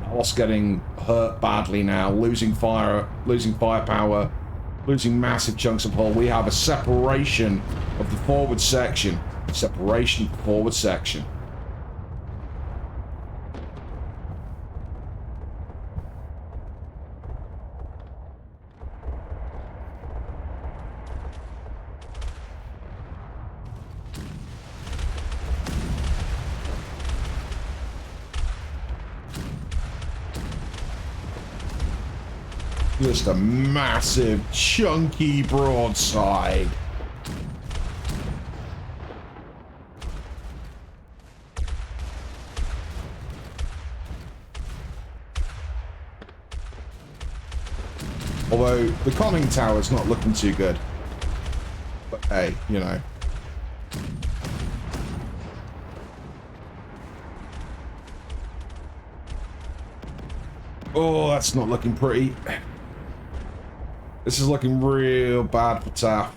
Talos getting hurt badly now, losing firepower, losing massive chunks of hull. We have a separation of the forward section. Separation of the forward section. Just a massive, chunky broadside. Although, the conning tower's not looking too good. But hey, you know. Oh, that's not looking pretty. This is looking real bad for TAF.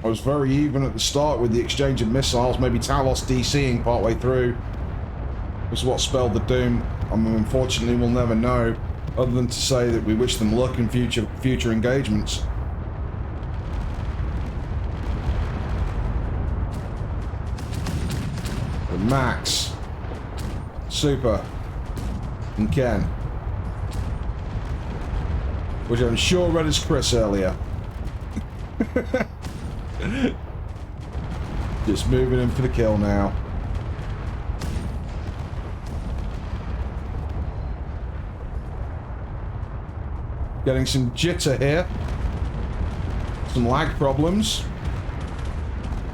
I was very even at the start with the exchange of missiles, maybe Talos DCing partway through was what spelled the doom. Unfortunately, we'll never know, other than to say that we wish them luck in future engagements. Max, Super, and Ken, which I'm sure read as Chris earlier. Just moving in for the kill now. Getting some jitter here. Some lag problems.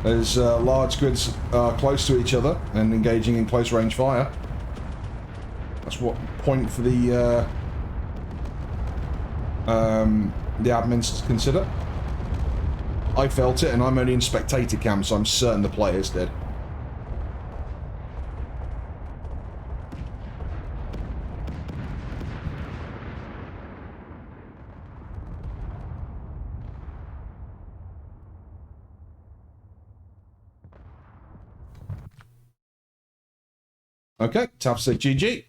As large grids are close to each other and engaging in close range fire. That's what point for the admins to consider. I felt it, and I'm only in spectator cam, so I'm certain the players did. Okay, tough say GG.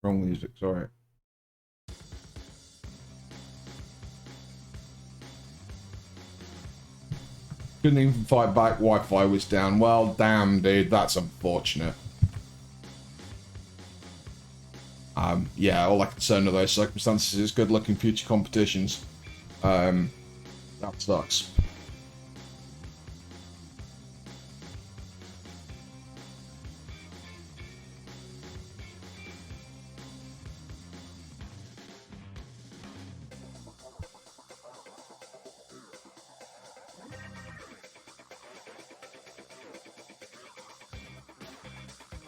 Wrong music, sorry. Couldn't even fight back, Wi-Fi was down. Well, damn, dude, that's unfortunate. Yeah, all I can say under those circumstances is good luck in future competitions. That sucks.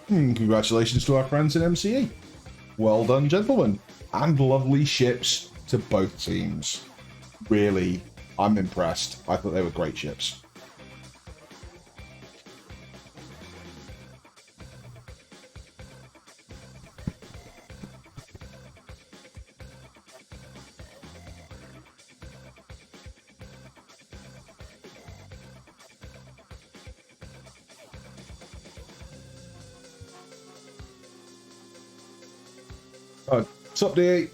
Congratulations to our friends in MCE. Well done, gentlemen. And lovely ships to both teams. Really, I'm impressed. I thought they were great ships. What's up, D8?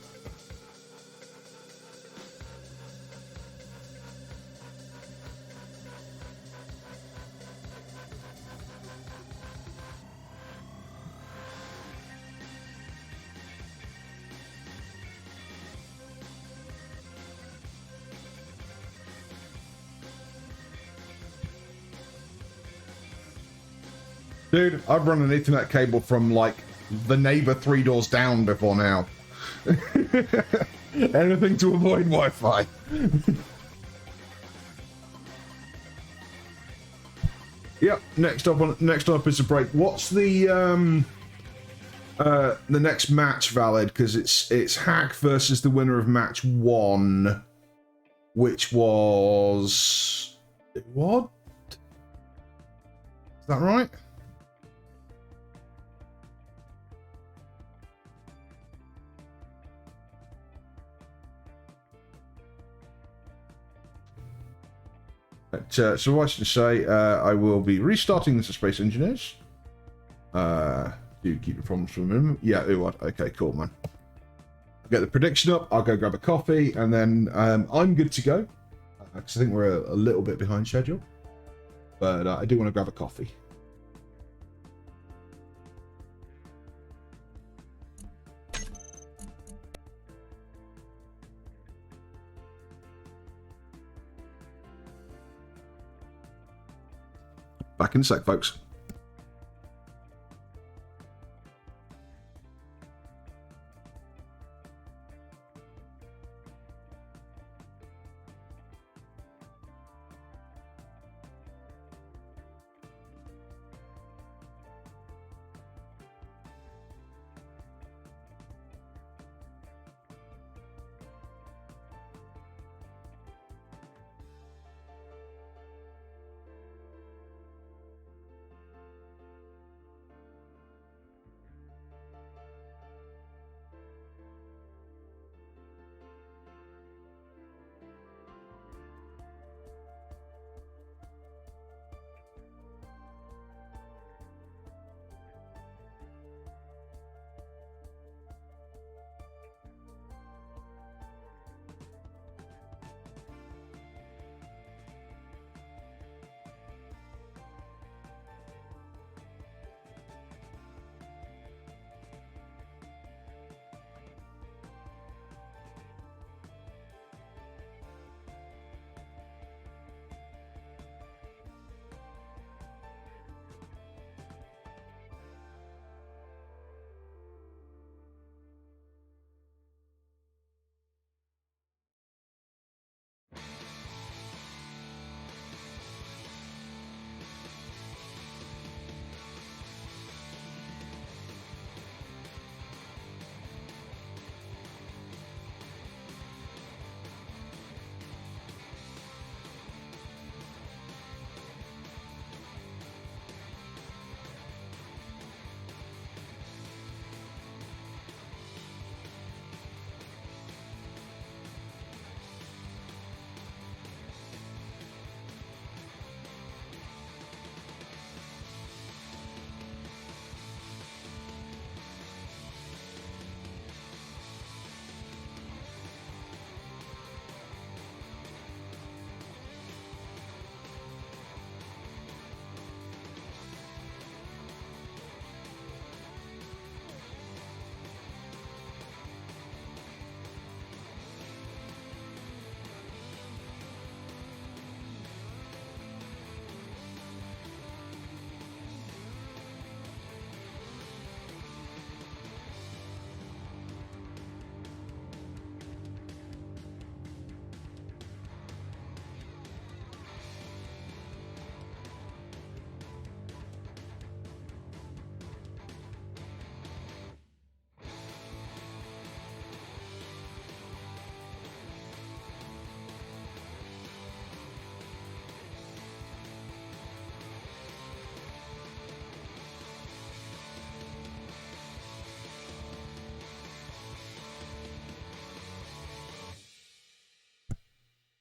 Dude, I've run an Ethernet cable from, like, the neighbor 3 doors down before now. Anything to avoid Wi-Fi. Yep, next up is a break. What's the next match valid? Because it's Hack versus the winner of match 1, which was what? Is that right? So what I should say, I will be restarting this as Space Engineers. Do keep the problems for a minute. Yeah, okay, cool, man. I'll get the prediction up, I'll go grab a coffee, and then I'm good to go. Because I think we're a little bit behind schedule. But I do want to grab a coffee. Back in a sec, folks.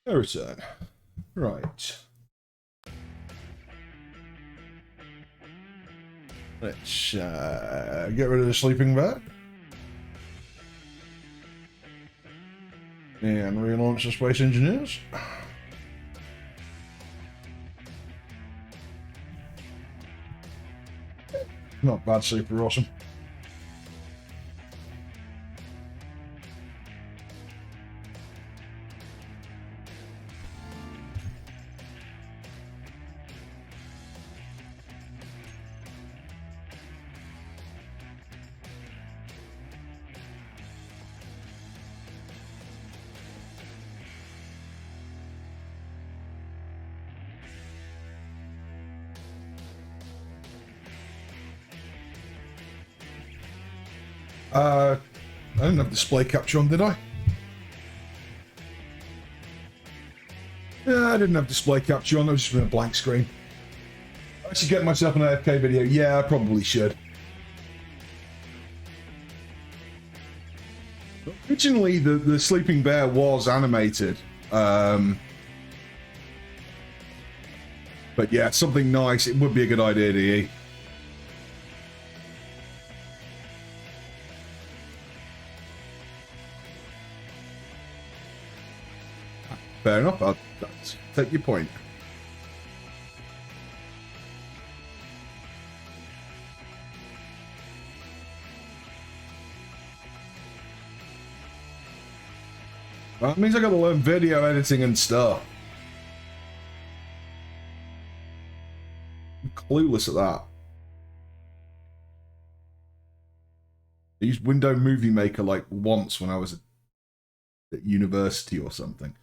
A return. Right. Let's get rid of the sleeping bag. And relaunch the Space Engineers. Not bad, super awesome. I didn't have display capture on, did I? Yeah, I didn't have display capture on. I was just in a blank screen. I should get myself an AFK video. Yeah, I probably should. Originally, the sleeping bear was animated. But yeah, something nice. It would be a good idea, DE. Fair enough. I'll take your point. Well, that means I got to learn video editing and stuff. I'm clueless at that. I used Windows Movie Maker like once when I was at university or something.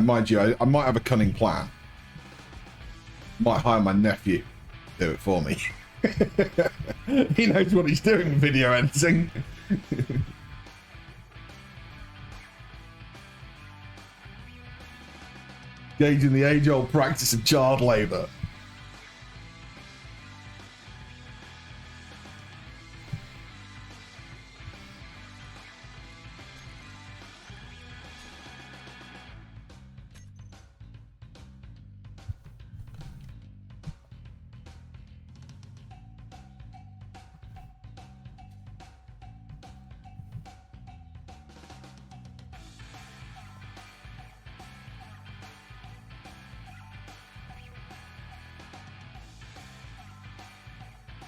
Mind you, I might have a cunning plan. Might hire my nephew to do it for me. He knows what he's doing with video editing. Gauging the age-old practice of child labour.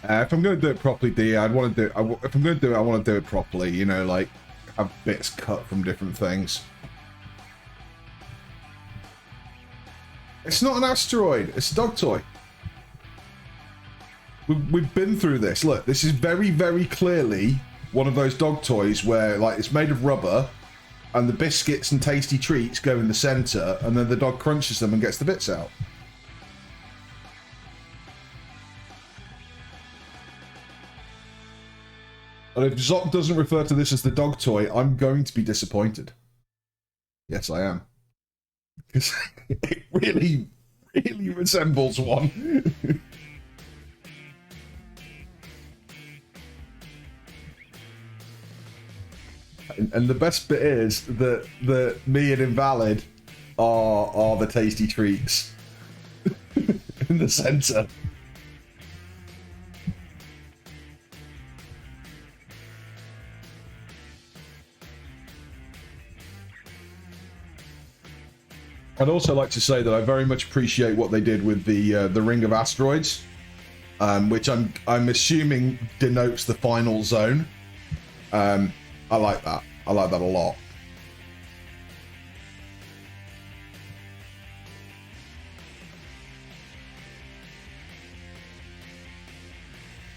If I'm going to do it properly, D, I'd want to do it. If I'm going to do it, I want to do it properly. You know, like have bits cut from different things. It's not an asteroid. It's a dog toy. We've been through this. Look, this is very, very clearly one of those dog toys where, like, it's made of rubber, and the biscuits and tasty treats go in the center, and then the dog crunches them and gets the bits out. And if Zoc doesn't refer to this as the dog toy, I'm going to be disappointed. Yes, I am. Because it really, really resembles one. And the best bit is that me and Invalid are the tasty treats in the center. I'd also like to say that I very much appreciate what they did with the Ring of Asteroids, which I'm assuming denotes the final zone. I like that. I like that a lot.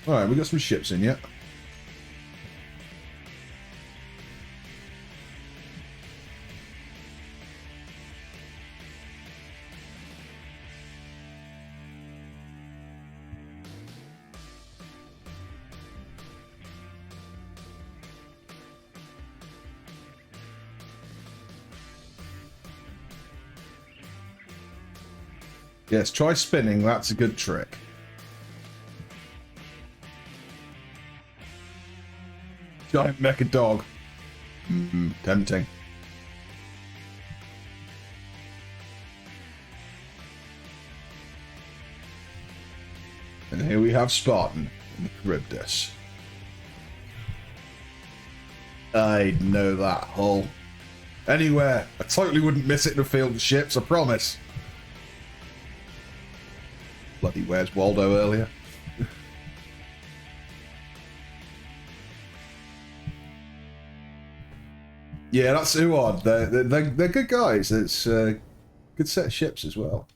All right, we got some ships in yet. Yes, try spinning. That's a good trick. Giant mecha dog. Tempting. And here we have Spartan in the Charybdis. I'd know that hull. Anywhere. I totally wouldn't miss it in a field of ships, I promise. Bloody where's Waldo earlier? Yeah, that's Uod. They're good guys. It's a good set of ships as well.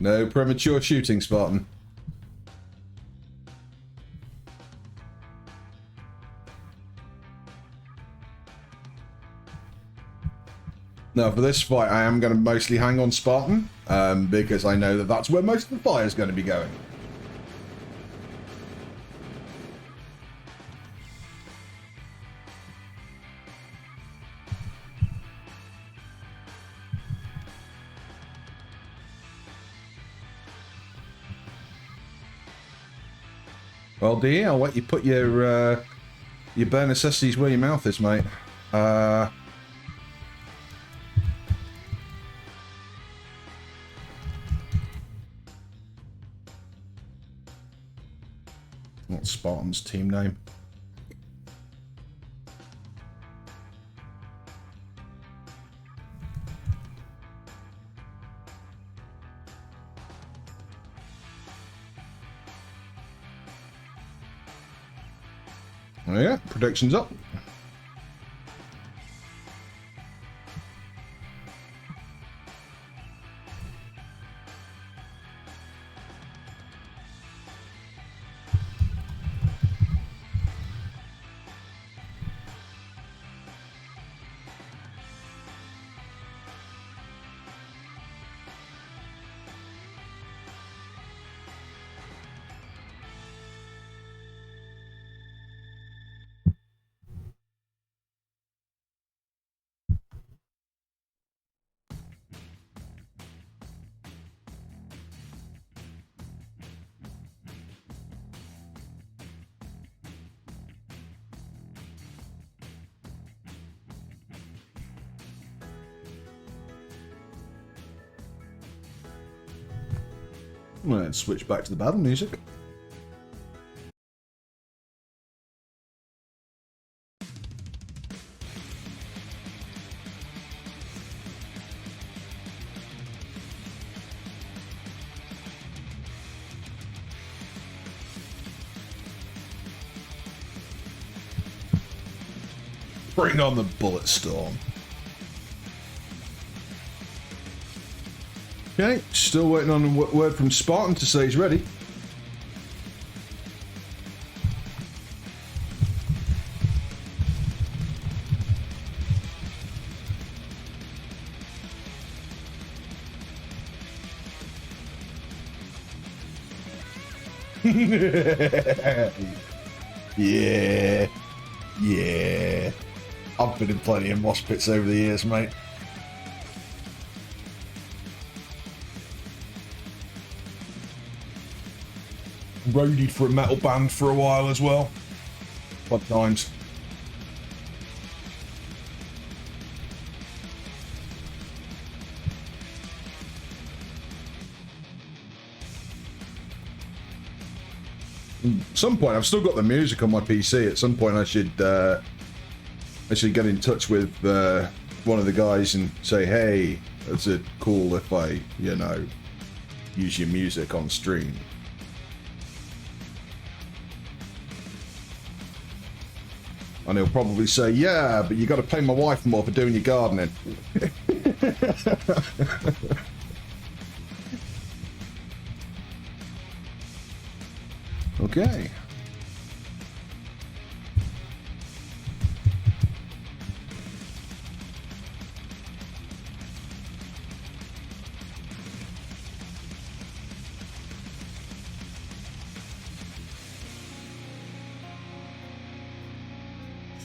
No premature shooting, Spartan. Now, for this fight, I am going to mostly hang on Spartan, because I know that that's where most of the fire is going to be going. Well, dear, I'll let you put your bare necessities where your mouth is, mate. What's Spartan's team name? Oh yeah, predictions up. Let's switch back to the battle music. Bring on the bullet storm. Okay, still waiting on a word from Spartan to say he's ready. Yeah. Yeah. I've been in plenty of mosh pits over the years, mate. Roadied for a metal band for a while as well. Fun times. At some point, I've still got the music on my PC. At some point, I should get in touch with one of the guys and say, hey, is it cool if I, you know, use your music on stream? And he'll probably say, yeah, but you got to pay my wife more for doing your gardening. Okay.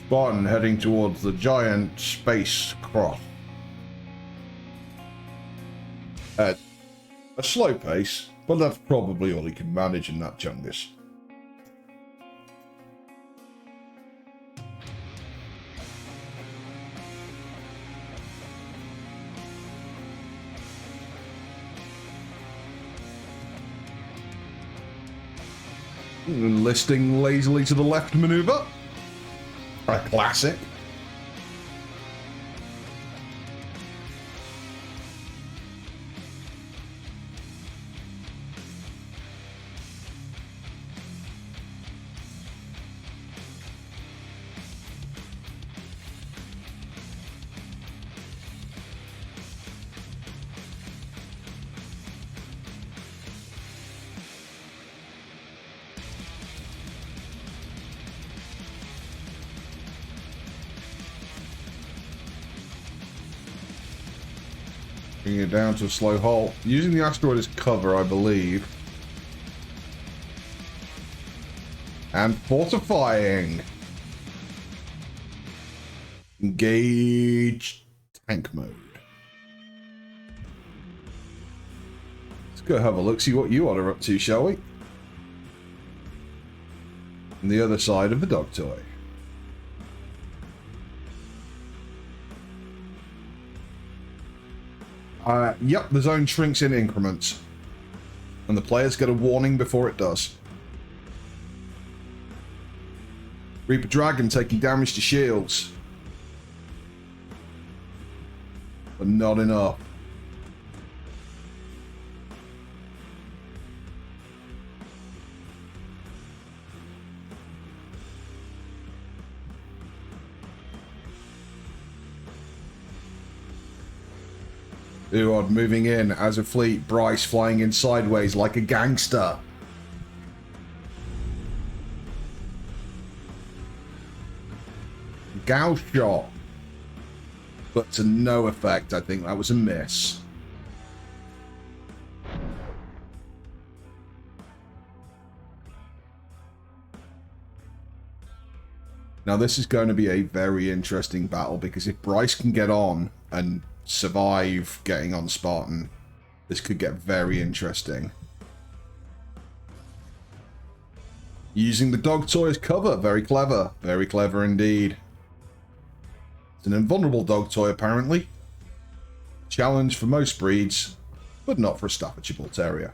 Spartan heading towards the giant space cross. At a slow pace, but that's probably all he can manage in that chungus. Listing lazily to the left maneuver. A classic. Bringing it down to a slow halt. Using the asteroid as cover, I believe. And fortifying. Engage tank mode. Let's go have a look, see what you are up to, shall we? On the other side of the dog toy. Yep, the zone shrinks in increments. And the players get a warning before it does. Reaper Dragon taking damage to shields. But not enough. Uod moving in as a fleet. Bryce flying in sideways like a gangster. Gauss shot. But to no effect. I think that was a miss. Now this is going to be a very interesting battle, because if Bryce can get on and survive getting on Spartan, this could get very interesting. Using the dog toy as cover. Very clever. Very clever indeed. It's an invulnerable dog toy, apparently. Challenge for most breeds, but not for a Staffordshire Bull Terrier.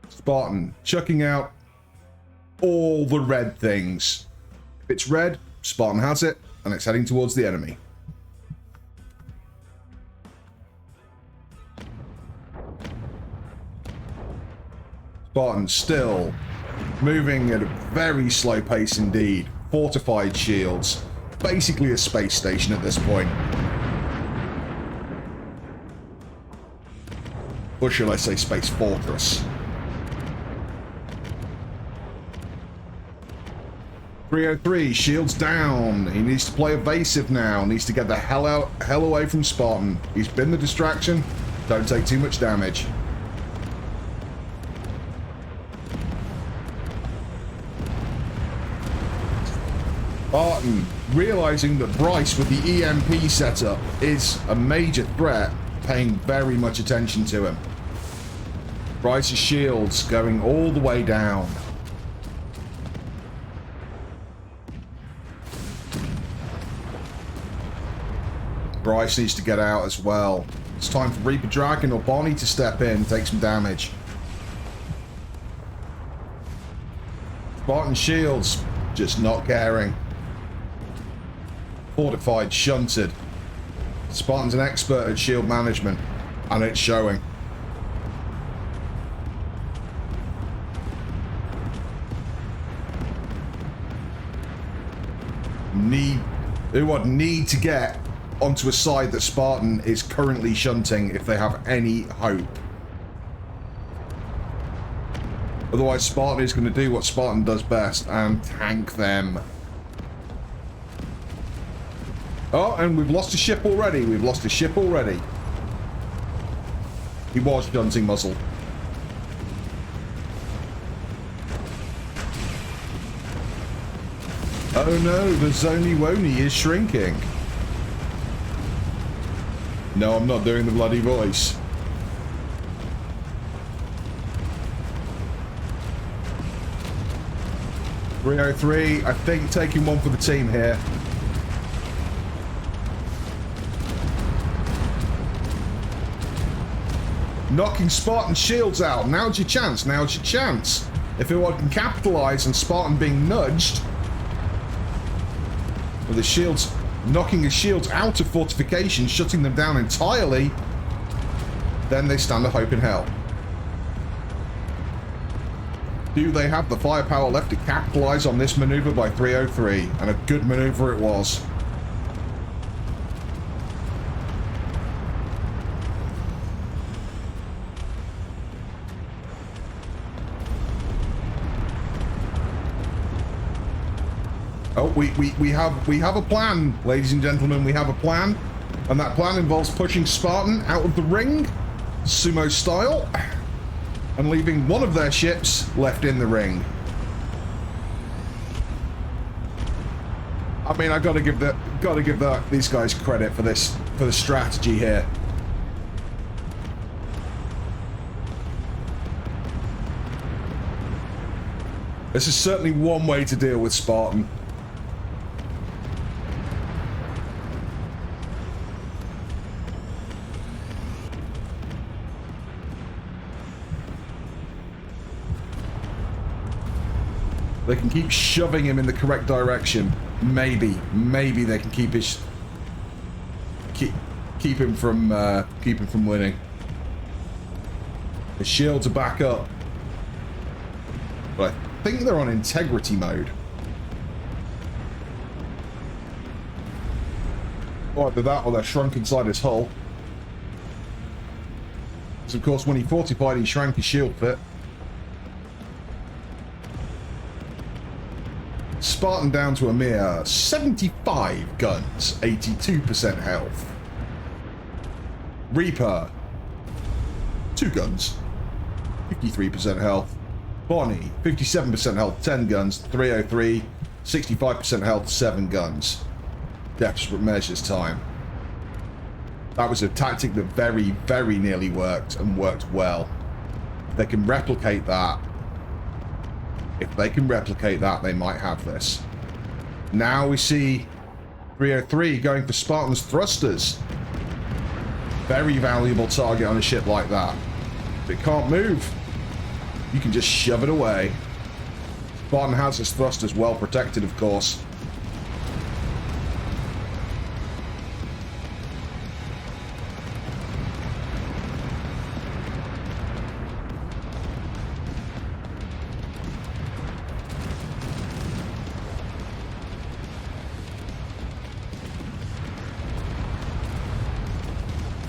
Spartan, chucking out all the red things. If it's red, Spartan has it, and it's heading towards the enemy. Spartan still moving at a very slow pace indeed. Fortified shields. Basically a space station at this point. Or should I say space fortress. 303, shields down. He needs to play evasive now. Needs to get the hell away from Spartan. He's been the distraction. Don't take too much damage. Spartan, realizing that Bryce with the EMP setup is a major threat, paying very much attention to him. Bryce's shields going all the way down. Bryce needs to get out as well. It's time for Reaper Dragon or Bonnie to step in and take some damage. Spartan shields, just not caring. Fortified, shunted. Spartan's an expert at shield management, and it's showing. They would need to get onto a side that Spartan is currently shunting if they have any hope. Otherwise, Spartan is going to do what Spartan does best and tank them. Oh, and we've lost a ship already. We've lost a ship already. He was shunting muzzle. Oh no, the Zony Wony is shrinking. No, I'm not doing the bloody voice. .303, I think taking one for the team here. Knocking Spartan shields out. Now's your chance. Now's your chance. If anyone can capitalize on Spartan being nudged, with the shields, knocking his shields out of fortification, shutting them down entirely, then they stand a hope in hell. Do they have the firepower left to capitalize on this maneuver by 303? And a good maneuver it was. Oh, we have a plan, ladies and gentlemen. We have a plan. And that plan involves pushing Spartan out of the ring, sumo style, and leaving one of their ships left in the ring. I mean, I gotta give these guys credit for this, for the strategy here. This is certainly one way to deal with Spartan. They can keep shoving him in the correct direction. Maybe they can keep him from winning. The shields are back up, but I think they're on integrity mode. Or either that, or they're shrunk inside his hull. Because of course, when he fortified, he shrank his shield fit. Spartan down to a mere 75 guns, 82% health. Reaper, 2 guns, 53% health. Bonnie, 57% health, 10 guns. 303, 65% health, 7 guns. Desperate measures time. That was a tactic that very, very nearly worked, and worked well. If they can replicate that, they might have this. Now we see 303 going for Spartan's thrusters. Very valuable target on a ship like that. If it can't move, you can just shove it away. Spartan has his thrusters well protected, of course.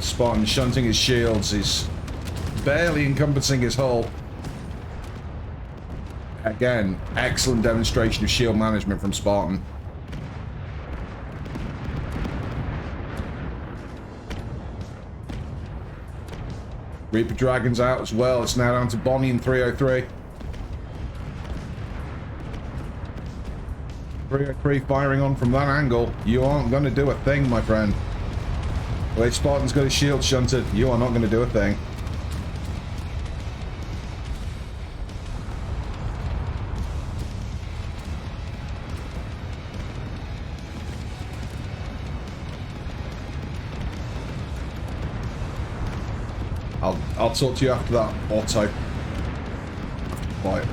Spartan shunting his shields, he's barely encompassing his hull. Again, excellent demonstration of shield management from Spartan. Reaper Dragon's out as well. It's now down to Bonnie and 303. 303 firing on from that angle. You aren't going to do a thing, my friend. The way Spartan's got his shield shunted, you are not going to do a thing. I'll talk to you after that, Otto. Right.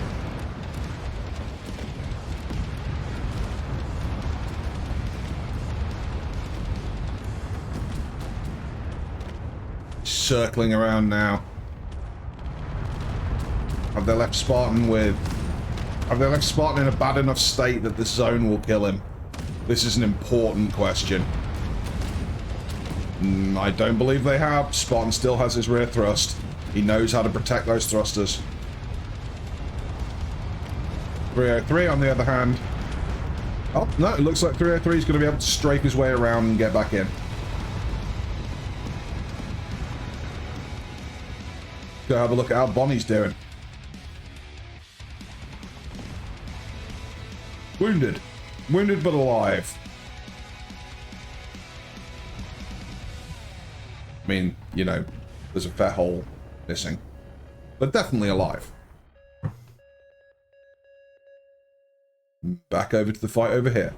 Circling around now. Have they left Spartan in a bad enough state that the zone will kill him? This is an important question. I don't believe they have. Spartan still has his rear thrust. He knows how to protect those thrusters. 303 on the other hand. Oh, no, it looks like 303 is going to be able to strafe his way around and get back in. Go have a look at how Bonnie's doing. Wounded. Wounded but alive. I mean, you know, there's a fair hole missing. But definitely alive. Back over to the fight over here.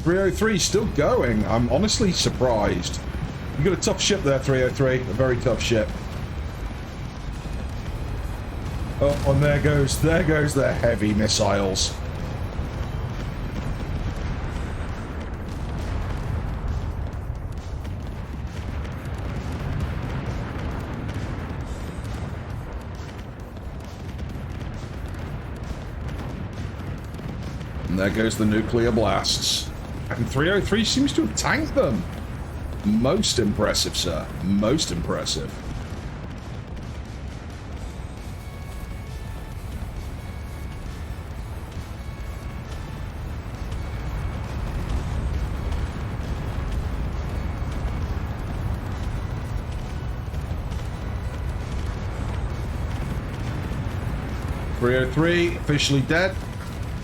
303 still going. I'm honestly surprised. You got a tough ship there, 303. A very tough ship. Oh, and there goes their heavy missiles. And there goes the nuclear blasts. And 303 seems to have tanked them. Most impressive, sir. Most impressive. 303 officially dead.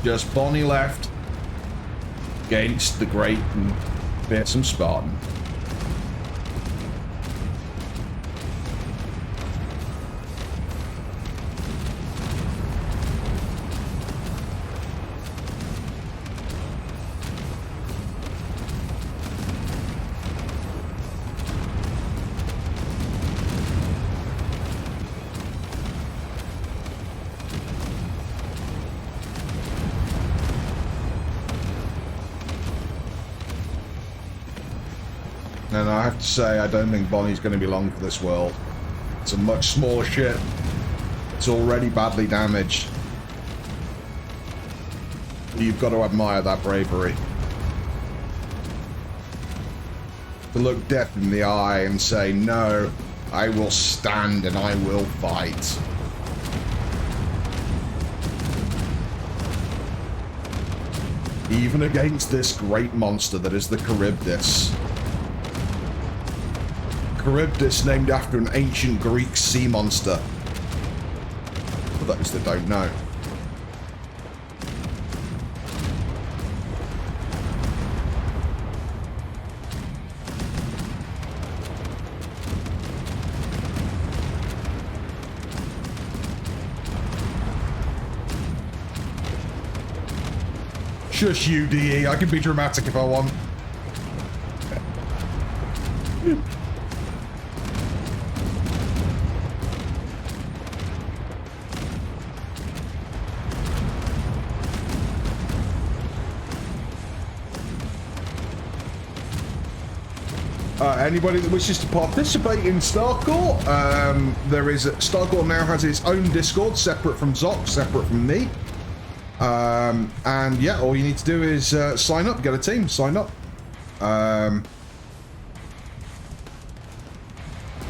Just Bonnie left against the great and fearsome Spartan. And I have to say, I don't think Bonnie's going to be long for this world. It's a much smaller ship. It's already badly damaged. You've got to admire that bravery. To look death in the eye and say, no, I will stand and I will fight. Even against this great monster that is the Charybdis. Charybdis, named after an ancient Greek sea monster. For those that don't know. Shush you, DE. I can be dramatic if I want. Anybody that wishes to participate in Starcore, Starcore now has its own Discord, separate from Zoc, separate from me. And yeah, all you need to do is sign up, get a team, sign up. And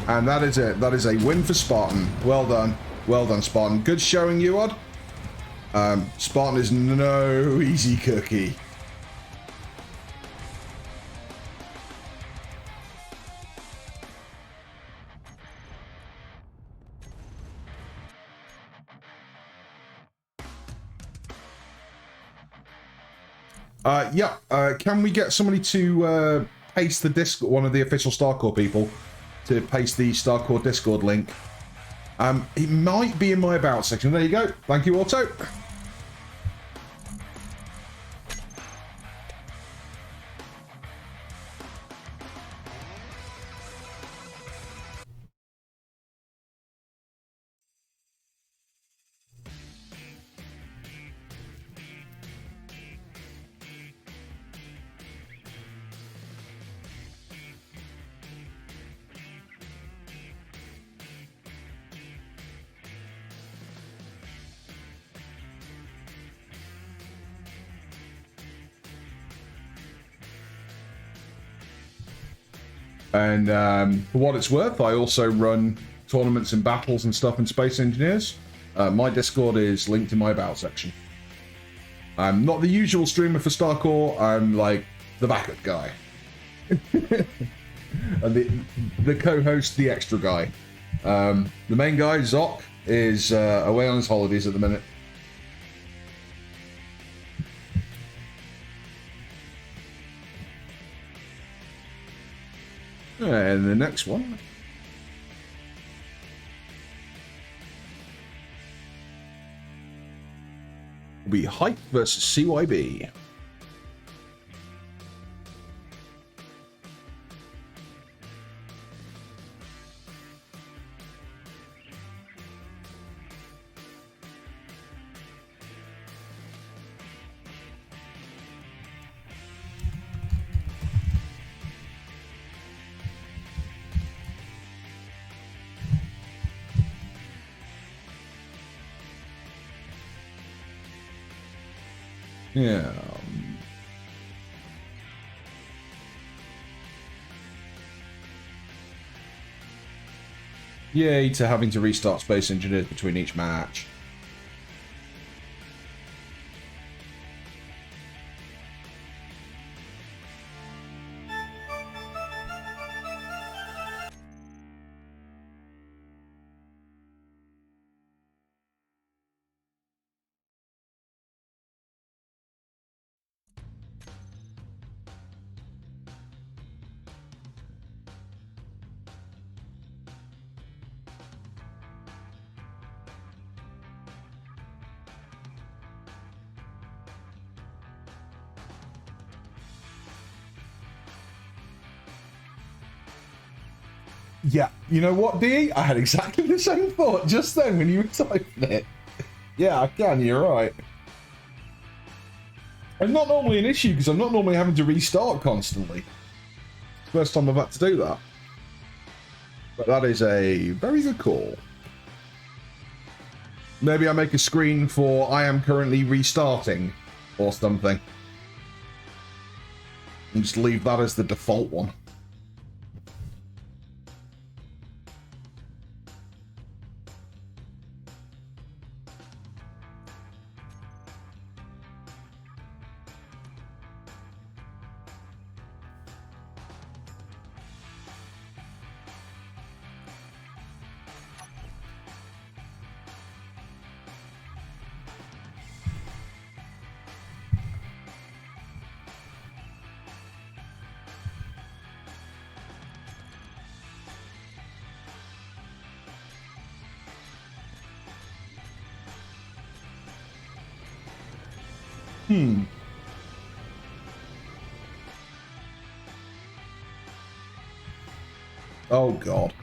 that is it. That is a win for Spartan. Well done. Well done, Spartan. Good showing, Uod. Spartan is no easy cookie. Can we get somebody to paste the Discord, one of the official Starcore people, to paste the Starcore Discord link? It might be in my About section. There you go. Thank you, Auto. And for what it's worth, I also run tournaments and battles and stuff in Space Engineers. My Discord is linked in my About section. I'm not the usual streamer for Starcore. I'm like the backup guy. And the co-host, the extra guy. The main guy, Zoc, is away on his holidays at the minute. And the next one will be Hype versus CYB. Yeah. Yay to having to restart Space Engineers between each match. Yeah, you know what, D? I had exactly the same thought just then when you were typing it. Yeah, I can, you're right. It's not normally an issue because I'm not normally having to restart constantly. First time I've had to do that. But that is a very good call. Maybe I make a screen for I am currently restarting or something. And just leave that as the default one. Oh, God.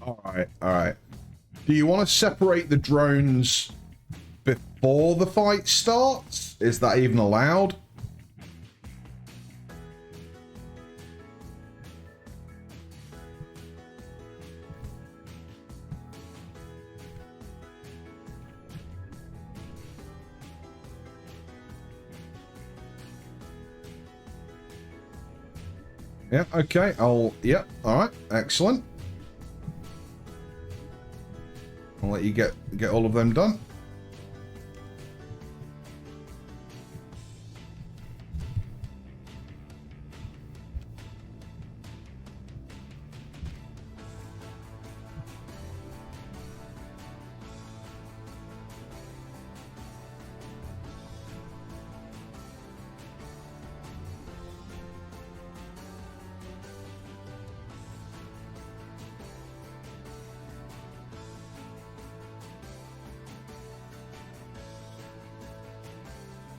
All right, all right. Do you want to separate the drones before the fight starts? Is that even allowed? Yeah, okay. Yep, all right. Excellent. I'll let you get all of them done.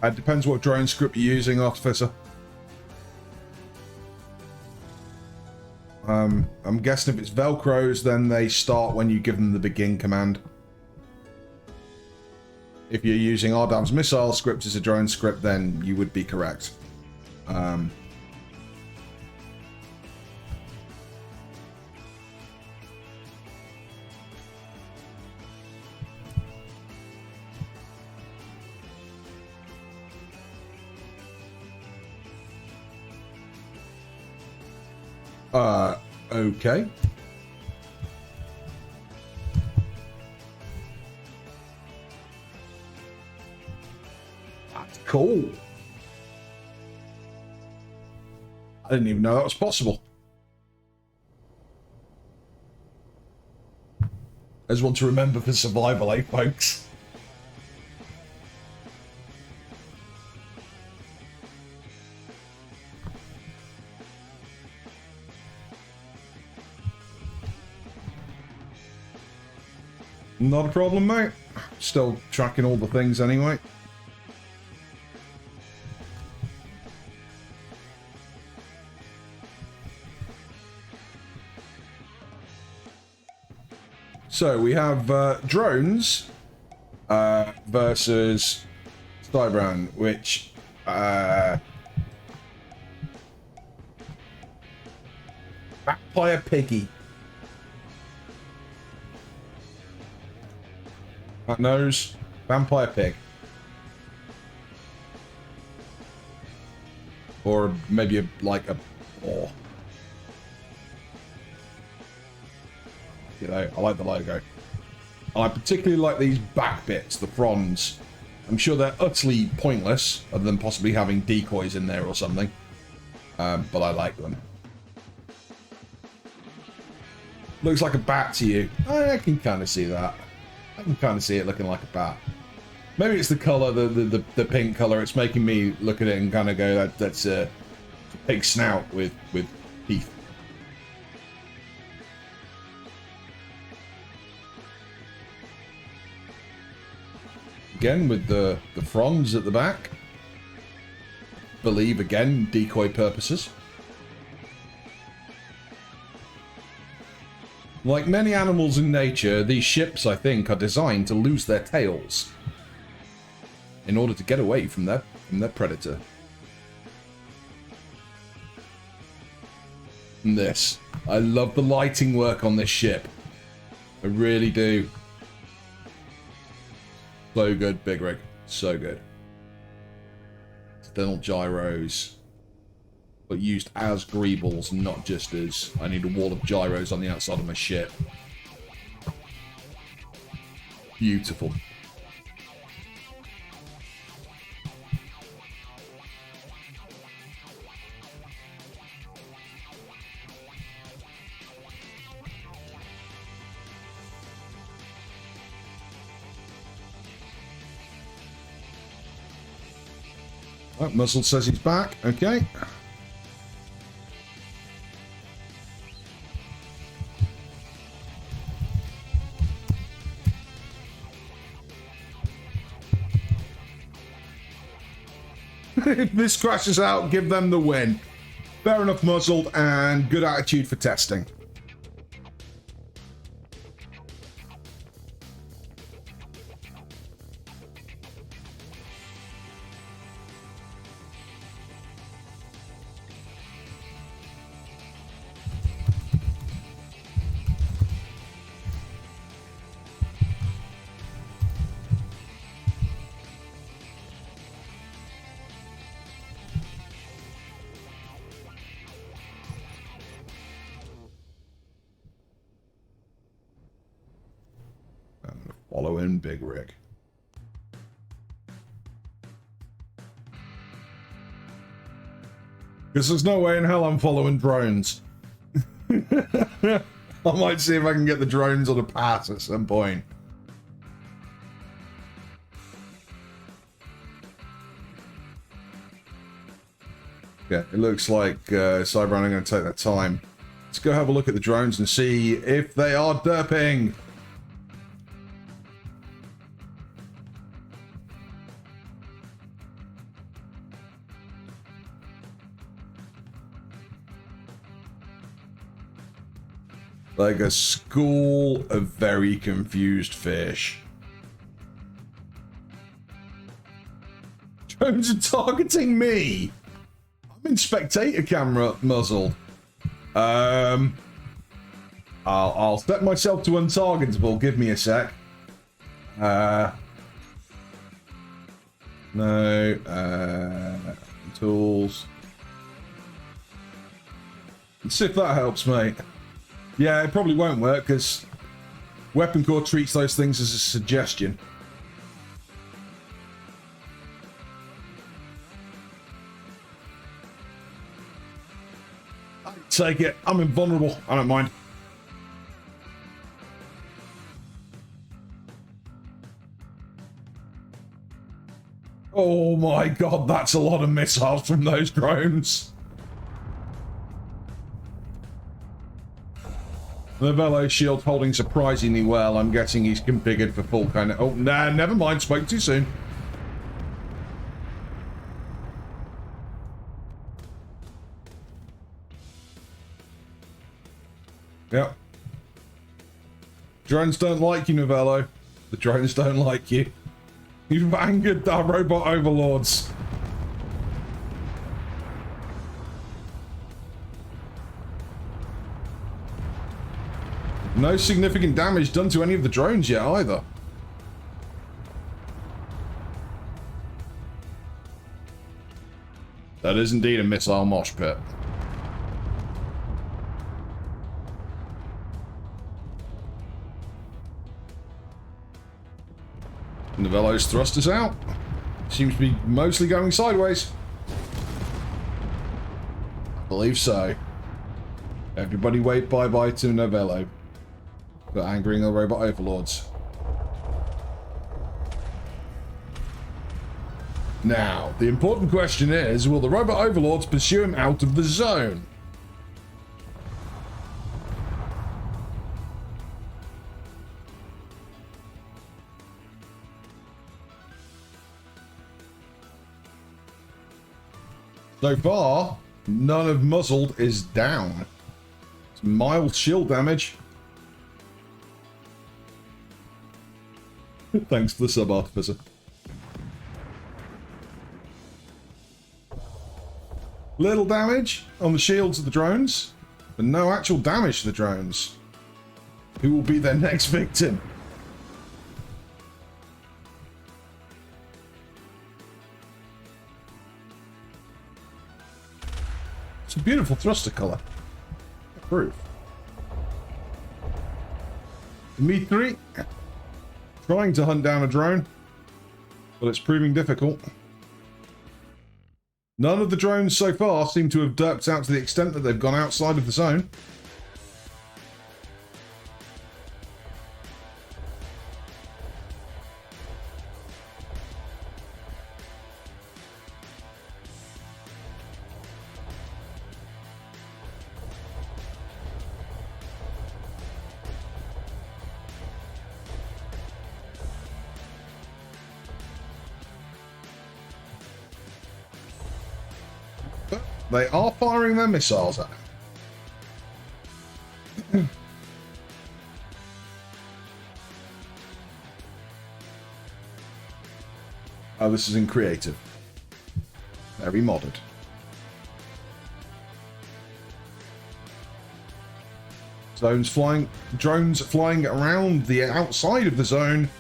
It depends what drone script you're using, Artificer. I'm guessing if it's Velcros, then they start when you give them the begin command. If you're using Ardam's missile script as a drone script, then you would be correct. Okay. That's cool. I didn't even know that was possible. I just want to remember for survival, eh, folks? Not a problem, mate. Still tracking all the things anyway. So we have drones versus Cybrand, which Vampire Piggy. That nose, Vampire Pig. Or maybe like a boar. You know, I like the logo. I particularly like these back bits, the fronds. I'm sure they're utterly pointless, other than possibly having decoys in there or something. But I like them. Looks like a bat to you. I can kind of see that. I can kind of see it looking like a bat. Maybe it's the colour, the pink colour. It's making me look at it and kind of go, that's a pig snout with teeth. again with the fronds at the back. Believe again, decoy purposes. Like many animals in nature, these ships, I think, are designed to lose their tails in order to get away from their predator. And this. I love the lighting work on this ship. I really do. So good, Big Rig. So good. External gyros. But used as greebles, not just as I need a wall of gyros on the outside of my ship. Beautiful. Oh, Muzzle says he's back. Okay. If this crashes out, give them the win. Fair enough, Muzzled, and good attitude for testing. Follow in Big Rig. Because there's no way in hell I'm following drones. I might see if I can get the drones on a pass at some point. Yeah, it looks like Cyber are going to take that time. Let's go have a look at the drones and see if they are derping. Like a school of very confused fish. Drones are targeting me. I'm in spectator camera, Muzzled. I'll set myself to untargetable. Give me a sec. No. Tools. Let's see if that helps, mate. Yeah, it probably won't work, because Weapon Core treats those things as a suggestion. I take it. I'm invulnerable. I don't mind. Oh my god, that's a lot of missiles from those drones. The Velo shield holding surprisingly well. I'm guessing he's configured for full kind of... Oh, nah, never mind. Spoke too soon. Yep. Drones don't like you, Novello. The drones don't like you. You've angered our robot overlords. No significant damage done to any of the drones yet, either. That is indeed a missile mosh pit. Novello's thrusters out. Seems to be mostly going sideways. I believe so. Everybody wave bye-bye to Novello. For angering the robot overlords. Now, the important question is, will the robot overlords pursue him out of the zone? So far, none of muzzled is down. It's mild shield damage. Thanks for the sub, Artificer. Little damage on the shields of the drones, but no actual damage to the drones. Who will be their next victim? It's a beautiful thruster color. Proof. Dimitri trying to hunt down a drone, but it's proving difficult. None of the drones so far seem to have ducked out to the extent that they've gone outside of the zone. They are firing their missiles at him. Oh, this is in creative. Very modded. Drones flying around the outside of the zone,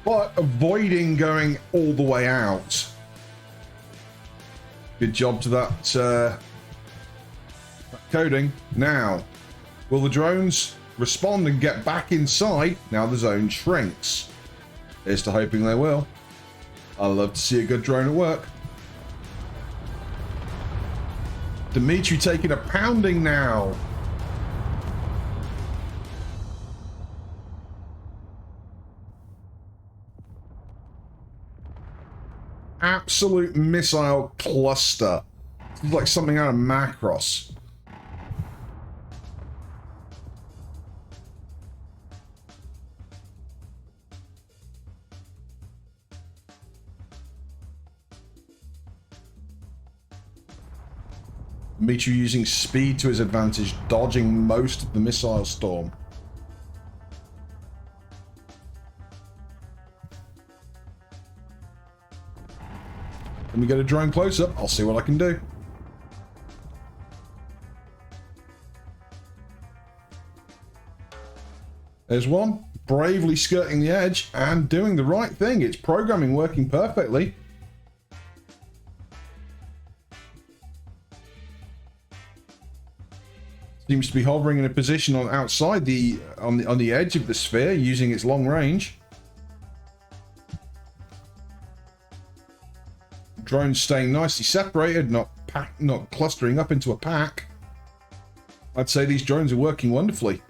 but avoiding going all the way out. Good job to that coding. Now, will the drones respond and get back inside? Now the zone shrinks. Here's to hoping they will. I love to see a good drone at work. Dimitri taking a pounding now. Absolute missile cluster. It's like something out of Macross. Dimitri using speed to his advantage, dodging most of the missile storm. Let me get a drone close up. I'll see what I can do. There's one, bravely skirting the edge and doing the right thing. Its programming working perfectly. Seems to be hovering in a position on outside on the edge of the sphere, using its long range. Drones staying nicely separated, not clustering up into a pack. I'd say these drones are working wonderfully.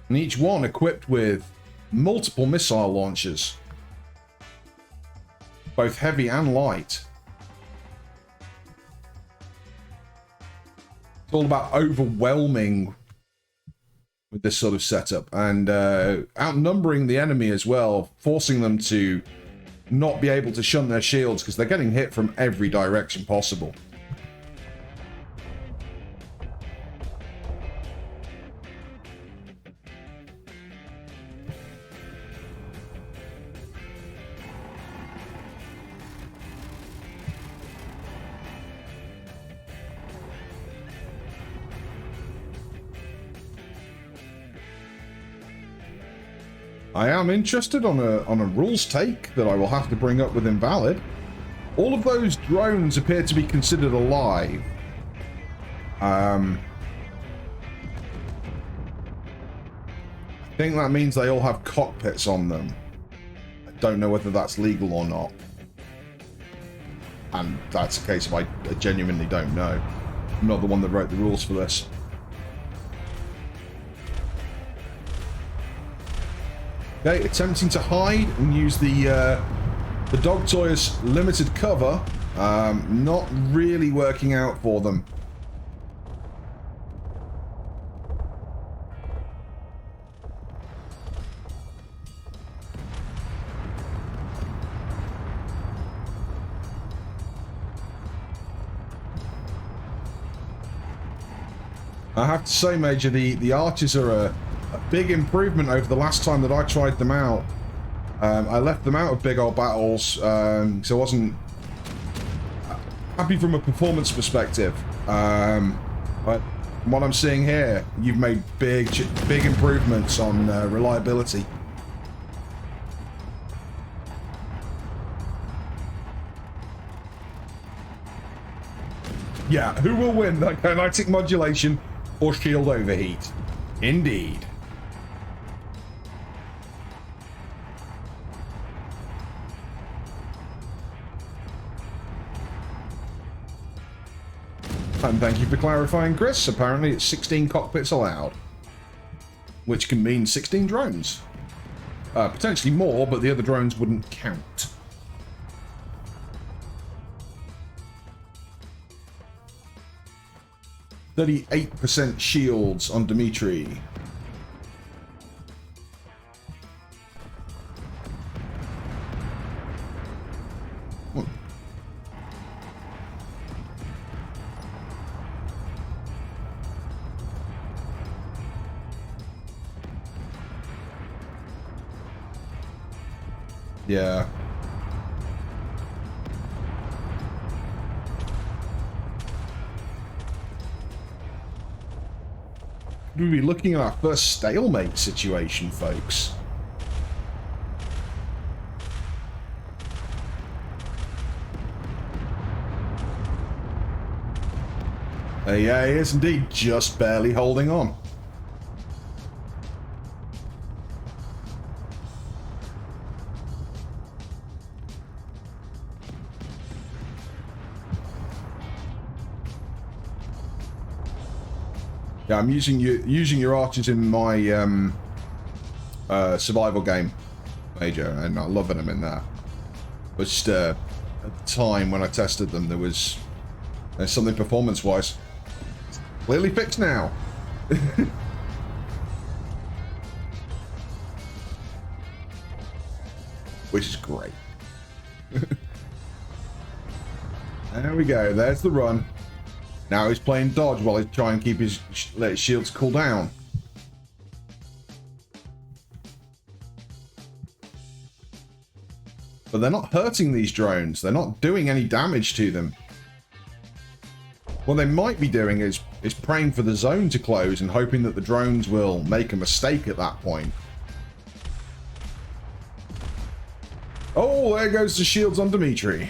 And each one equipped with multiple missile launchers, both heavy and light. It's all about overwhelming with this sort of setup and outnumbering the enemy as well, forcing them to not be able to shunt their shields because they're getting hit from every direction possible. I am interested on a rules take that I will have to bring up with Invalid. All of those drones appear to be considered alive. I think that means they all have cockpits on them. I don't know whether that's legal or not. And that's a case of I genuinely don't know. I'm not the one that wrote the rules for this. Okay, attempting to hide and use the dog toy's limited cover. Not really working out for them. I have to say, Major, the archers are a big improvement over the last time that I tried them out. I left them out of big old battles, so I wasn't happy from a performance perspective. But from what I'm seeing here, you've made big improvements on reliability. Yeah, who will win, that kinetic modulation or shield overheat? Indeed. And thank you for clarifying, Chris. Apparently it's 16 cockpits allowed. Which can mean 16 drones. Potentially more, but the other drones wouldn't count. %38 shields on Dimitri. Yeah. We'll be looking at our first stalemate situation, folks. Yeah, he is indeed just barely holding on. Yeah, I'm using your archers in my survival game, Major, and I'm loving them in that. But just at the time when I tested them, there's something performance-wise. Clearly fixed now. Which is great. There we go. There's the run. Now he's playing dodge while he's trying to keep let his shields cool down. But they're not hurting these drones. They're not doing any damage to them. What they might be doing is praying for the zone to close and hoping that the drones will make a mistake at that point. Oh, there goes the shields on Dimitri.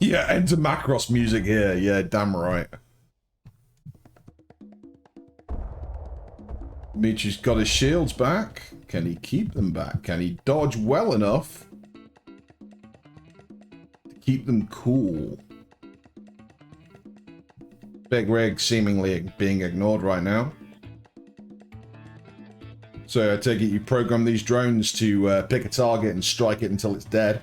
Yeah, enter Macross music here. Yeah, damn right. Dimitri's got his shields back. Can he keep them back? Can he dodge well enough to keep them cool? Big rig seemingly being ignored right now. So I take it you program these drones to pick a target and strike it until it's dead.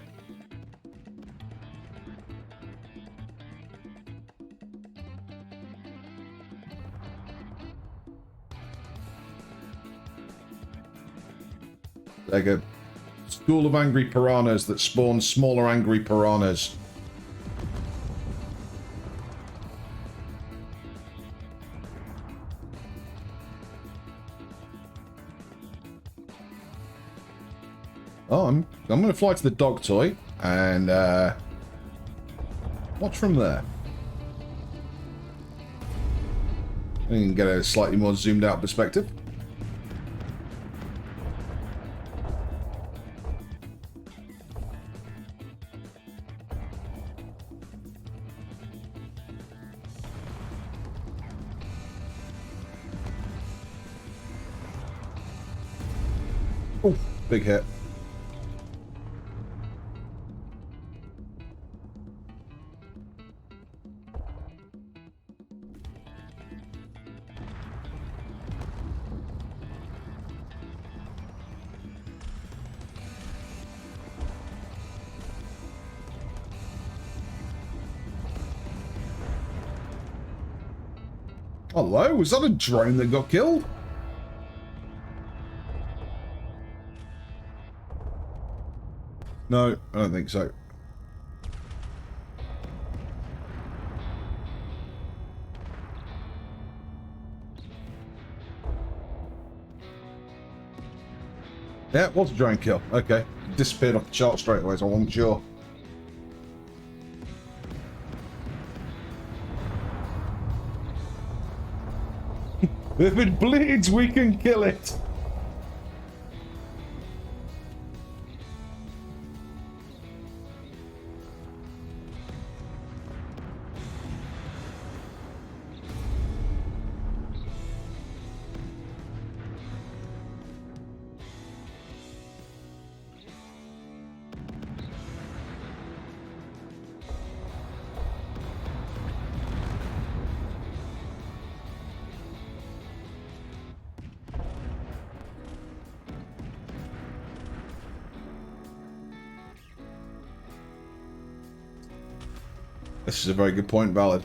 Like a school of angry piranhas that spawn smaller angry piranhas. Oh, I'm going to fly to the dog toy and watch from there. I can get a slightly more zoomed out perspective. Oh, big hit. Hello, was that a drone that got killed? No, I don't think so. Yeah, it was a drone kill. Okay. Disappeared off the chart straight away, so I wasn't sure. If it bleeds, we can kill it. This is a very good point, Ballard.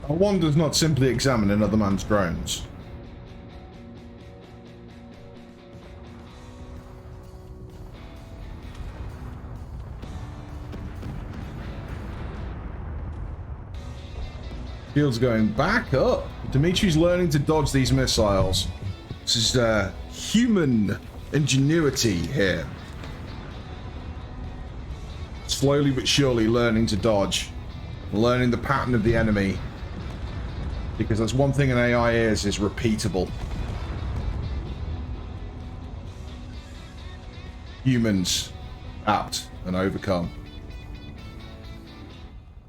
One does not simply examine another man's drones. Shield's going back up. Dimitri's learning to dodge these missiles. This is human ingenuity here. Slowly but surely learning to dodge. Learning the pattern of the enemy. Because that's one thing an AI is repeatable. Humans apt and overcome.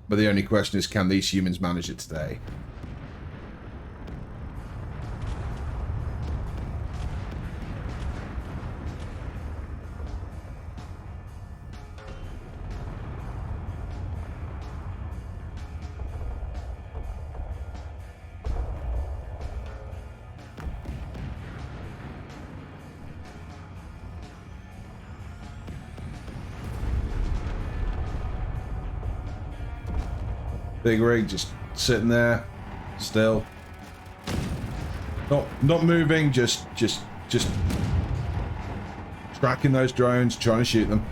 But the only question is, can these humans manage it today? Big rig just sitting there, still. Not moving, just tracking those drones, trying to shoot them.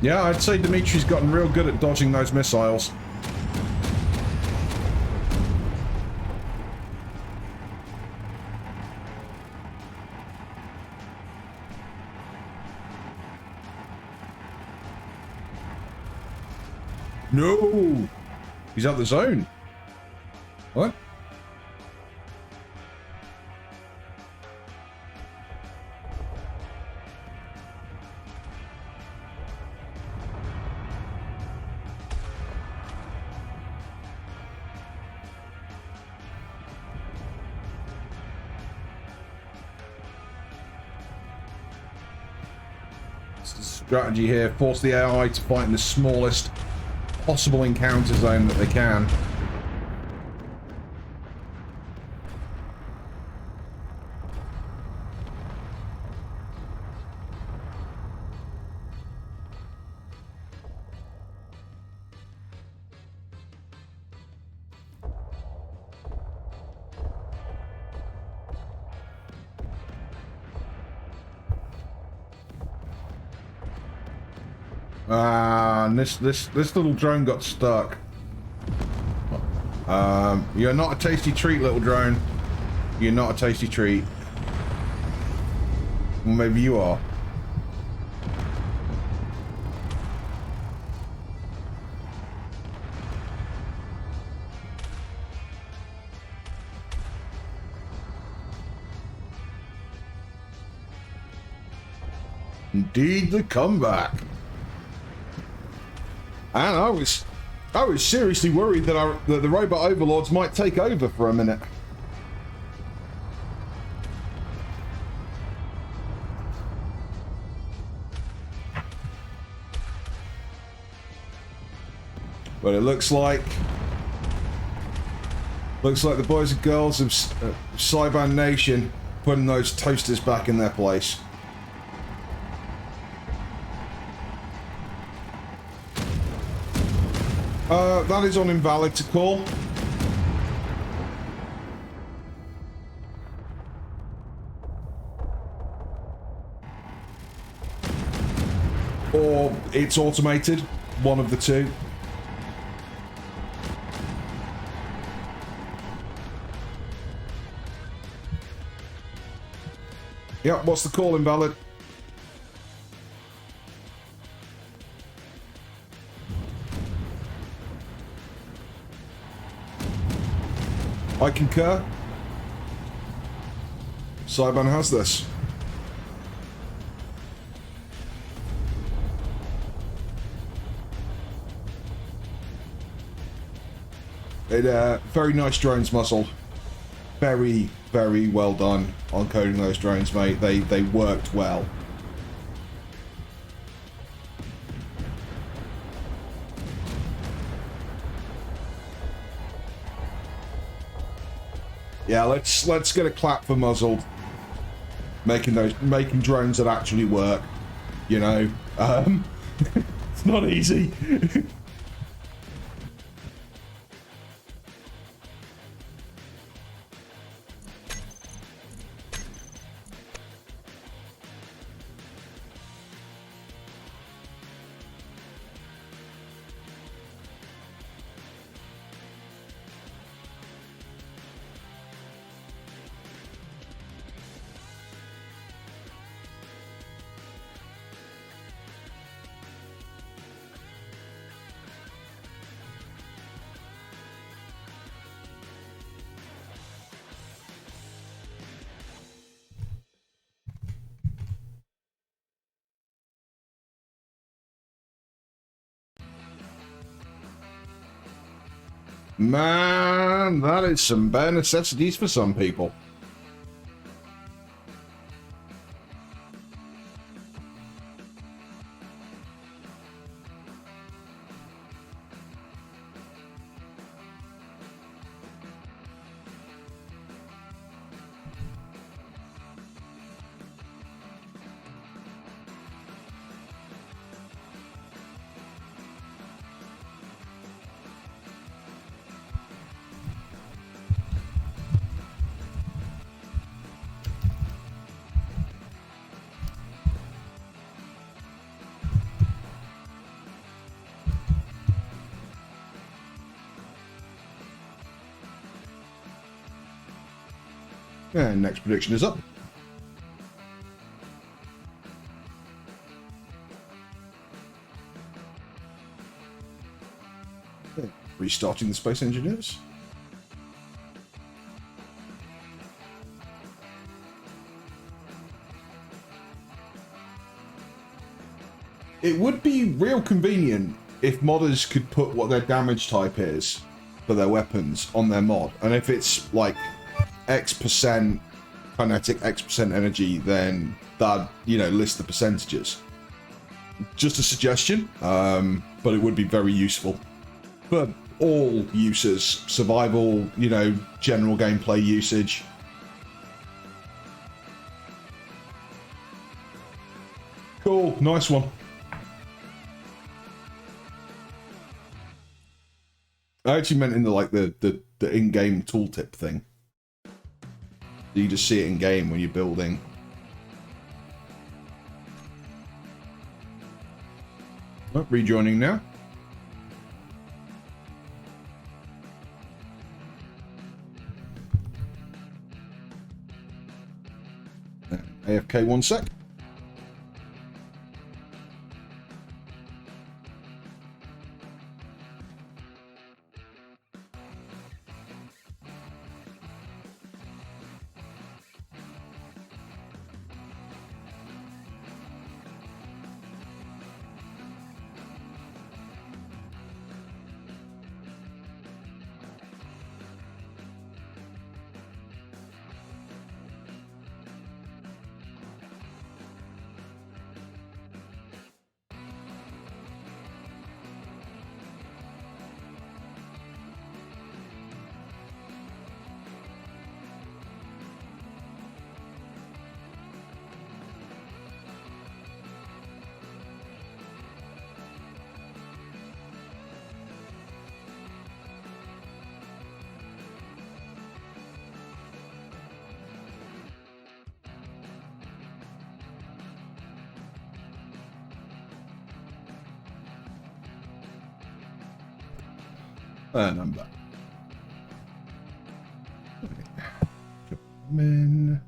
Yeah, I'd say Dimitri's gotten real good at dodging those missiles. No! He's out the zone. What? It's the strategy here. Force the AI to fight in the smallest possible encounter zone that they can. And this little drone got stuck. You're not a tasty treat, little drone. You're not a tasty treat. Well, maybe you are. Indeed, the comeback. And I was seriously worried that the robot overlords might take over for a minute. But it looks like the boys and girls of Cyban Nation putting those toasters back in their place. That is on invalid to call. Or it's automated, one of the two. Yep, what's the call, invalid? I concur. Cyban has this. Very nice drones, Muscle. Very, very well done on coding those drones, mate. They worked well. Yeah, let's get a clap for Muzzled. Making drones that actually work. You know, it's not easy. Man, that is some bare necessities for some people. And next prediction is up. Restarting the Space Engineers. It would be real convenient if modders could put what their damage type is for their weapons on their mod. And if it's like X% kinetic, X% energy, then that, you know, list the percentages. Just a suggestion, but it would be very useful for all users. Survival, you know, general gameplay usage. Cool, nice one. I actually meant in the like the in-game tooltip thing. You just see it in game when you're building. Oh, rejoining now. AFK 1 sec. And I'm back. Come in.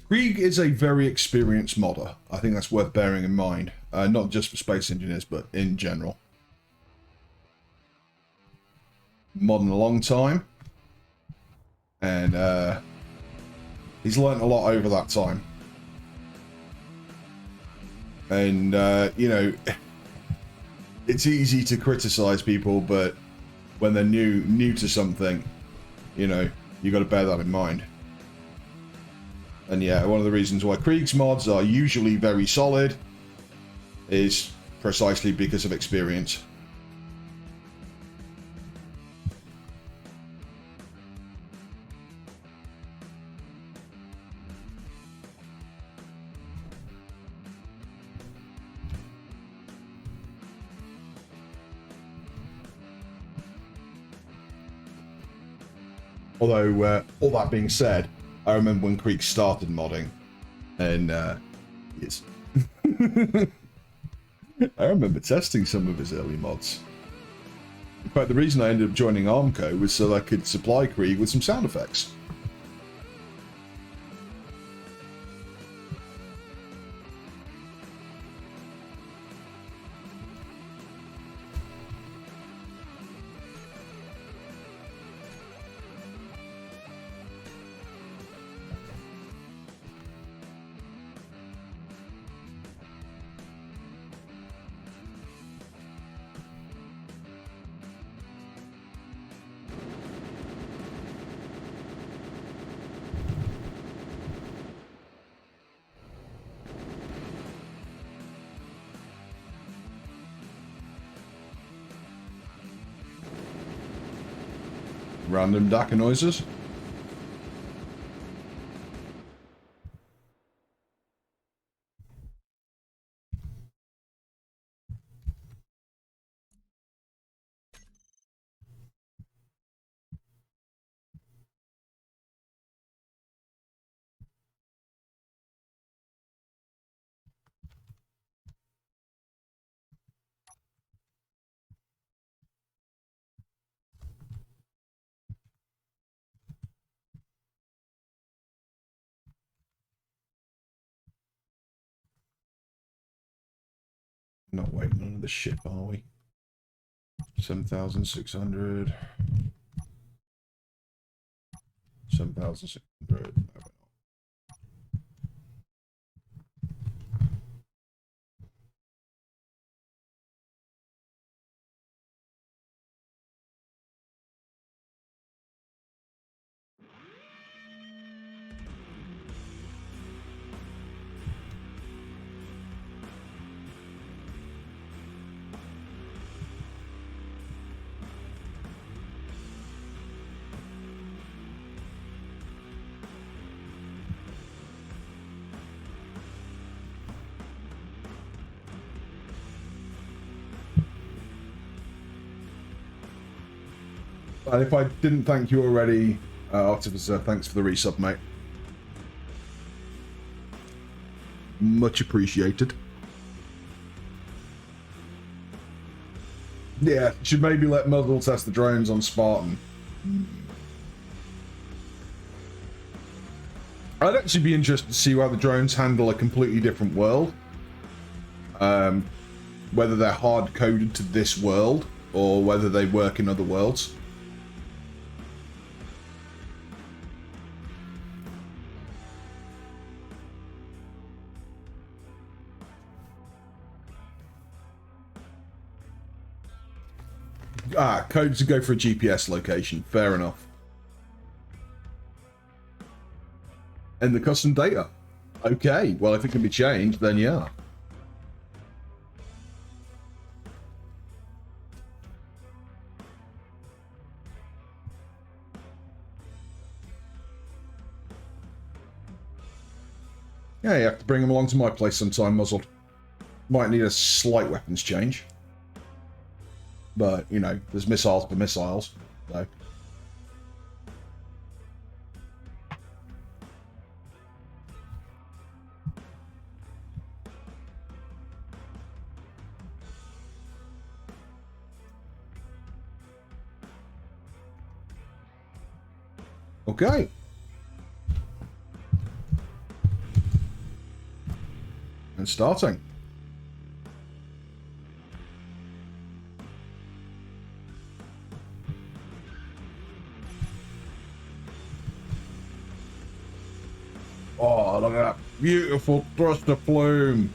Krieg is a very experienced modder. I think that's worth bearing in mind. Not just for space engineers, but in general. Modding a long time. And he's learnt a lot over that time. And, you know, it's easy to criticize people, but when they're new to something, you know, you got to bear that in mind. And yeah, one of the reasons why Krieg's mods are usually very solid is precisely because of experience. Although, all that being said, I remember when Krieg started modding, and yes. I remember testing some of his early mods. In fact, the reason I ended up joining Armco was so I could supply Krieg with some sound effects. Random DACA noises. Not waiting on the ship, are we? 7,600. 7,600. And if I didn't thank you already, Artificer, thanks for the resub, mate. Much appreciated. Yeah, should maybe let Muzzle test the drones on Spartan. I'd actually be interested to see how the drones handle a completely different world. Whether they're hard-coded to this world, or whether they work in other worlds. Ah, codes to go for a GPS location. Fair enough. And the custom data. Okay, well, if it can be changed, then yeah. Yeah, you have to bring them along to my place sometime, Muzzled. Might need a slight weapons change. But, you know, there's missiles for missiles, so... Okay. And starting. Oh, look at that beautiful thruster plume.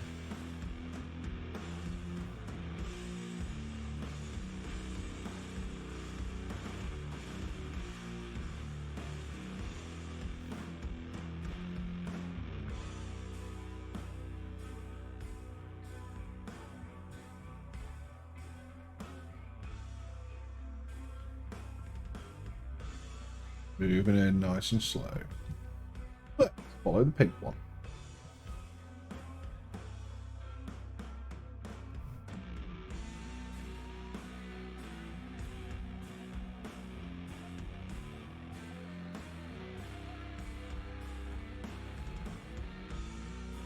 Moving in nice and slow. Let's follow the pink one.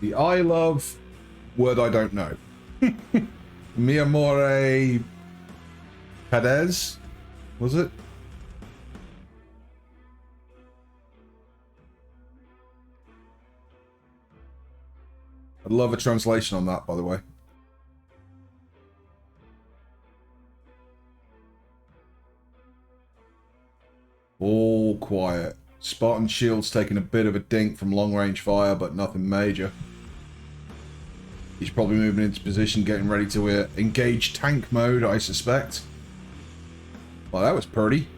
The I love word I don't know. Mi amore Perez, was it? I'd love a translation on that, by the way. All quiet. Spartan shield's taking a bit of a dink from long-range fire, but nothing major. He's probably moving into position, getting ready to engage tank mode, I suspect. Well, that was pretty.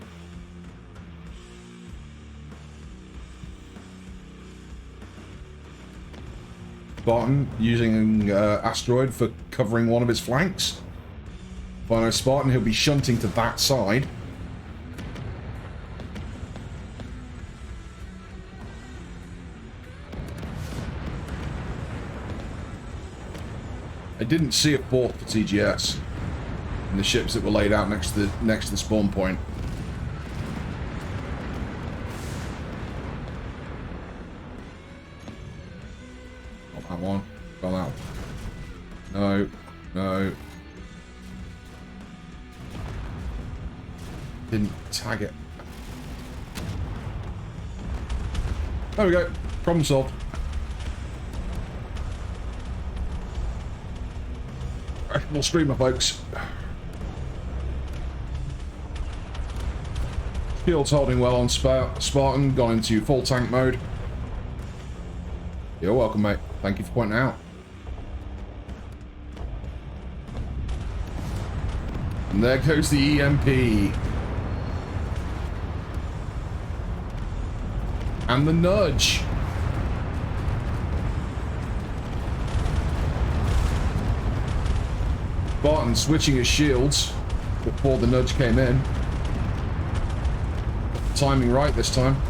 Spartan using Asteroid for covering one of his flanks. If I know Spartan, he'll be shunting to that side. I didn't see a fourth for TGS in the ships that were laid out next to the spawn point. Not that one. Gone out. No. No. Didn't tag it. There we go. Problem solved. More streamer, folks. Shield's holding well on Spartan, gone into full tank mode. You're welcome, mate. Thank you for pointing out. And there goes the EMP. And the nudge. Spartan switching his shields before the nudge came in. Timing right this time.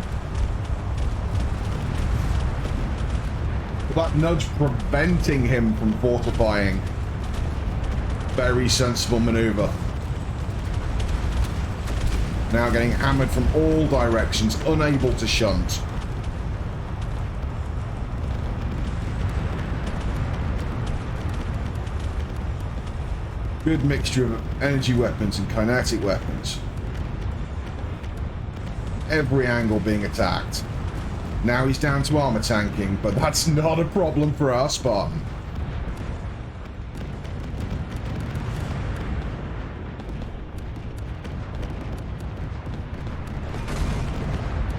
That nudge preventing him from fortifying. Very sensible maneuver. Now getting hammered from all directions, unable to shunt. Good mixture of energy weapons and kinetic weapons. Every angle being attacked. Now he's down to armor tanking, but that's not a problem for our Spartan.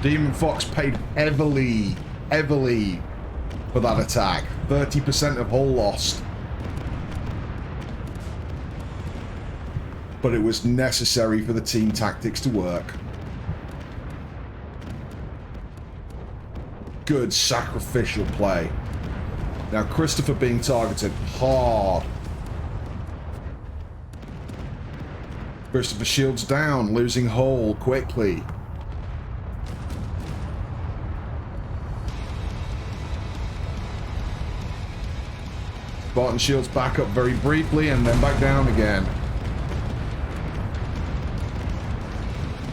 Demon Fox paid heavily for that attack. 30% of hull lost. But it was necessary for the team tactics to work. Good sacrificial play. Now Christopher being targeted hard. Christopher shields down, losing hull quickly. Spartan shields back up very briefly and then back down again.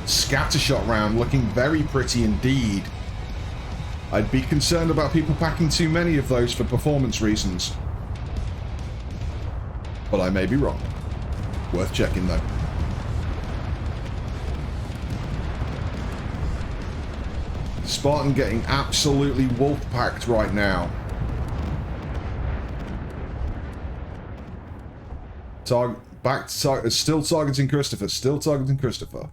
Scattershot round looking very pretty indeed. I'd be concerned about people packing too many of those for performance reasons. But I may be wrong. Worth checking though. Spartan getting absolutely wolf-packed right now. Still targeting Christopher. Still targeting Christopher.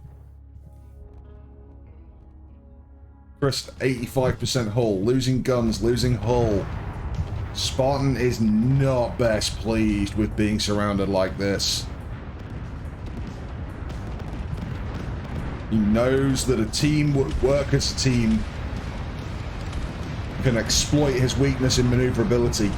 Chris, 85% hull. Losing guns, losing hull. Spartan is not best pleased with being surrounded like this. He knows that a team would work as a team can exploit his weakness in maneuverability.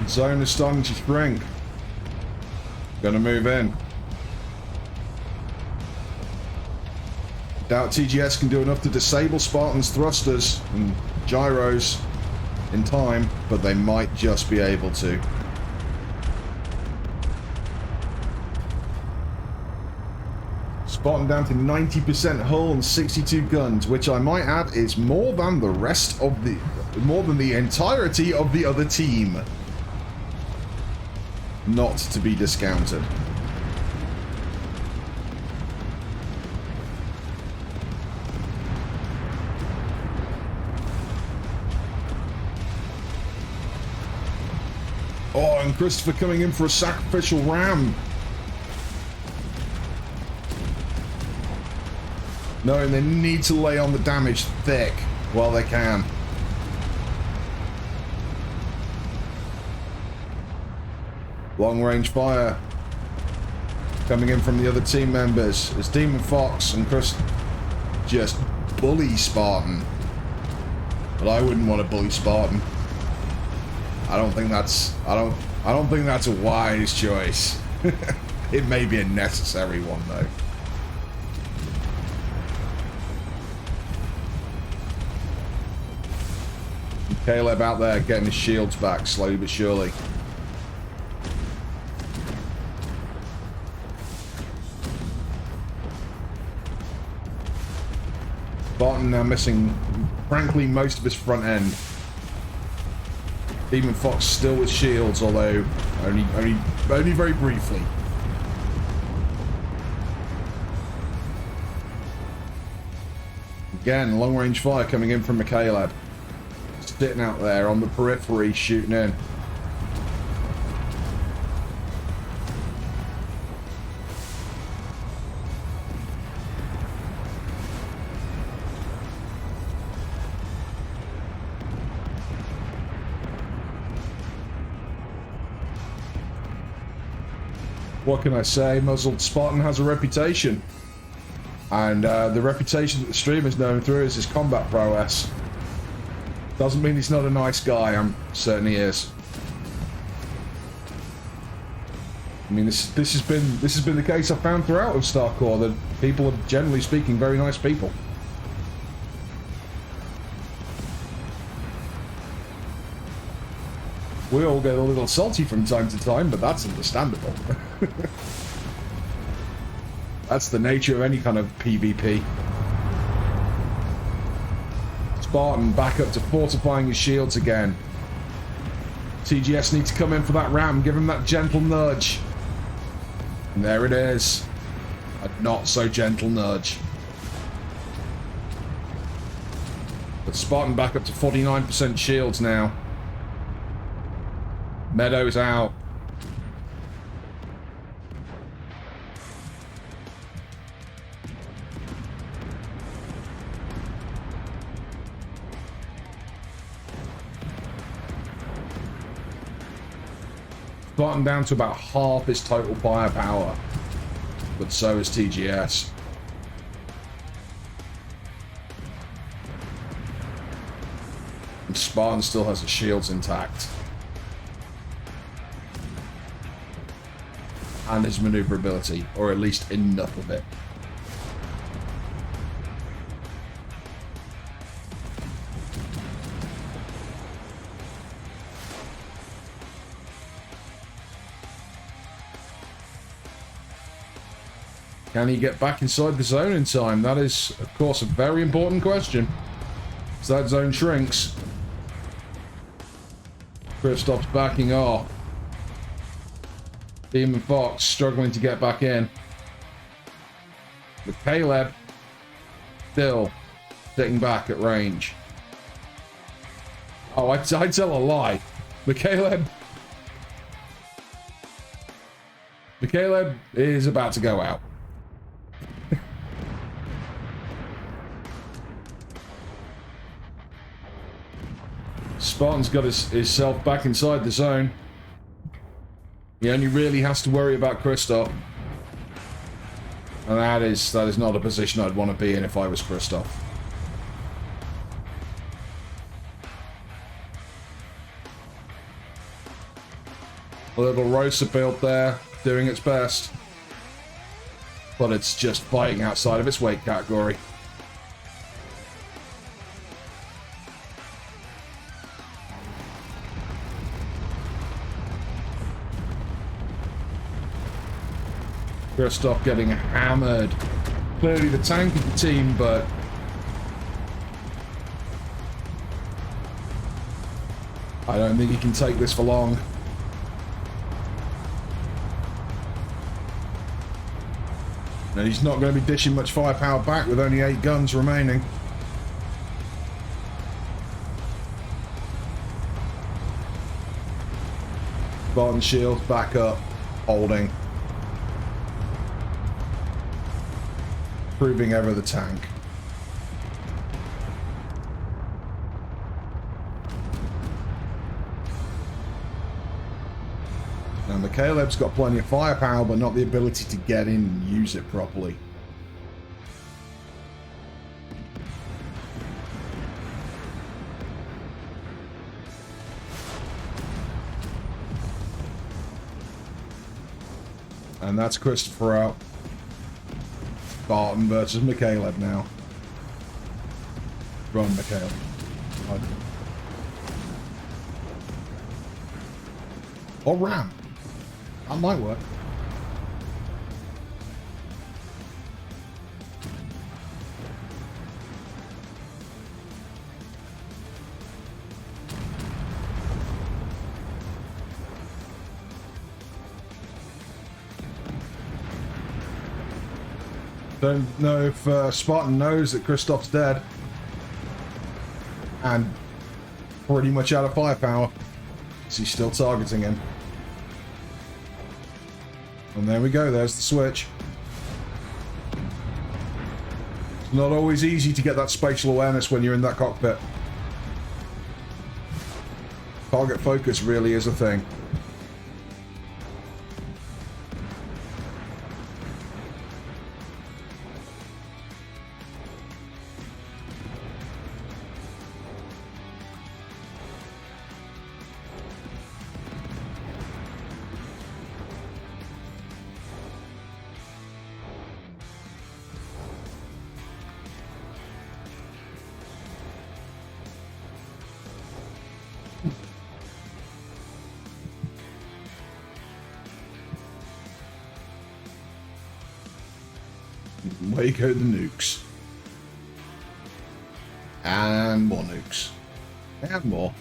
The zone is starting to shrink. Gonna move in. Doubt TGS can do enough to disable Spartan's thrusters and gyros in time, but they might just be able to. Spartan down to 90% hull and 62 guns, which I might add is more than the rest of the... more than the entirety of the other team. Not to be discounted. Oh, and Christopher coming in for a sacrificial ram. Knowing they need to lay on the damage thick while they can. Long range fire coming in from the other team members as Demon Fox and Chris just bully Spartan. But I wouldn't want to bully Spartan. I don't think that's a wise choice. It may be a necessary one though. And Caleb out there getting his shields back slowly but surely. Spartan now missing, frankly, most of his front end. Demon Fox still with shields, although only very briefly. Again, long range fire coming in from McCaleb. Sitting out there on the periphery, shooting in. What can I say? Muzzled Spartan has a reputation. And the reputation that the stream is known through is his combat prowess. Doesn't mean he's not a nice guy, I'm certain he is. I mean, this has been the case I've found throughout of Starcore, that people are generally speaking very nice people. We all get a little salty from time to time, but that's understandable. That's the nature of any kind of PvP. Spartan back up to fortifying his shields again. TGS needs to come in for that ram, give him that gentle nudge. And there it is. A not so gentle nudge. But Spartan back up to 49% shields now. Meadows out. Spartan down to about half his total firepower, but so is TGS. And Spartan still has the shields intact. And his maneuverability, or at least enough of it. Can he get back inside the zone in time? That is, of course, a very important question. As that zone shrinks. Kristoff's backing off. Demon Fox struggling to get back in. But Caleb still sitting back at range. Oh, I'd tell a lie. Caleb is about to go out. Spartan's got himself back inside the zone. He only really has to worry about Kristoff. And that is not a position I'd want to be in if I was Kristoff. A little Rosa build there, doing its best. But it's just fighting outside of its weight category. Kristoff getting hammered. Clearly the tank of the team, but I don't think he can take this for long. And he's not going to be dishing much firepower back with only 8 guns remaining. Spartan shields back up, holding. Proving ever the tank. Now Caleb's got plenty of firepower, but not the ability to get in and use it properly. And that's Christopher out. Spartan versus McCaleb now. Run, McCaleb. Or Ram. That might work. Don't know if Spartan knows that Kristoff's dead. And pretty much out of firepower. So he's still targeting him. And there we go, there's the switch. It's not always easy to get that spatial awareness when you're in that cockpit. Target focus really is a thing. Away go the nukes. And more nukes. And more.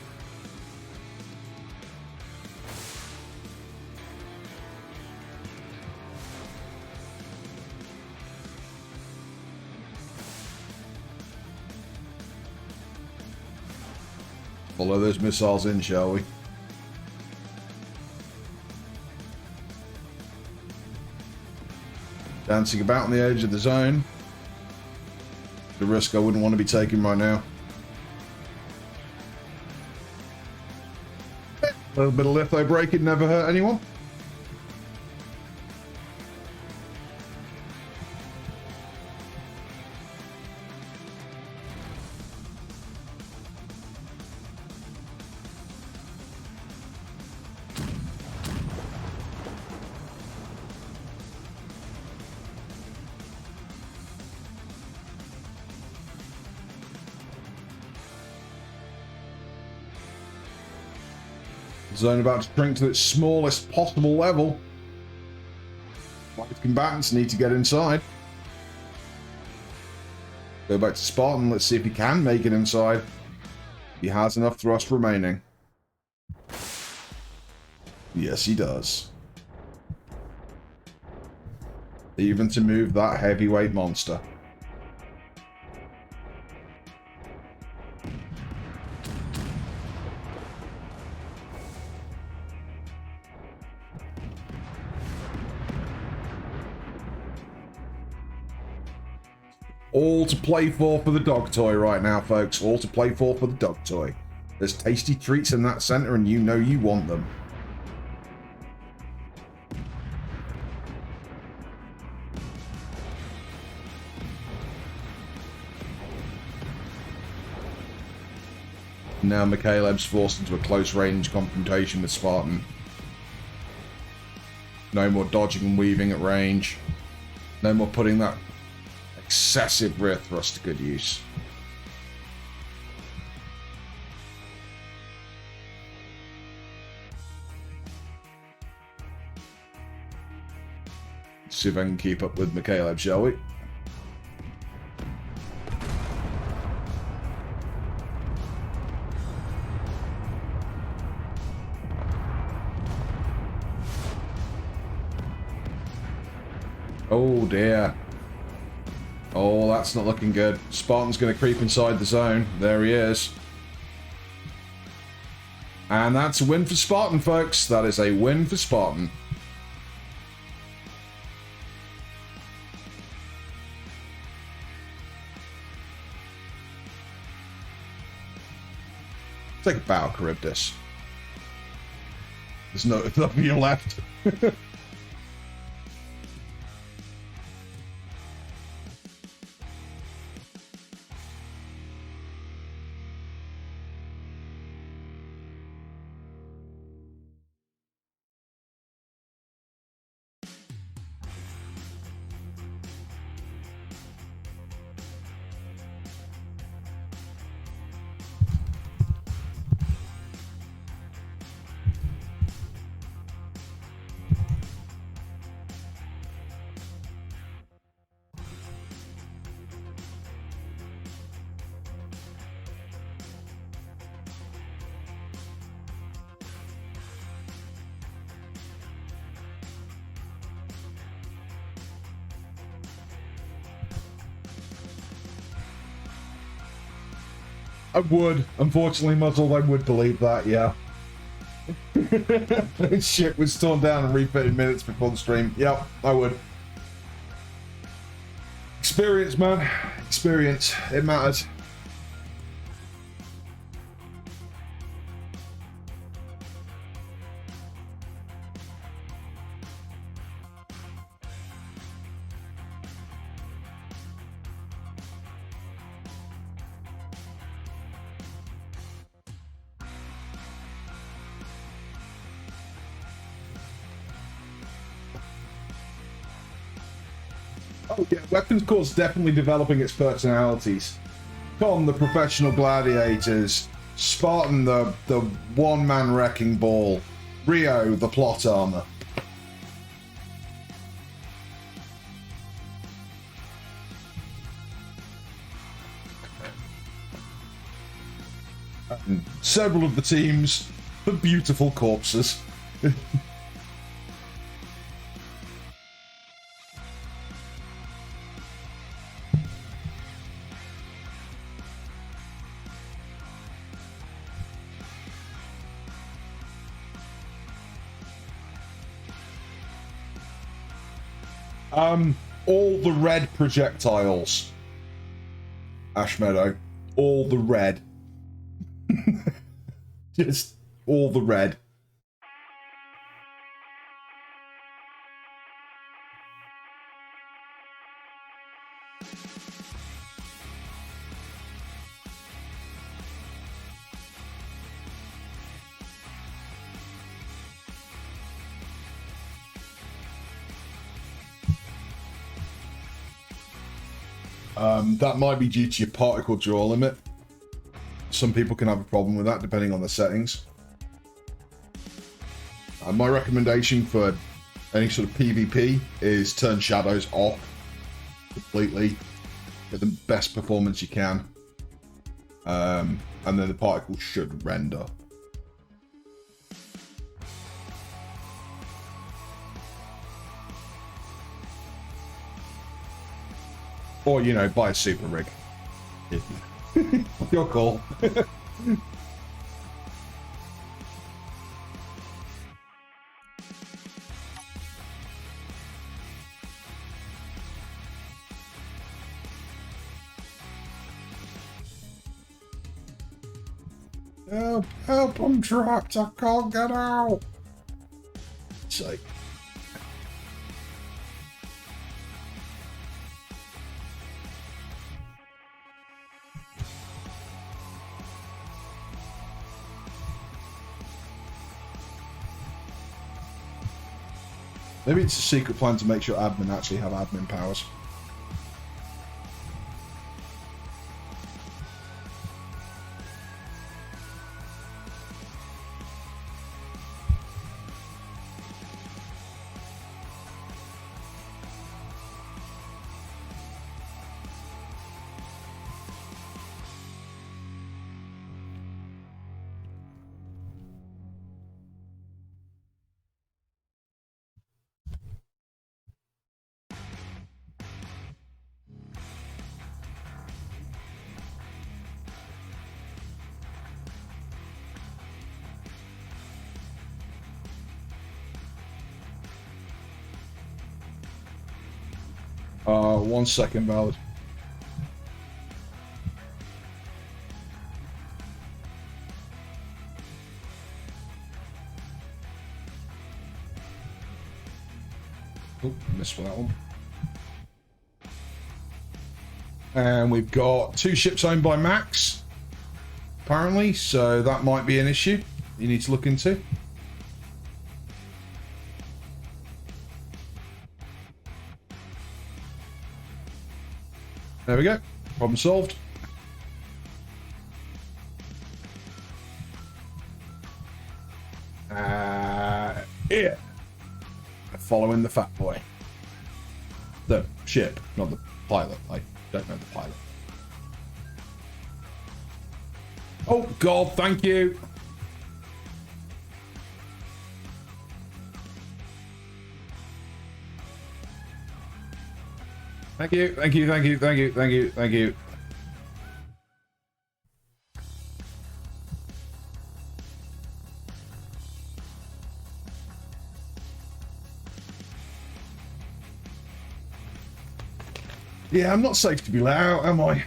Follow those missiles in, shall we? Dancing about on the edge of the zone. The risk I wouldn't want to be taking right now. A little bit of litho braking never hurt anyone. Zone about to shrink to its smallest possible level. Both combatants need to get inside. Go back to Spartan. Let's see if he can make it inside. He has enough thrust remaining. Yes, he does. Even to move that heavyweight monster. All to play for the dog toy right now, folks. All to play for the dog toy. There's tasty treats in that center, and you know you want them. Now McCaleb's forced into a close-range confrontation with Spartan. No more dodging and weaving at range. No more putting that excessive rear thrust to good use. See if I can keep up with McCaleb, shall we? Oh dear. Oh, that's not looking good. Spartan's going to creep inside the zone. There he is. And that's a win for Spartan, folks. That is a win for Spartan. Take a bow, Charybdis. There's nothing of you left. I would. Unfortunately, Muzzled, I would believe that, yeah. Shit was torn down and refit in minutes before the stream. Yep, I would. Experience, man. Experience. It matters. Oh yeah, Weapons Core's definitely developing its personalities. Con, the professional gladiators. Spartan, the one-man wrecking ball. Rio, the plot armor. And several of the teams, the beautiful corpses. All the red projectiles. Ash Meadow. All the red. Just all the red. That might be due to your particle draw limit. Some people can have a problem with that depending on the settings. My recommendation for any sort of PvP is turn shadows off completely. Get the best performance you can. And then the particles should render. Or, you know, buy a super rig. Your call. Help, help, I'm trapped, I can't get out. Sake. Maybe it's a secret plan to make sure admin actually have admin powers. One second, Ballard. Oh, missed for that one. And we've got 2 ships owned by Max, apparently, so that might be an issue you need to look into. There we go. Problem solved. Yeah. Following the fat boy. The ship, not the pilot. I don't know the pilot. Oh, God, thank you. Thank you, thank you, thank you, thank you, thank you, thank you. Yeah, I'm not safe to be let out, am I?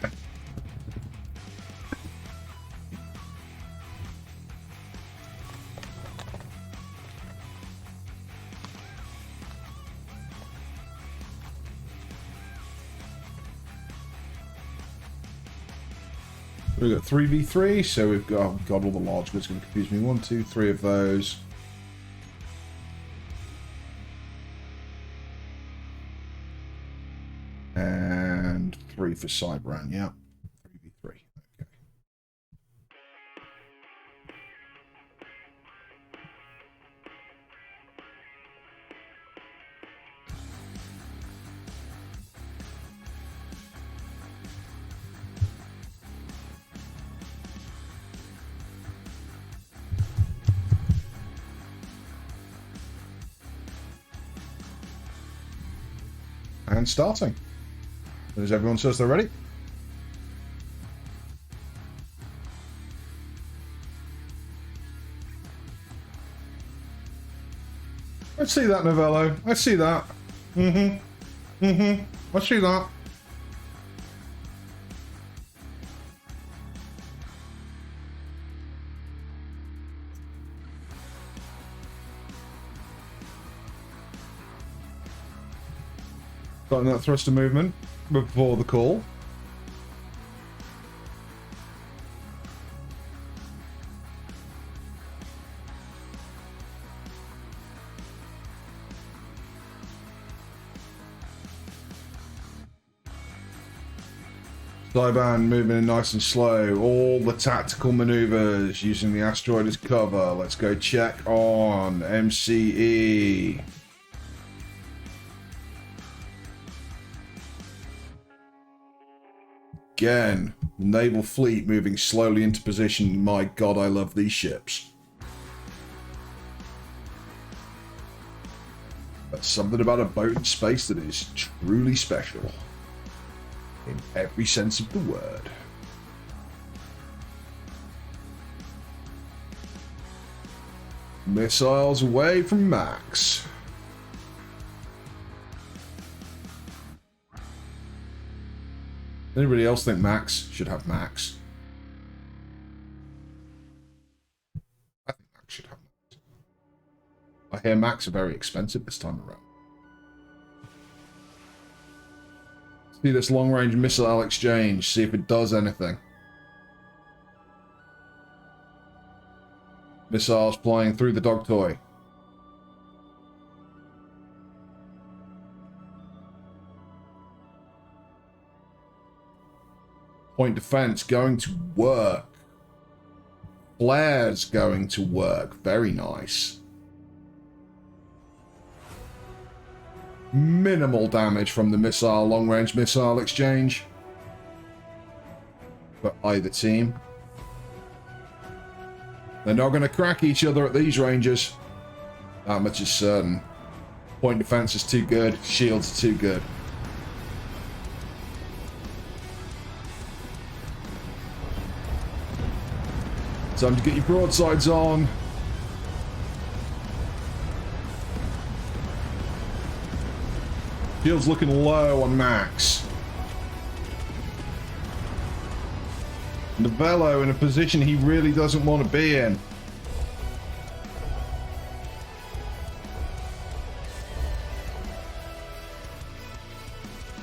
We've got 3v3, so we've got, oh God, all the large bits going to confuse me. 1, 2, 3 of those. And 3 for Cybran, yeah. 3v3, okay. And starting. As everyone says they're ready. I see that, Novello. I see that. I see that. Starting that thruster movement before the call. Cybran moving in nice and slow. All the tactical maneuvers using the asteroid as cover. Let's go check on MCE. Again, naval fleet moving slowly into position. My God, I love these ships. That's something about a boat in space that is truly special. In every sense of the word. Missiles away from Max. Anybody else think Max should have Max? I think Max should have Max. I hear Max are very expensive this time around. See this long-range missile exchange, see if it does anything. Missiles flying through the dog toy. Point defense going to work. Flares going to work. Very nice. Minimal damage from the missile, long-range missile exchange for either team. They're not going to crack each other at these ranges. That much is certain. Point defense is too good. Shields are too good. Time to get your broadsides on. Shield's looking low on Max. Novello in a position he really doesn't want to be in.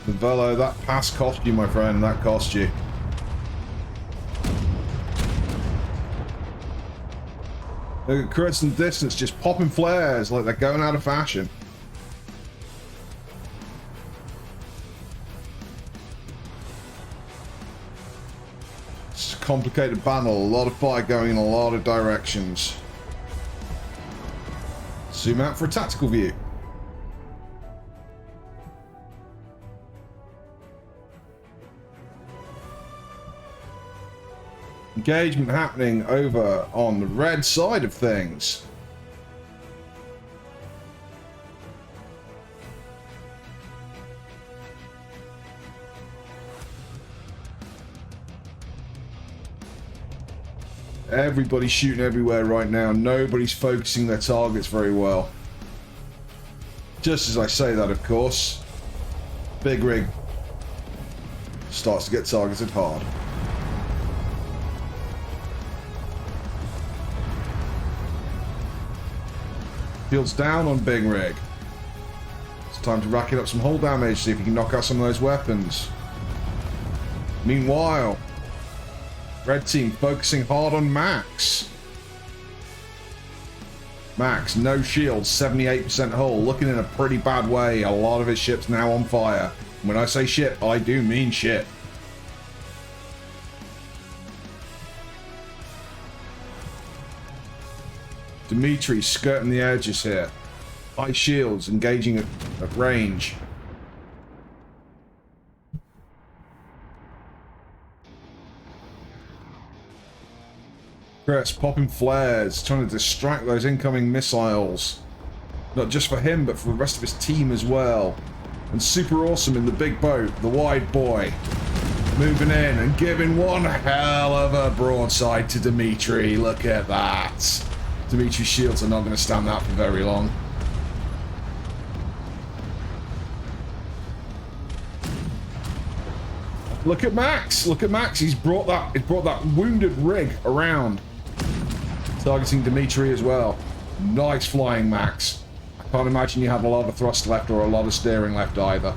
Novello, that pass cost you, my friend. That cost you. Look at Kurtz and Distance just popping flares like they're going out of fashion. It's a complicated battle, a lot of fire going in a lot of directions. Zoom out for a tactical view. Engagement happening over on the red side of things. Everybody's shooting everywhere right now. Nobody's focusing their targets very well. Just as I say that, of course, Big Rig starts to get targeted hard. Field's down on Big Rig. It's time to rack it up some hull damage, see if you can knock out some of those weapons. Meanwhile, red team focusing hard on Max. Max, no shields, 78% hull, looking in a pretty bad way. A lot of his ship's now on fire. When I say ship, I do mean ship. Dimitri skirting the edges here. High shields engaging at range. Chris popping flares, trying to distract those incoming missiles. Not just for him, but for the rest of his team as well. And super awesome in the big boat, the wide boy. Moving in and giving one hell of a broadside to Dimitri. Look at that. Dimitri's shields are not going to stand that for very long. Look at Max. Look at Max. He's brought that wounded rig around. Targeting Dimitri as well. Nice flying, Max. I can't imagine you have a lot of thrust left or a lot of steering left either.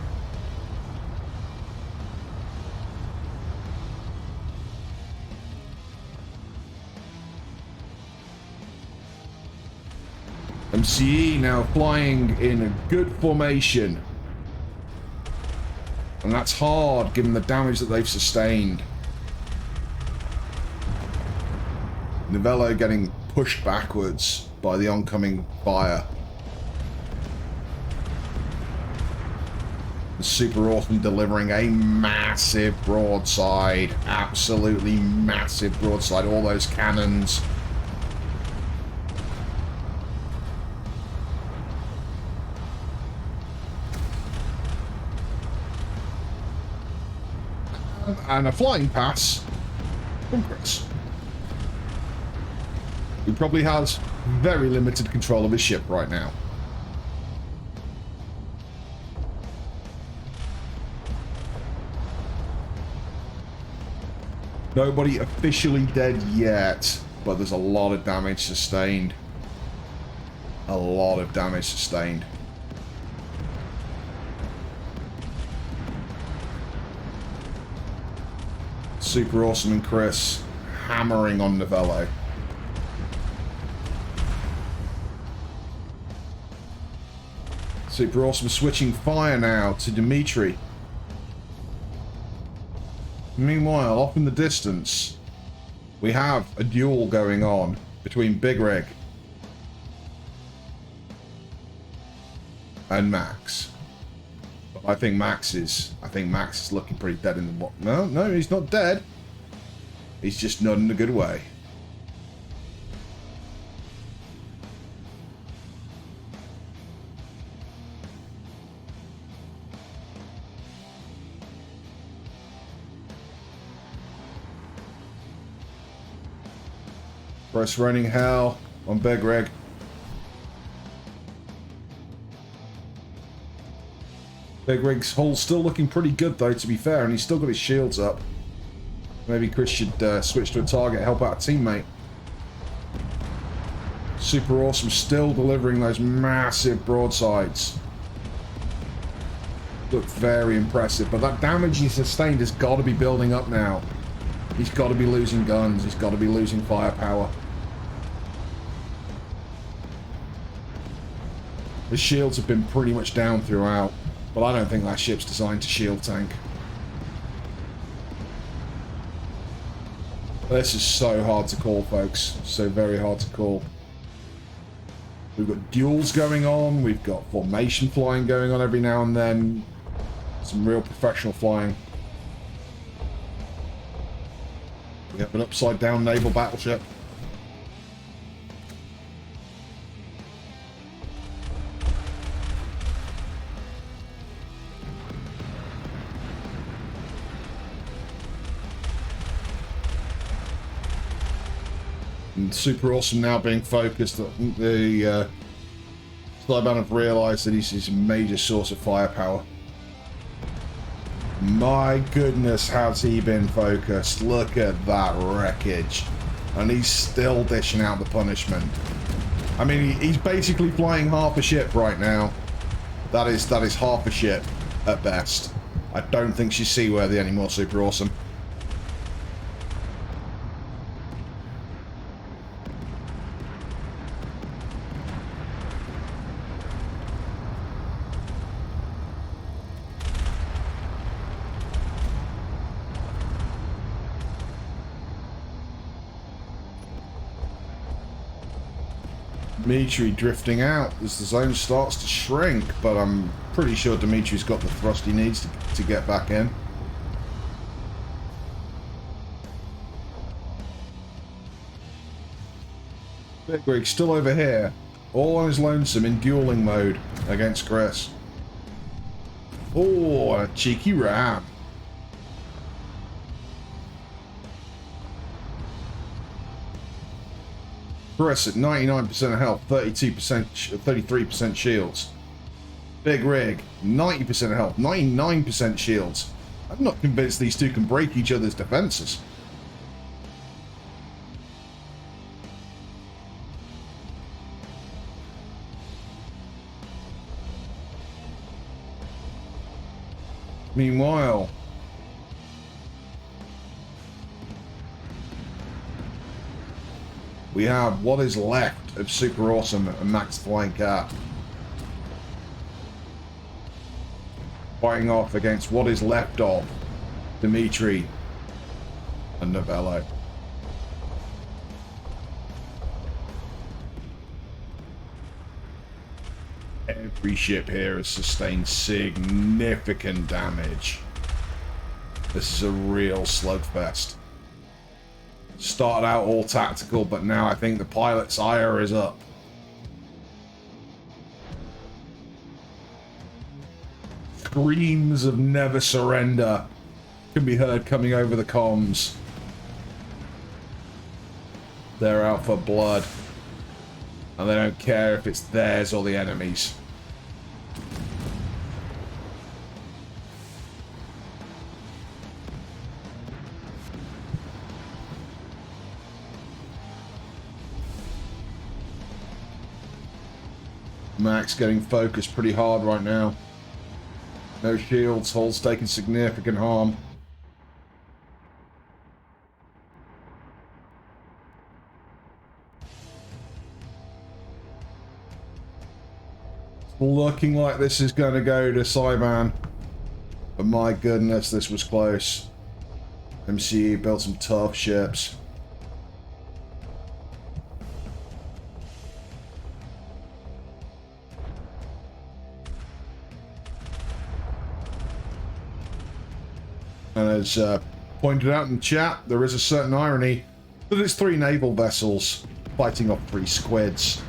MCE now flying in a good formation. And that's hard given the damage that they've sustained. Novello getting pushed backwards by the oncoming fire. Super Awesome delivering a massive broadside. Absolutely massive broadside. All those cannons. And a flying pass from Chris, who probably has very limited control of his ship right now. Nobody officially dead yet, but there's a lot of damage sustained. A lot of damage sustained. Super Awesome and Chris hammering on Novello. Super Awesome switching fire now to Dimitri. Meanwhile, off in the distance, we have a duel going on between Big Rig and Max. But I think Max is looking pretty dead in the... No, he's not dead. He's just not in a good way. Press raining hell on Big Rig. Big Rig's hull's still looking pretty good though, to be fair, and he's still got his shields up. Maybe Chris should switch to a target, help out a teammate. Super Awesome still delivering those massive broadsides. Look very impressive, but that damage he sustained has got to be building up now. He's got to be losing guns, he's got to be losing firepower. The shields have been pretty much down throughout, but I don't think that ship's designed to shield tank. This is so hard to call, folks. So very hard to call. We've got duels going on, we've got formation flying going on every now and then. Some real professional flying. We have an upside down naval battleship. And Super Awesome now being focused. The Slyban have realised that he's a major source of firepower. My goodness, has he been focused? Look at that wreckage. And he's still dishing out the punishment. I mean, he's basically flying half a ship right now. That is half a ship at best. I don't think she's seaworthy anymore, Super Awesome. Dimitri drifting out as the zone starts to shrink, but I'm pretty sure Dimitri's got the thrust he needs to get back in. Big Rig still over here, all on his lonesome in dueling mode against Chris. Oh, a cheeky ram. Chris at 99% of health, 33% shields. Big Rig, 90% of health, 99% shields. I'm not convinced these two can break each other's defenses. Meanwhile, we have what is left of Super Awesome and Max Flying Cat fighting off against what is left of Dimitri and Novello. Every ship here has sustained significant damage. This is a real slugfest. Started out all tactical, but now I think the pilot's ire is up. Screams of never surrender can be heard coming over the comms. They're out for blood. And they don't care if it's theirs or the enemy's. Max getting focused pretty hard right now. No shields, Hull's taking significant harm. Looking like this is going to go to Cyban. But my goodness, this was close. MCE built some tough ships. And as pointed out in chat, there is a certain irony that it's 3 naval vessels fighting off 3 squids.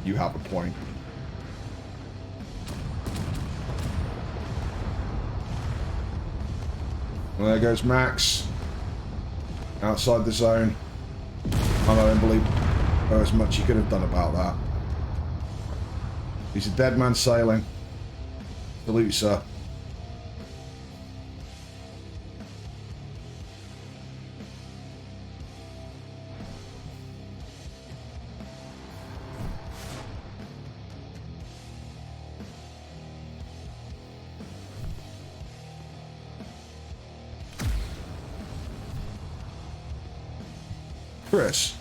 You have a point. Well, there goes Max. Outside the zone. I don't believe there was much he could have done about that. He's a dead man sailing. Salute, sir.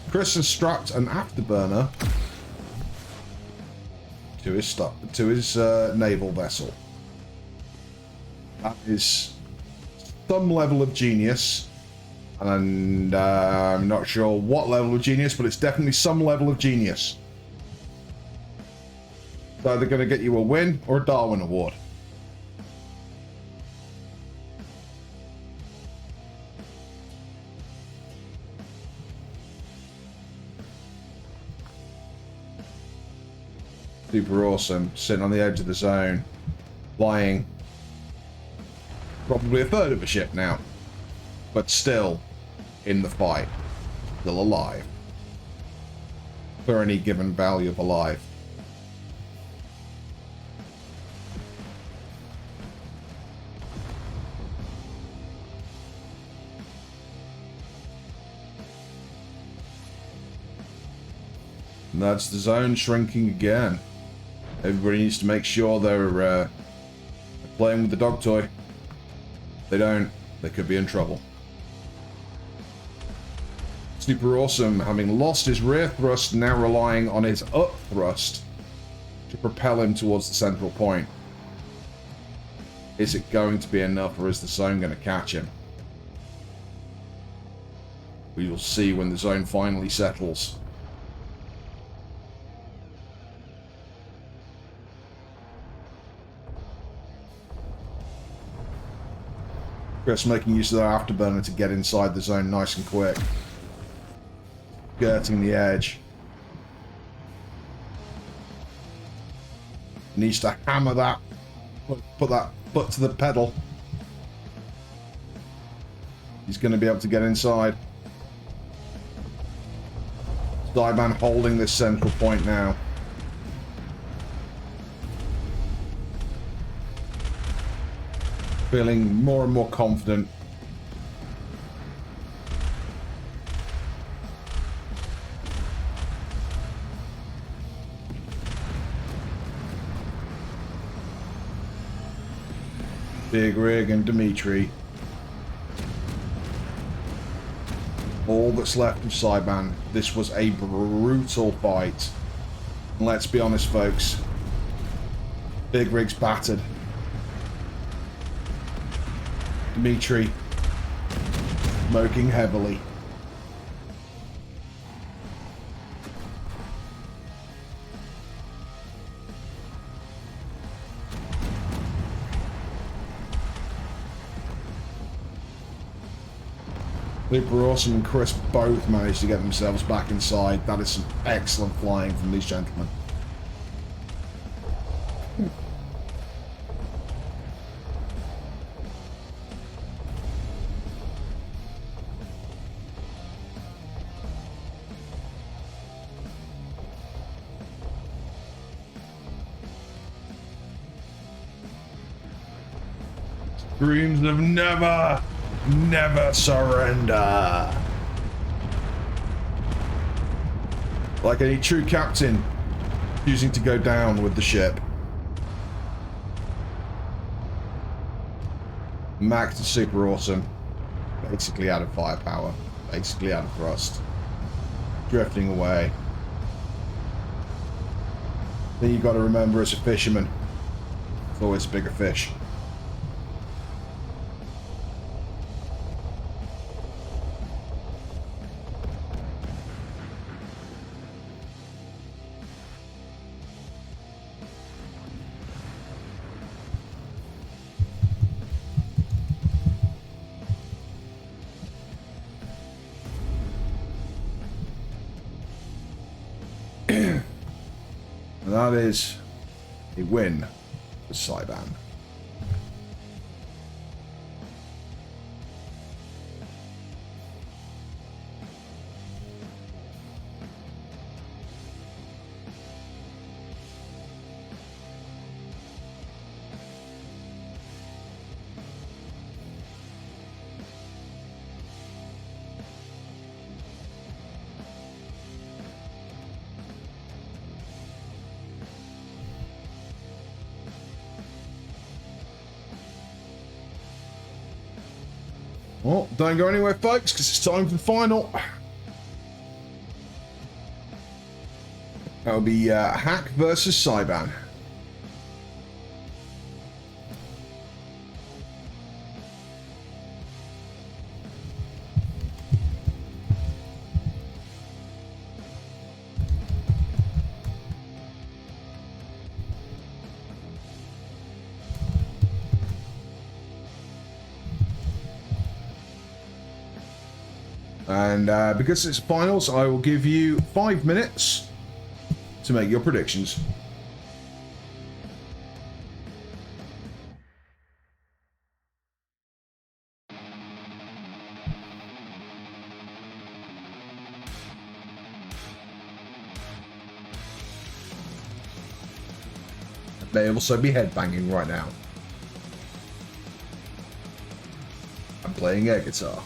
Chris has strapped an afterburner to his naval vessel. That is some level of genius, and I'm not sure what level of genius, but it's definitely some level of genius. It's either going to get you a win or a Darwin Award. Super awesome, sitting on the edge of the zone, flying probably a third of a ship now, but still in the fight, still alive, for any given value of alive. And that's the zone shrinking again. Everybody needs to make sure they're playing with the dog toy. If they don't, they could be in trouble. Super awesome, having lost his rear thrust, now relying on his up thrust to propel him towards the central point. Is it going to be enough, or is the zone going to catch him? We will see when the zone finally settles. Chris making use of their afterburner to get inside the zone nice and quick. Skirting the edge. Needs to hammer that. Put that foot to the pedal. He's going to be able to get inside. Cyban holding this central point now. Feeling more and more confident. Big Rig and Dimitri. All that's left of Cyban. This was a brutal fight. And let's be honest, folks. Big Rig's battered. Dimitri smoking heavily. Super Awesome and Chris both managed to get themselves back inside. That is some excellent flying from these gentlemen. Dreams of never, never surrender. Like a true captain choosing to go down with the ship. Max is super awesome. Basically out of firepower. Basically out of thrust. Drifting away. Then you got to remember as a fisherman, it's always a bigger fish. And that is a win for Saiban. Well, don't go anywhere, folks, because it's time for the final. That'll be Hack versus Saiban. And because it's finals, I will give you 5 minutes to make your predictions. May also be headbanging right now. I'm playing air guitar.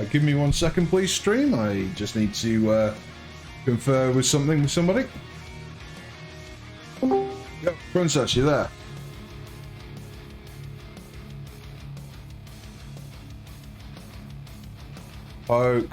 Give me 1 second, please, stream. I just need to confer with somebody. Yep, Princess, you there? Poke.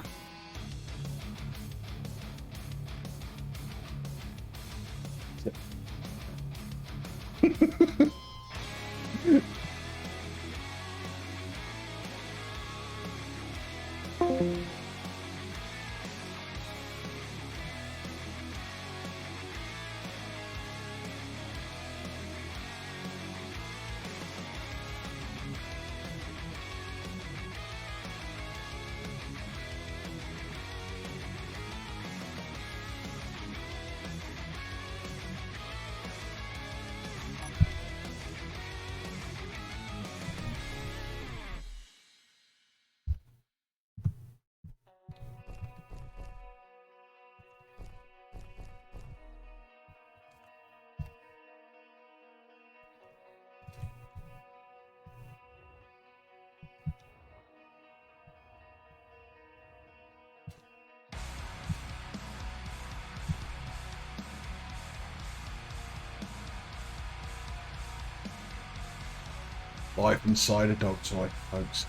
Life inside a dog toy, folks.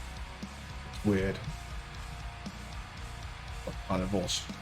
It's weird. But kind of awesome.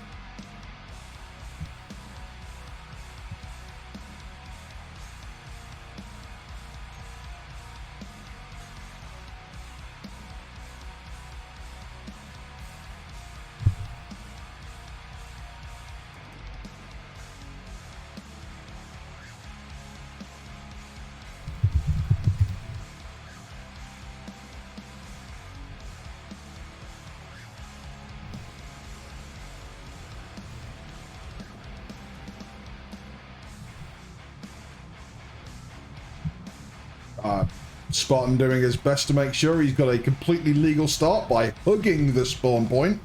Spartan doing his best to make sure he's got a completely legal start by hugging the spawn point.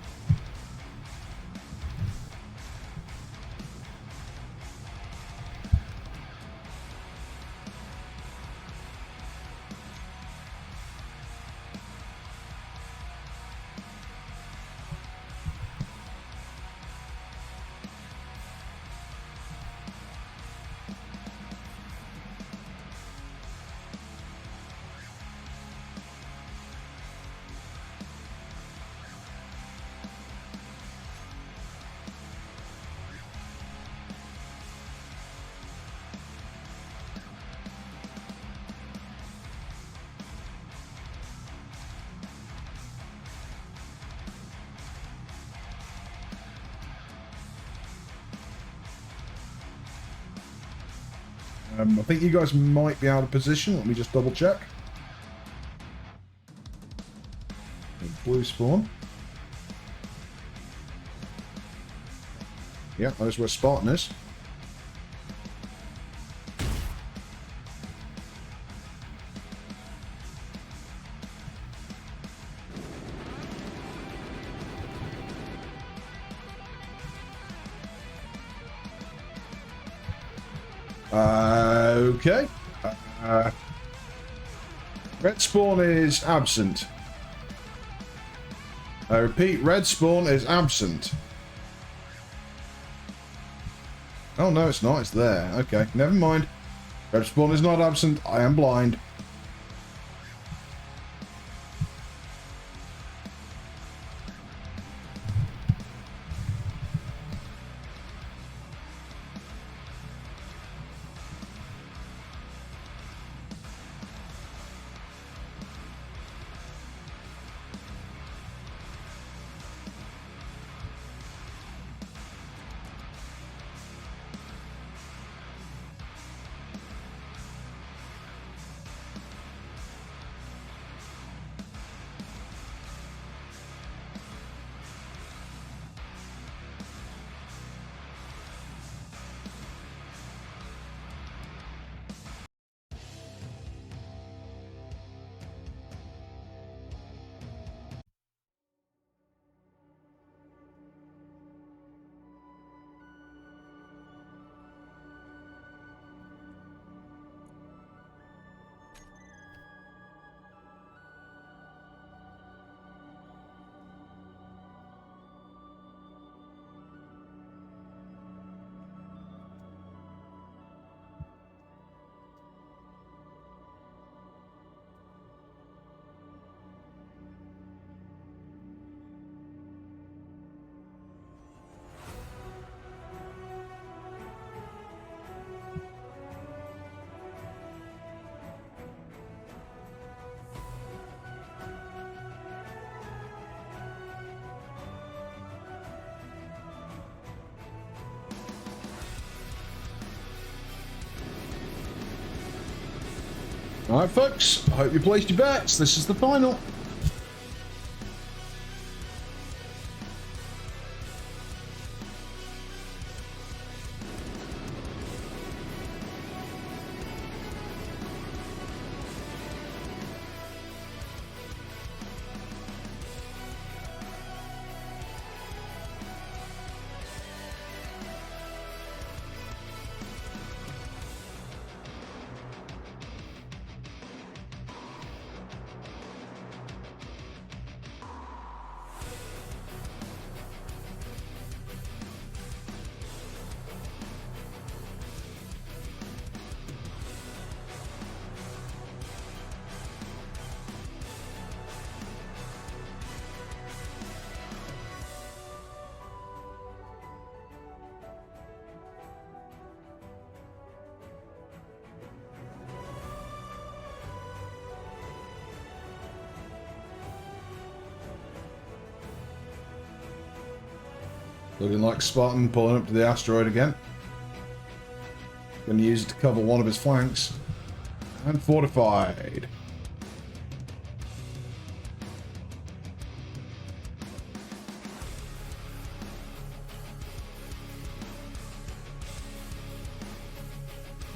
I think you guys might be out of position. Let me just double check. Blue spawn. Yeah, that's where Spartan is. Okay. Red spawn is absent. I repeat, red spawn is absent. Oh no, it's not. It's there. Okay, never mind. Red spawn is not absent. I am blind. All right, folks. I hope you placed your bets. This is the final. Looking like Spartan pulling up to the asteroid again. Going to use it to cover one of his flanks. And fortified.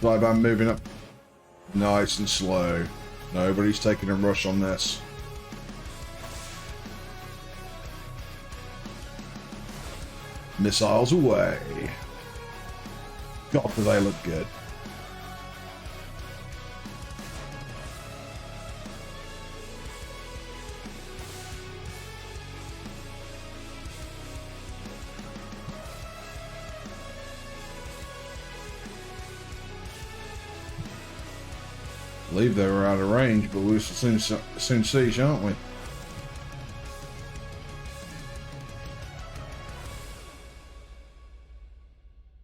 Flyban moving up nice and slow. Nobody's taking a rush on this. Missiles away. God, do they look good. I believe they were out of range, but we'll soon see, shan't we?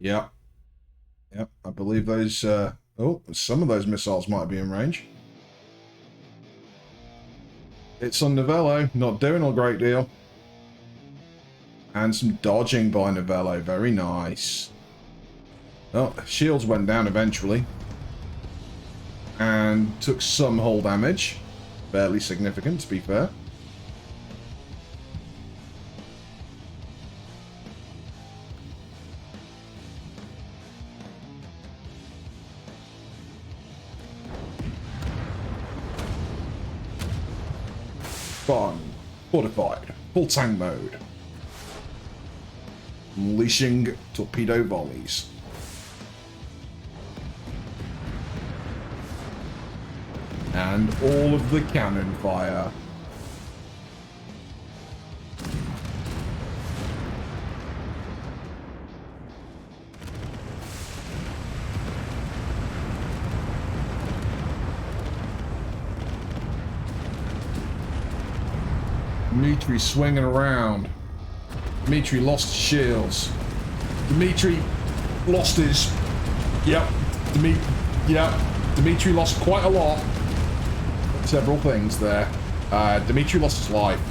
Yep. Yep, I believe those, oh, some of those missiles might be in range. It's on Novello, not doing a great deal. And some dodging by Novello, very nice. Well, shields went down eventually. And took some hull damage. Barely significant, to be fair. Fun. Fortified. Full tank mode. Unleashing torpedo volleys. And all of the cannon fire. Dimitri swinging around. Dimitri lost his shields. Dimitri lost his... Yep. Dimitri lost quite a lot. Several things there. Dimitri lost his life.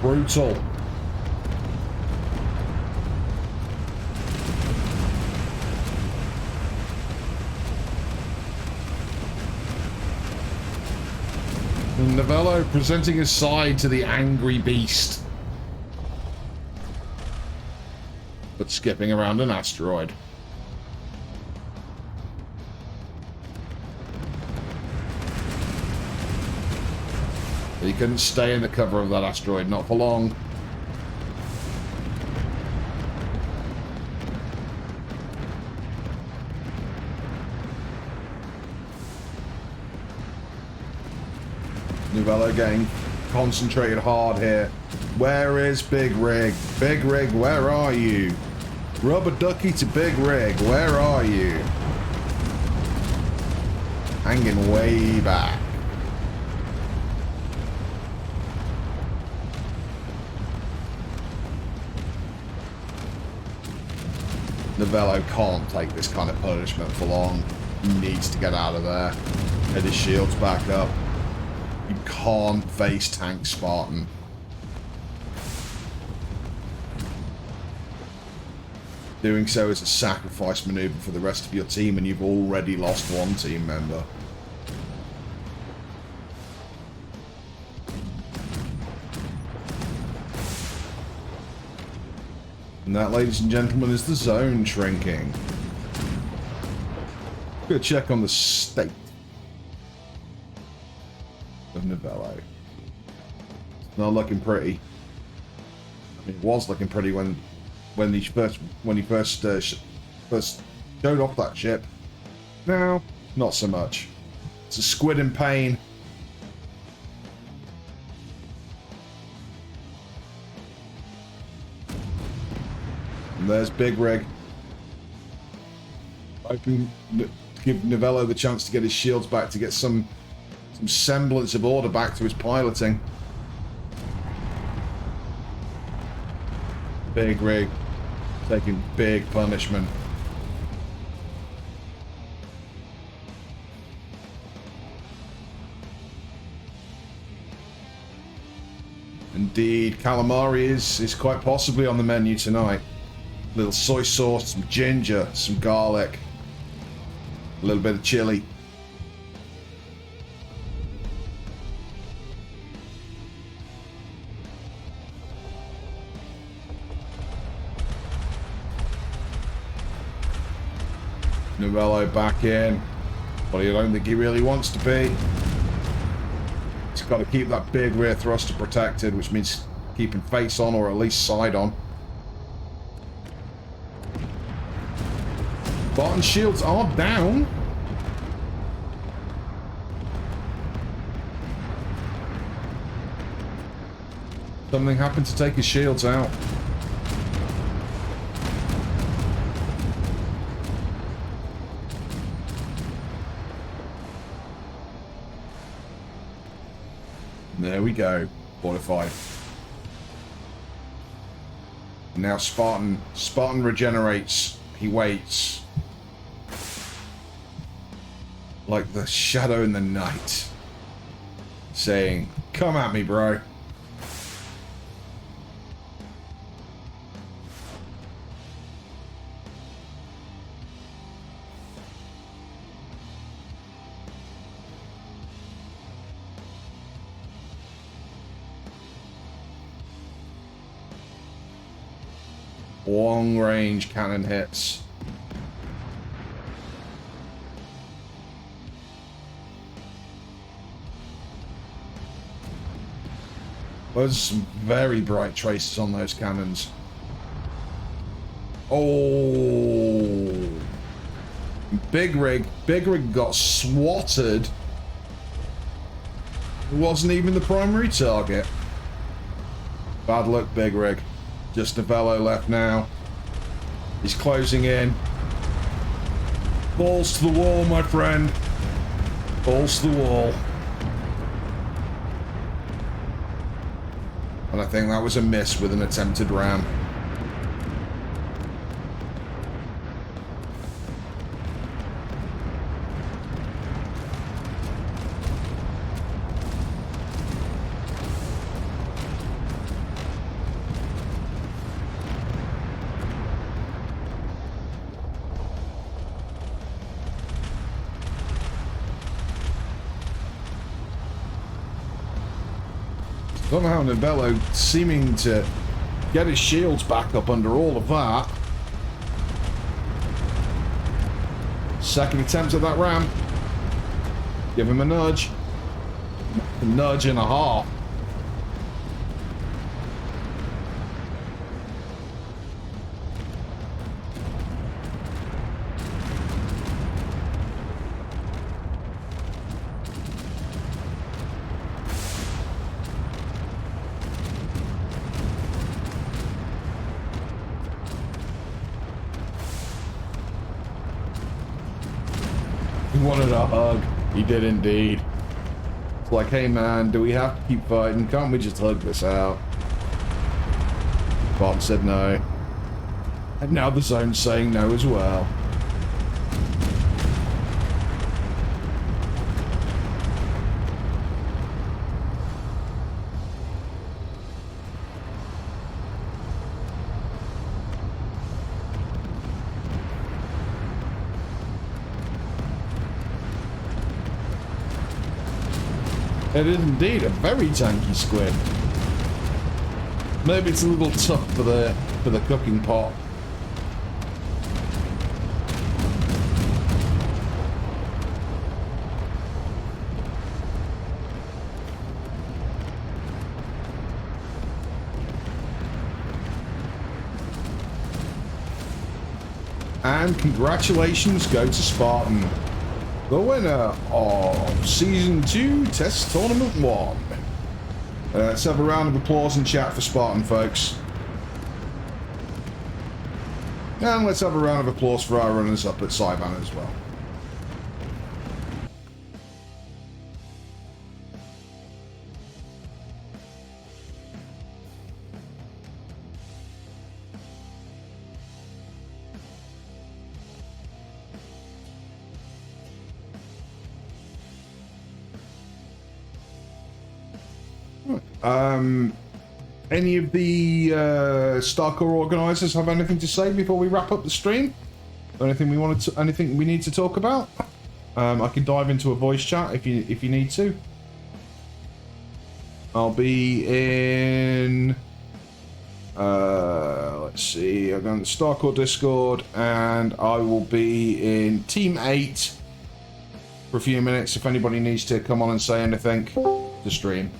Brutal. Novello presenting his side to the angry beast. But skipping around an asteroid. He couldn't stay in the cover of that asteroid, not for long. Novello getting concentrated hard here. Where is Big Rig? Big Rig, where are you? Rubber ducky to Big Rig, where are you? Hanging way back. Novello can't take this kind of punishment for long. He needs to get out of there. Get his shields back up. You can't face tank Spartan. Doing so is a sacrifice maneuver for the rest of your team, and you've already lost one team member. And that, ladies and gentlemen, is the zone shrinking. Go check on the state of Novello. It's not looking pretty. I mean, it was looking pretty when he first showed off that ship. Now, not so much. It's a squid in pain. And there's Big Rig. I can give Novello the chance to get his shields back, to get some semblance of order back to his piloting. Big Rig taking big punishment. Indeed, calamari is quite possibly on the menu tonight. A little soy sauce, some ginger, some garlic, a little bit of chili. Novello back in, but I don't think he really wants to be. He's got to keep that big rear thruster protected, which means keeping face on or at least side on. Barton shields are down. Something happened to take his shields out. There we go. Fortified. Now Spartan regenerates. He waits. Like the shadow in the night. Saying, come at me, bro. Long range cannon hits. There's some very bright traces on those cannons. Oh, Big Rig got swatted. It wasn't even the primary target. Bad luck, Big Rig. Just Novello left now. He's closing in. Balls to the wall, my friend. Balls to the wall. And I think that was a miss with an attempted ram. Somehow Novello seeming to get his shields back up under all of that. Second attempt at that ram. Give him a nudge. A nudge and a half. He wanted a hug. He did indeed. It's like, hey man, do we have to keep fighting? Can't we just hug this out? Bob said no. And now the zone's saying no as well. It is indeed a very tanky squid. Maybe it's a little tough for the cooking pot. And congratulations go to Spartan, the winner of Season 2 Test Tournament 1. Let's have a round of applause in chat for Spartan, folks. And let's have a round of applause for our runners-up at Saiban as well. Any of the Starcore organisers have anything to say before we wrap up the stream? Anything we need to talk about? I can dive into a voice chat if you need to. I'll be in. Let's see. I've done the Starcore Discord, and I will be in Team 8 for a few minutes. If anybody needs to come on and say anything to stream.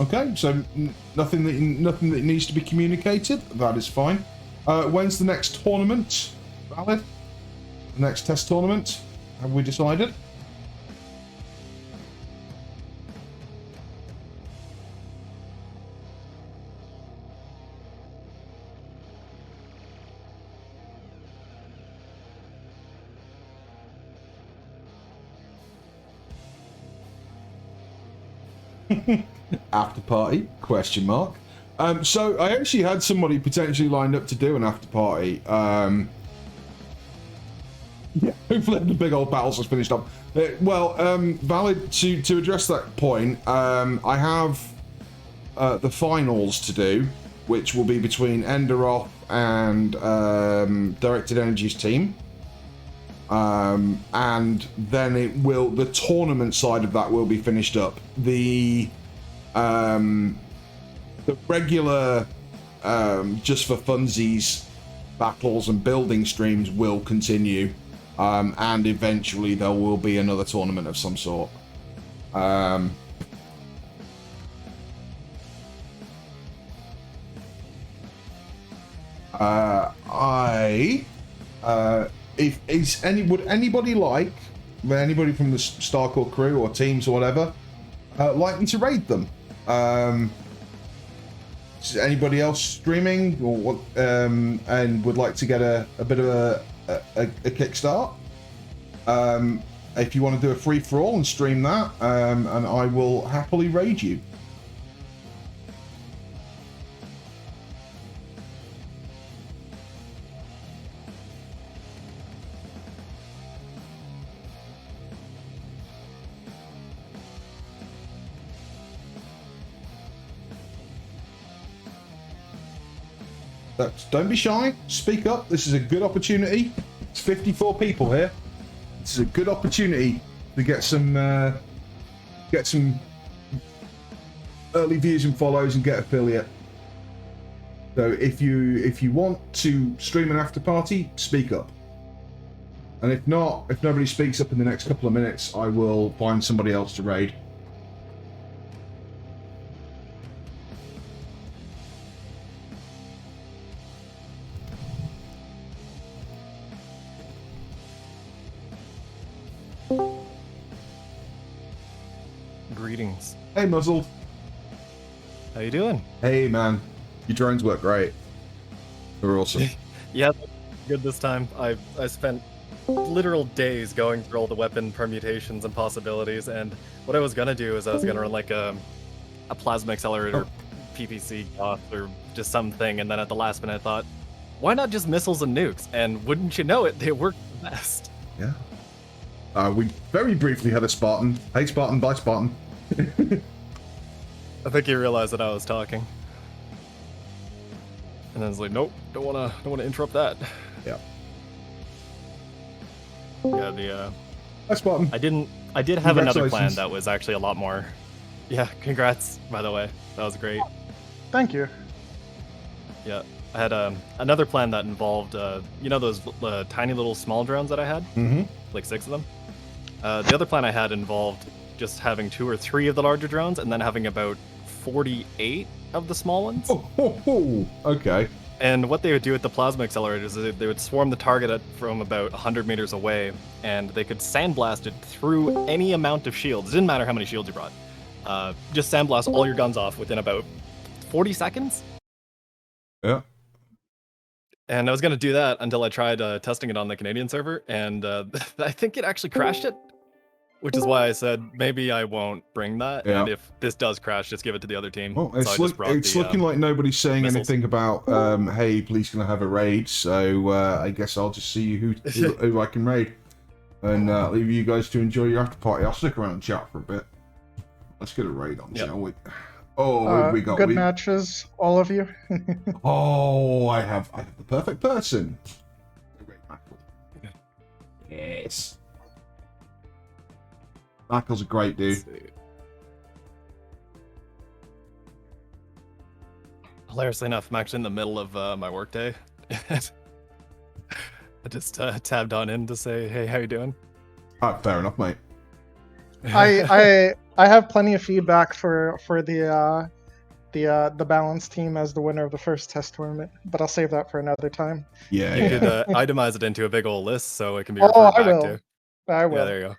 Okay, so nothing that needs to be communicated. That is fine. When's the next tournament valid? The next test tournament? Have we decided? After party? Question mark. So I actually had somebody potentially lined up to do an after party. Yeah, hopefully the big old battles has finished up. Valid to address that point. I have the finals to do, which will be between Enderoth and Directed Energy's team. And then the tournament side of that will be finished up. The regular just for funsies battles and building streams will continue, and eventually there will be another tournament of some sort. Would anybody from the Starcore crew or teams or whatever like me to raid them? Is anybody else streaming or what, and would like to get a bit of a kickstart? If you want to do a free for all and stream that, and I will happily raid you. Don't be shy. Speak up. This is a good opportunity. It's 54 people here. This is a good opportunity to get some early views and follows and get affiliate. So if you want to stream an after party, speak up. And if not, if nobody speaks up in the next couple of minutes, I will find somebody else to raid. Greetings. Hey, Muzzled. How you doing? Hey, man. Your drones work great. They're awesome. Yeah, good this time. I spent literal days going through all the weapon permutations and possibilities, and what I was gonna do is I was gonna run like a plasma accelerator PPC or just something, and then at the last minute I thought, why not just missiles and nukes? And wouldn't you know it, they work the best. Yeah. We very briefly had a Spartan. Hey, Spartan, bye, Spartan. I think you realized that I was talking. And then it's like, nope, don't wanna interrupt that. Yeah. Yeah, the That's bottom. I did have another plan Congratulations. that was actually a lot more. Yeah, congrats, by the way. That was great. Thank you. Yeah, I had another plan that involved, you know, those tiny little small drones that I had, Mm-hmm. like 6 of them. The other plan I had involved just having 2 or 3 of the larger drones, and then having about 48 of the small ones. Oh, okay. And what they would do with the plasma accelerators is they would swarm the target from about 100 meters away, and they could sandblast it through any amount of shields. It didn't matter how many shields you brought. Just sandblast all your guns off within about 40 seconds. Yeah. And I was going to do that until I tried testing it on the Canadian server, and I think it actually crashed it. Which is why I said maybe I won't bring that, Yeah. and if this does crash, just give it to the other team. Well, So I just brought it's the, looking like nobody's saying missiles. anything about, hey, please can I have a raid? So I guess I'll just see who I can raid. And leave you guys to enjoy your after party. I'll stick around and chat for a bit. Let's get a raid on, Yep. shall we? Oh, we got good matches, all of you. Oh, I have the perfect person. Yes. Michael's a great dude. Let's see. Hilariously enough, I'm actually in the middle of my workday. I just tabbed on in to say, hey, how you doing? Fair enough, mate. I have plenty of feedback for the balance team as the winner of the first test tournament, but I'll save that for another time. Yeah, You yeah. could itemize it into a big old list so it can be Oh, referred I back will. to. I will. Yeah, there you go.